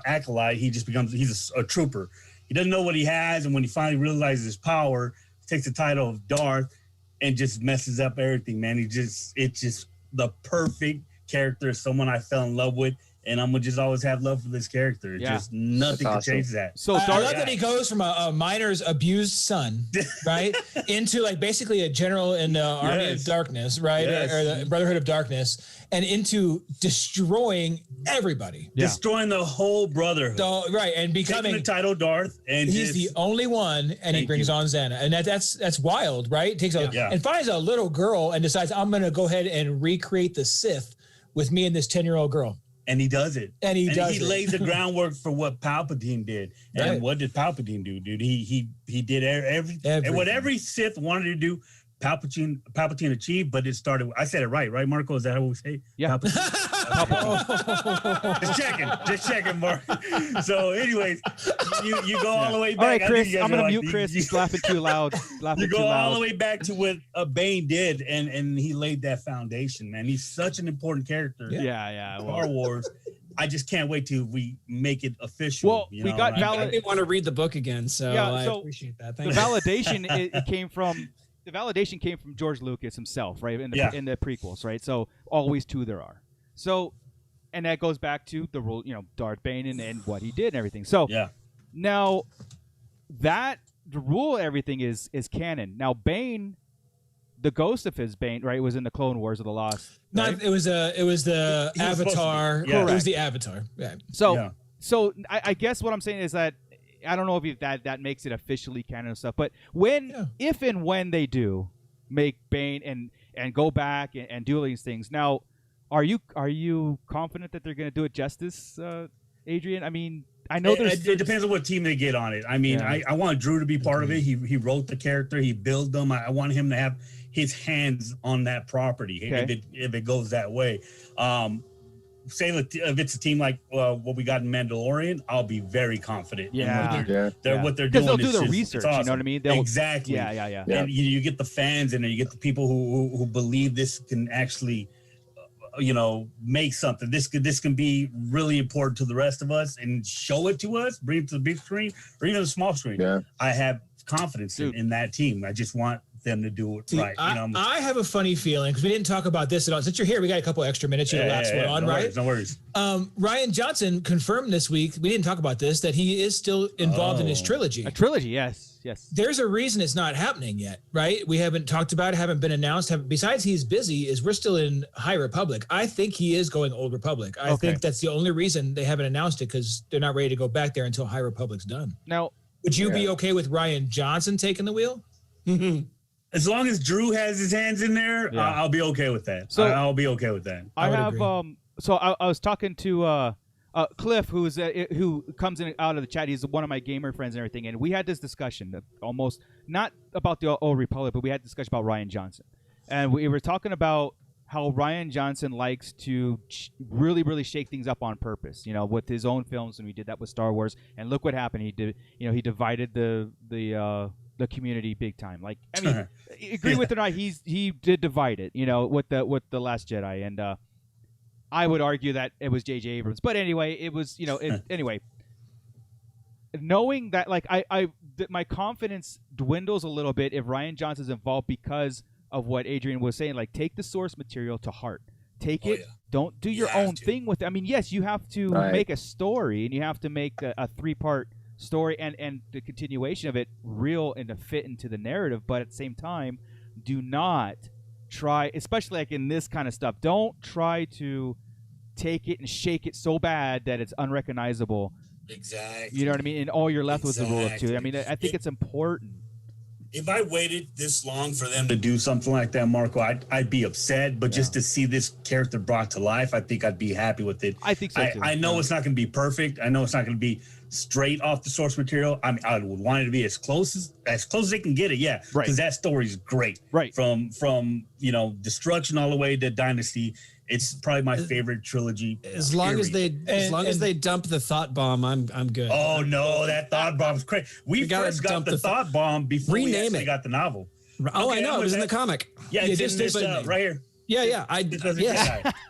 acolyte, he's a trooper. He doesn't know what he has, and when he finally realizes his power, he takes the title of Darth, and just messes up everything, man. It's just the perfect character, someone I fell in love with, and I'm gonna just always have love for this character. Just nothing can change that. So I love that he goes from a miner's abused son, right, into like basically a general in the Army of Darkness, right, or the Brotherhood of Darkness, and into destroying everybody, destroying the whole Brotherhood, right, and becoming the title Darth, and he's the only one, and he brings on Xana, and that's wild, right? Takes and finds a little girl and decides I'm gonna go ahead and recreate the Sith with me and this 10-year-old girl. And he does it. And he lays the groundwork for what Palpatine did. And what did Palpatine do, dude? He did everything. And what every Sith wanted to do, Palpatine achieved, but it started. I said it right, Marco? Is that how we say? Yeah. Just checking, Mark. So, anyways, you go all the way back. All right, Chris, I'm gonna mute Chris. He's laughing too loud. You go all the way back to what Bane did, and he laid that foundation. Man, he's such an important character. Yeah. Star Wars. I just can't wait till we make it official. Well, we got I didn't want to read the book again, so I appreciate that. Thank you. The validation came from George Lucas himself, right? In the prequels, right? So always two there are. So, and that goes back to the rule, Darth Bane and what he did and everything. So now the rule, everything is canon. Now Bane, the ghost of his Bane, right, was in the Clone Wars of the Lost. Right? It was the Avatar. It was the Avatar. Yeah. So I guess what I'm saying is that I don't know if that makes it officially canon and stuff, but if and when they do make Bane and go back and do these things, now are you confident that they're going to do it justice, Adrian? I mean, I know it depends on what team they get on it. I mean, I want Drew to be part of it. He wrote the character, he built them. I want him to have his hands on that property if it goes that way. Say if it's a team like what we got in Mandalorian, I'll be very confident. What they're doing. Because they'll do the research. Awesome. You know what I mean? Exactly. Yeah. And you get the fans in there. You get the people who believe this can actually, make something. This can be really important to the rest of us and show it to us, bring it to the big screen or even the small screen. Yeah. I have confidence in that team. I just want them to do it right. I have a funny feeling because we didn't talk about this at all. Since you're here, we got a couple extra minutes. You're the last one on, right? No worries. Rian Johnson confirmed this week, we didn't talk about this, that he is still involved in his trilogy. A trilogy, yes. There's a reason it's not happening yet, right? We haven't talked about it, haven't been announced. Besides he's busy, we're still in High Republic. I think he is going Old Republic. I think that's the only reason they haven't announced it, because they're not ready to go back there until High Republic's done. Now, would you be okay with Rian Johnson taking the wheel? As long as Drew has his hands in there, I'll be okay with that. So I'll be okay with that. I was talking to Cliff, who comes in out of the chat. He's one of my gamer friends and everything, and we had this discussion, almost not about the Old Republic, but we had a discussion about Rian Johnson, and we were talking about how Rian Johnson likes to really, really shake things up on purpose, with his own films, and we did that with Star Wars, and look what happened. He did, he divided the community big time. Like, I mean, agree with it or not, he did divide it, with the Last Jedi, and I would argue that it was J.J. Abrams, but anyway, it was anyway. Knowing that, like, my confidence dwindles a little bit if Rian Johnson's involved because of what Adrian was saying. Like, take the source material to heart. Take it. Don't do your own thing with it. I mean, yes, you have to make a story, and you have to make a 3-part story and the continuation of it real and to fit into the narrative, but at the same time, do not try, especially like in this kind of stuff, don't try to take it and shake it so bad that it's unrecognizable. Exactly. You know what I mean? And all you're left with the rule of two. I mean, I think it's important. If I waited this long for them to do something like that, Marco, I'd be upset. But just to see this character brought to life, I think I'd be happy with it. I think so too. I know it's not going to be perfect. I know it's not going to be straight off the source material. I mean, I would want it to be as close as they can get it. Yeah, because that story is great. Right. From destruction all the way to Dynasty, It's probably my favorite trilogy. As long as they dump the thought bomb, I'm good. Oh no, that thought bomb's crazy. We first got the thought bomb before we actually got the novel. Oh, I know. It was in the comic. Yeah, it's in this right here. Yeah.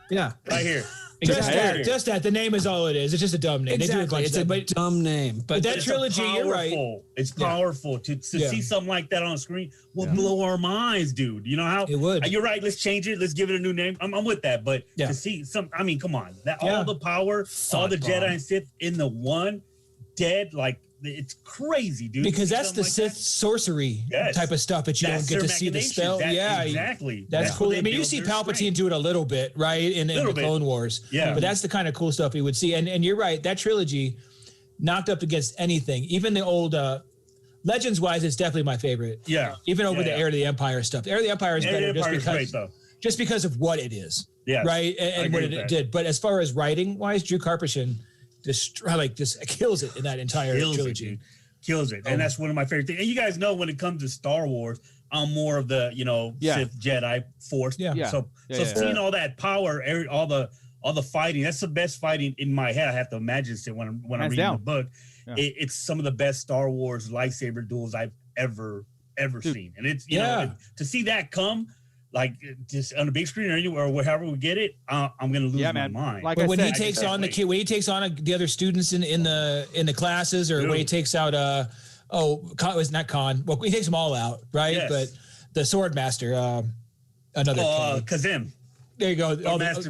Yeah. Right here. Exactly. Just that. The name is all it is. It's just a dumb name. Exactly. It's a dumb name. But that trilogy, you're right. It's powerful to see something like that on screen will blow our minds, dude. You know how it would. You're right. Let's change it. Let's give it a new name. I'm with that. But to see I mean, come on. All the power, all the Jedi and Sith in the one dead, like, it's crazy, dude. Because that's the Sith sorcery type of stuff that you don't get to see the spell. Exactly. That's cool. I mean, you see Palpatine do it a little bit, right, in the Clone Wars. Yeah. But that's the kind of cool stuff we would see. And you're right. That trilogy knocked up against anything. Even the old Legends-wise, it's definitely my favorite. Yeah. Even over the Heir to the Empire stuff. The Heir to the Empire is better just because of what it is. Yeah. Right? And what it did. But as far as writing-wise, Drew Karpyshyn just kills it in that entire trilogy. Kills it. And that's one of my favorite things. And you guys know when it comes to Star Wars, I'm more of the, Sith Jedi Force. So seeing all that power, all the fighting, that's the best fighting in my head. I have to imagine it when I'm reading the book. Yeah. It's some of the best Star Wars lightsaber duels I've ever seen. And it's to see that come like just on the big screen or anywhere or wherever we get it, I'm gonna lose my mind. Like when he takes on the other students in the classes, or when he takes out it was not Khan. Well, he takes them all out, right? Yes. But the Sword Master, another Kazim. There you go.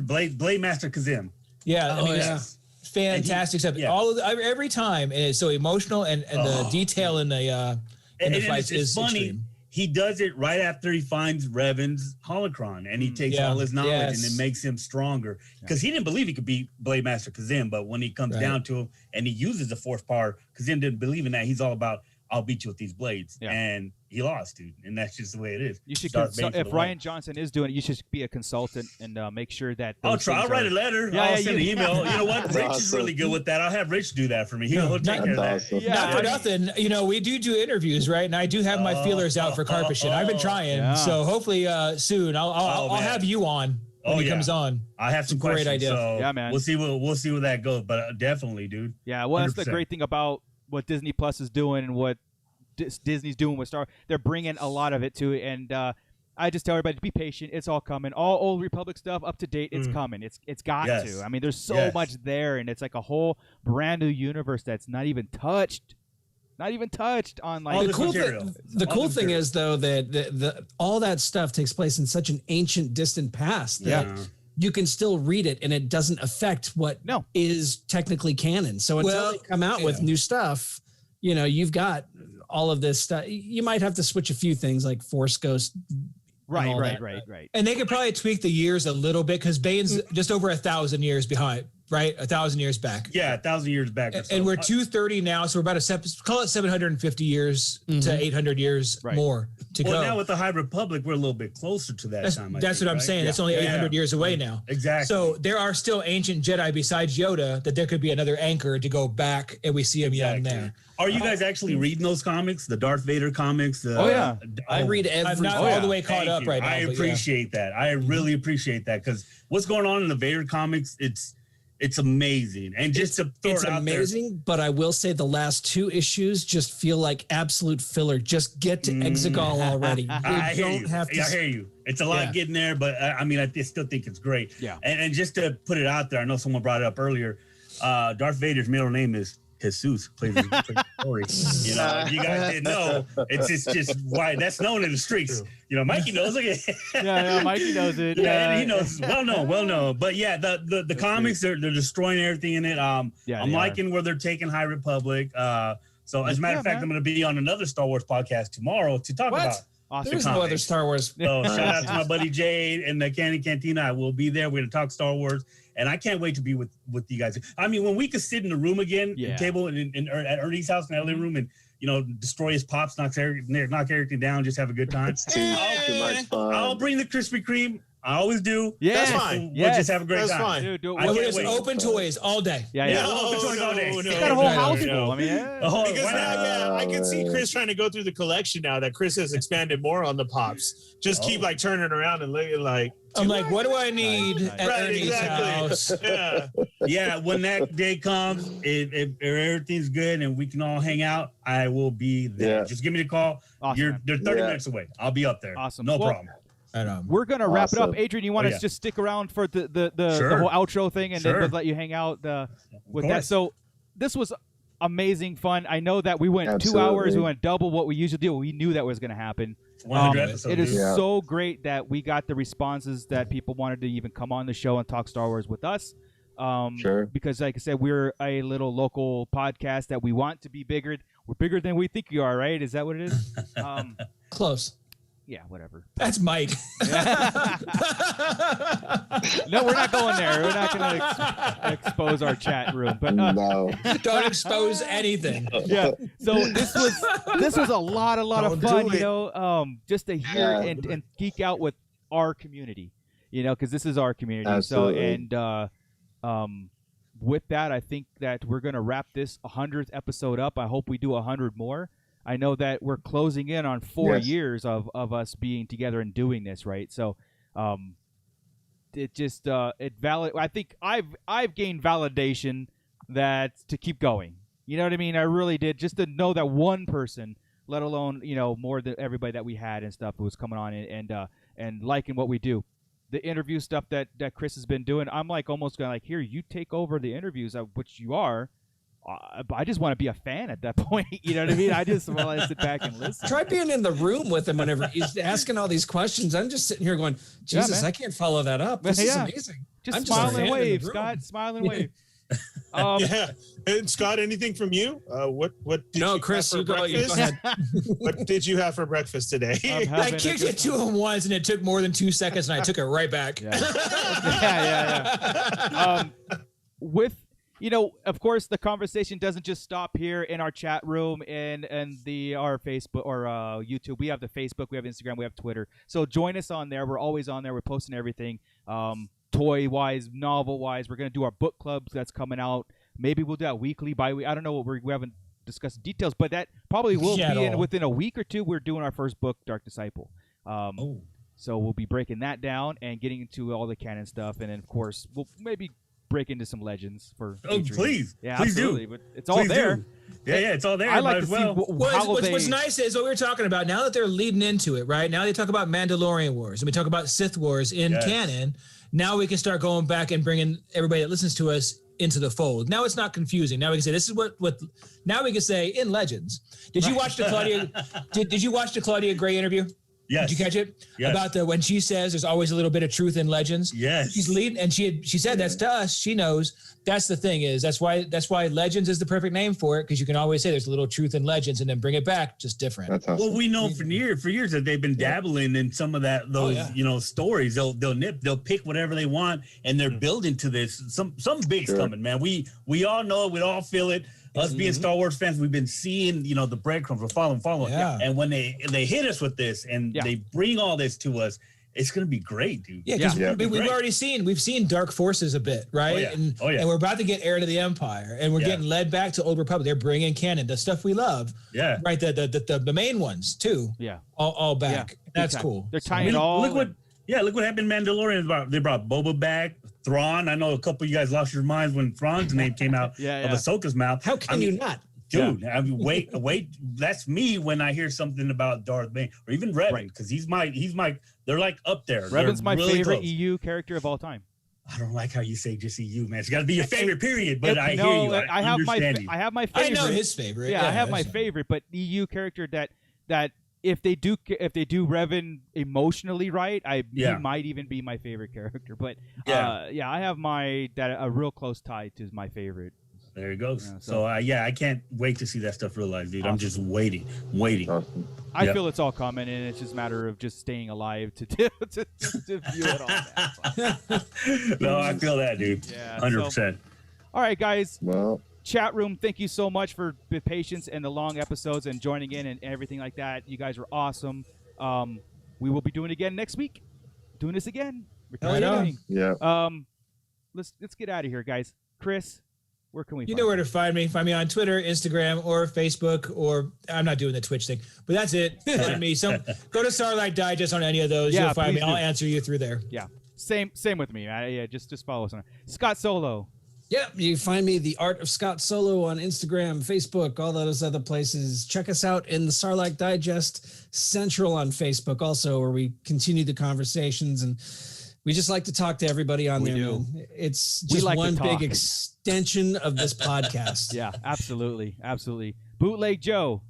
Blade Master Kazim. Yeah, fantastic stuff. Yeah. Every time, and it's so emotional, and the detail in the fights is funny. Extreme. He does it right after he finds Revan's holocron, and he takes all his knowledge and it makes him stronger. Because he didn't believe he could beat Blade Master Kazim, but when he comes down to him and he uses the Force power, Kazim didn't believe in that. He's all about, I'll beat you with these blades. Yeah. And he lost, dude. And that's just the way it is. You should if Rian Johnson is doing it, you should be a consultant and make sure that I'll write a letter. I'll send an email. You know what? Rich is really good with that. I'll have Rich do that for me. He'll take care of that. Not for nothing. We do interviews, right? And I do have my feelers out for Karpyshyn. I've been trying. Yeah. So hopefully soon I'll have you on when he comes on. I have some great ideas. So man. We'll see where that goes. But definitely, dude. Yeah, well, 100%. That's the great thing about what Disney Plus is doing and what Disney's doing with Star. They're bringing a lot of it to it, and I just tell everybody to be patient. It's all coming. All Old Republic stuff up to date. It's coming. It's got to. I mean, there's so much there, and it's like a whole brand new universe that's not even touched. On like the cool thing is though that the all that stuff takes place in such an ancient, distant past that you can still read it, and it doesn't affect what is technically canon. So until they come out with new stuff, you've got all of this stuff. You might have to switch a few things like Force Ghost. Right. And they could probably tweak the years a little bit because Bane's just over 1,000 years behind, right? 1,000 years back. Yeah, 1,000 years back. And we're 230 now, so we're about call it 750 years to 800 years more to go. Well, now with the High Republic, we're a little bit closer to that time. That's what I'm saying. It's only 800 years away now. Exactly. So there are still ancient Jedi besides Yoda that there could be another anchor to go back, and we see him young there. Are you guys actually reading those comics, the Darth Vader comics? I read every. I'm not all the way caught up right now. I appreciate that. I really appreciate that because what's going on in the Vader comics, it's amazing. And just to throw it out amazing, there, but I will say the last 2 issues just feel like absolute filler. Just get to Exegol already. I hear you. It's a lot getting there, but I mean, I still think it's great. Yeah. And just to put it out there, I know someone brought it up earlier. Darth Vader's middle name is Jesus, plays the story. If you guys didn't know, it's just why that's known in the streets. Mikey knows it. Mikey knows it. Yeah, he knows. Well known. But yeah, the comics they're destroying everything in it. I'm liking where they're taking High Republic. So as a matter of fact, I'm going to be on another Star Wars podcast tomorrow to talk about. Awesome. There's no other Star Wars. So shout out to my buddy Jade and the Candy Cantina. I will be there. We're going to talk Star Wars. And I can't wait to be with you guys. I mean, when we could sit in the room again, table at Ernie's house in that living room, and destroy his pops, knock everything down, just have a good time. It's too much fun. I'll bring the Krispy Kreme. I always do. Yeah, that's fine. We'll just have a great time. Fine. Dude, It's open toys all day. Yeah. Open toys all day. No, It's got a whole house full. I mean, because now, I can see Chris trying to go through the collection now that Chris has expanded more on the pops. Just keep like turning around and looking like. I'm like, what do I need at Ernie's house? Yeah. Yeah, when that day comes, if everything's good and we can all hang out, I will be there. Yeah. Just give me the call. Awesome, They're 30 minutes away. I'll be up there. Awesome. No Well, problem. We're gonna wrap it up. Adrian, you want Oh, to yeah. just stick around for the Sure. whole outro thing, and then Sure. we'll let you hang out with that. course. So this was amazing fun. I know that we went 2 hours. We went double what we usually do. We knew that was going to happen. 100 episodes, it is dude. so great that we got the responses that people wanted to even come on the show and talk Star Wars with us. Sure. Because, like I said, we're a little local podcast that we want to be bigger. We're bigger than we think we are, right? Is that what it is? Close. Yeah, whatever. That's Mike. No, we're not going there. We're not going to expose our chat room. But No. Don't expose anything. yeah. So this was a lot of fun. do You it. know, just to hear and geek out with our community. You know, because this is our community. Absolutely. So with that, I think that we're going to wrap this 100th episode up. I hope we do 100 more. I know that we're closing in on 4 Yes. years of us being together and doing this, right? So, it just I think I've gained validation that to keep going. You know what I mean? I really did, just to know that one person, let alone more than everybody that we had and stuff who was coming on and liking what we do. The interview stuff that Chris has been doing, I'm like almost going here, you take over the interviews, which you are. I just want to be a fan at that point. You know what I mean? I just want to sit back and listen. Try being in the room with him whenever he's asking all these questions. I'm just sitting here going, Jesus, I can't follow that up. This is amazing. Just smile and wave, Scott. Smile and wave. Yeah. And Scott, anything from you? What did you Chris, have for breakfast? go ahead. What did you have for breakfast today? I kicked it to him once, and it took more than 2 seconds, and I took it right back. Yeah. With of course, the conversation doesn't just stop here in our chat room and our Facebook or YouTube. We have the Facebook, we have Instagram, we have Twitter. So join us on there. We're always on there. We're posting everything, toy-wise, novel-wise. We're going to do our book clubs that's coming out. Maybe we'll do that weekly, bi-weekly. I don't know. We haven't discussed details, but that probably will be within a week or two. We're doing our first book, Dark Disciple. So we'll be breaking that down and getting into all the canon stuff. And then, of course, we'll maybe break into some legends for please. Yeah, please absolutely. Do. But it's all there. Do. Yeah, it's all there. I like to see what's nice is what we were talking about. Now that they're leading into it, right? Now they talk about Mandalorian Wars and we talk about Sith Wars in canon. Now we can start going back and bringing everybody that listens to us into the fold. Now it's not confusing. Now we can say this is what. Now we can say in Legends. Did you watch the Claudia? did you watch the Claudia Gray interview? Yes. Did you catch it? Yes. About when she says there's always a little bit of truth in Legends. Yes. She's leading, and she said that's to us. She knows that's the thing is that's why Legends is the perfect name for it, because you can always say there's a little truth in Legends and then bring it back just different. That's awesome. Well, we know for years that they've been dabbling in some of those stories. They'll pick whatever they want and they're building to this. Some big's coming, man. We all know it. We all feel it. Us being Star Wars fans, we've been seeing, the breadcrumbs. We're following. Yeah. And when they hit us with this and they bring all this to us, it's going to be great, dude. Yeah, because we've already seen Dark Forces a bit, right? And we're about to get Heir to the Empire, and we're getting led back to Old Republic. They're bringing canon, the stuff we love. Yeah. Right, the main ones too. Yeah. All back. Yeah. That's cool. They're tying it all. Look what happened in Mandalorian. They brought Boba back, Thrawn. I know a couple of you guys lost your minds when Thrawn's name came out of Ahsoka's mouth. How can you not? Dude, I mean, wait. That's me when I hear something about Darth Vader or even Revan, because he's my. They're like up there. Revan's my really favorite close. EU character of all time. I don't like how you say just EU, man. It's got to be your favorite, period. But I hear you. I have my favorite. I know his favorite. Yeah, I have my favorite, but EU character that if they do Revan emotionally right, he might even be my favorite character. But I have a real close tie to my favorite. There it goes. I can't wait to see that stuff realized, dude. Awesome. I'm just waiting. Awesome. I feel it's all coming, and it's just a matter of just staying alive to view it all. No, I feel that, dude. Yeah, 100%. All right, guys. Well, chat room, thank you so much for the patience and the long episodes and joining in and everything like that. You guys were awesome. We will be doing it again next week. doing this again. Yeah. Let's get out of here, guys. Chris, where can we? You know where to find me. Find me on Twitter, Instagram, or Facebook. Or I'm not doing the Twitch thing, but that's it. Find me. Go to Sarlacc Digest on any of those. You'll find me. I'll answer you through there. Yeah. Same with me. Just follow us on Scott Solo. Yep, you find me The Art of Scott Solo on Instagram, Facebook, all those other places. Check us out in the Sarlacc Digest Central on Facebook also, where we continue the conversations, and we just like to talk to everybody on there, man. It's just one big extension of this podcast. Yeah, absolutely. Bootleg Joe.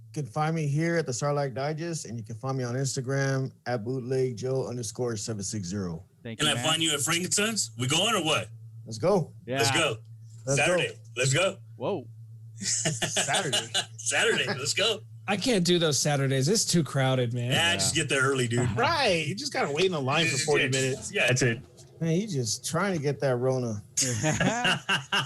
You can find me here at the Sarlacc Digest, and you can find me on Instagram at bootlegjoe_760. Thank you. Can I find you at Frankenstein's? We going or what? Let's go. Yeah. Let's go. Saturday. Let's go. Whoa. Saturday. Let's go. I can't do those Saturdays. It's too crowded, man. Just get there early, dude. Right. You just gotta wait in the line for 40 minutes. Yeah, that's it. Man, you just trying to get that Rona.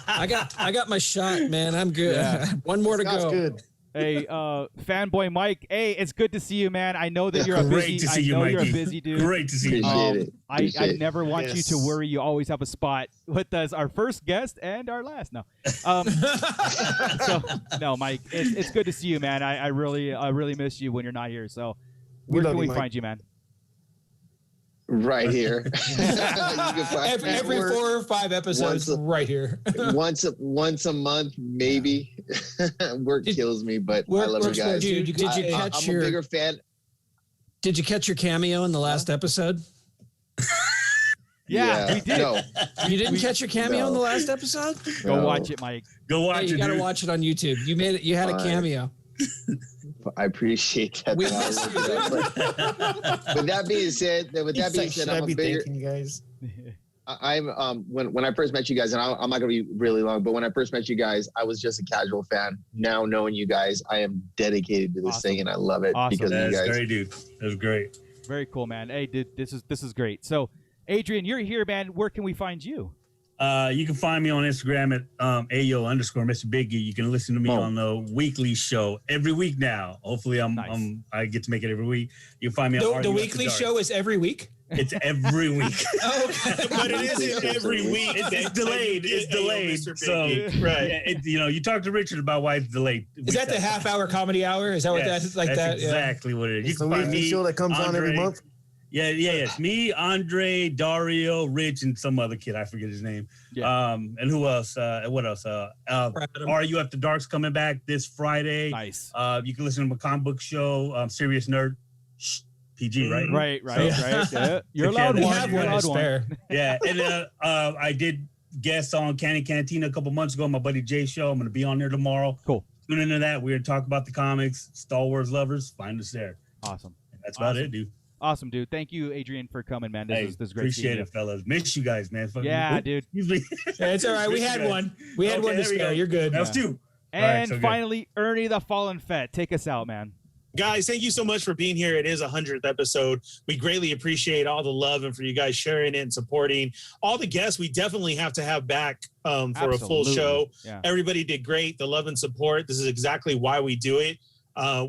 I got my shot, man. I'm good. Yeah. One more to go. Good. Hey, fanboy Mike. Hey, it's good to see you, man. I know that you're a Great busy. to see I you, know Mikey. you're a busy dude. Great to see you. Appreciate I it. never want you to worry. You always have a spot with us, our first guest and our last. No, no, Mike. It's good to see you, man. I really miss you when you're not here. So, where can we find you, man? Right here. every 4 or 5 episodes, right here. once a month, maybe. Work kills me, but I love you guys. Did you catch I'm a bigger fan. Did you catch your cameo in the last episode? Yeah, we did. No. You didn't catch your cameo in the last episode? Go watch it, Mike. Go watch it. You got to watch it on YouTube. You made it. You had a cameo. I appreciate that. With that being said, I'm a bigger. You guys. I'm when I first met you guys, and I'm not gonna be really long, but when I first met you guys, I was just a casual fan. Now knowing you guys, I am dedicated to this thing, and I love it because of you guys. That's great, dude. That's great. Very cool, man. Hey, dude, this is great. So, Adrian, you're here, man. Where can we find you? You can find me on Instagram at @ayo_Mr. Biggie. You can listen to me on the weekly show every week now. Hopefully, I get to make it every week. You can find me on the weekly show is every week. It's every week. Okay. But it isn't every week. It's delayed. It's delayed. So right. You talk to Richard about why it's delayed. Is that the half-hour comedy hour? Is that what that's like? That's exactly what it is. You can find me show that comes on every month. Yeah. It's me, Andre, Dario, Rich, and some other kid. I forget his name. Yeah. And who else? What else? RU After Dark's coming back this Friday. Nice. You can listen to my comic book show, Serious Nerd. PG, right? Right. Yeah. You're allowed one. We have one spare. Yeah. And I did guest on Candy Cantina a couple months ago on my buddy Jay's show. I'm going to be on there tomorrow. Cool. Tune into that. We're going to talk about the comics. Star Wars lovers, find us there. Awesome. That's about it, dude. Awesome, dude. Thank you, Adrian, for coming, man. This is great. Appreciate it, fellas. Miss you guys, man. Dude. It's all right. We had one. We had one to spare. You're good. That was 2. And finally, Ernie the Fallen Fett. Take us out, man. Guys, thank you so much for being here. It is 100th episode. We greatly appreciate all the love and for you guys sharing it and supporting all the guests. We definitely have to have back for a full show. Yeah. Everybody did great. The love and support. This is exactly why we do it.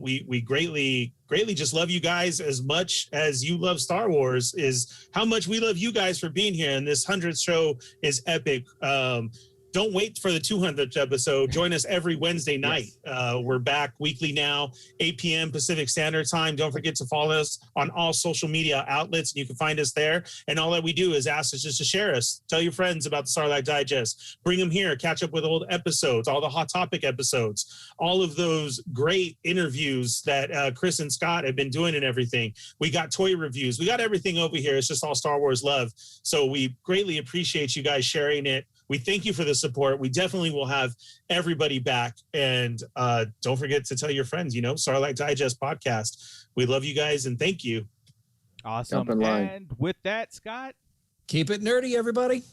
We greatly just love you guys as much as you love Star Wars is how much we love you guys for being here. And this 100th show is epic. Don't wait for the 200th episode. Join us every Wednesday night. Yes. We're back weekly now, 8 p.m. Pacific Standard Time. Don't forget to follow us on all social media outlets, and you can find us there. And all that we do is ask us just to share us. Tell your friends about the Sarlacc Digest. Bring them here. Catch up with old episodes, all the Hot Topic episodes, all of those great interviews that Chris and Scott have been doing and everything. We got toy reviews. We got everything over here. It's just all Star Wars love. So we greatly appreciate you guys sharing it. We thank you for the support. We definitely will have everybody back. And don't forget to tell your friends, Sarlacc Digest Podcast. We love you guys and thank you. Awesome. And with that, Scott. Keep it nerdy, everybody.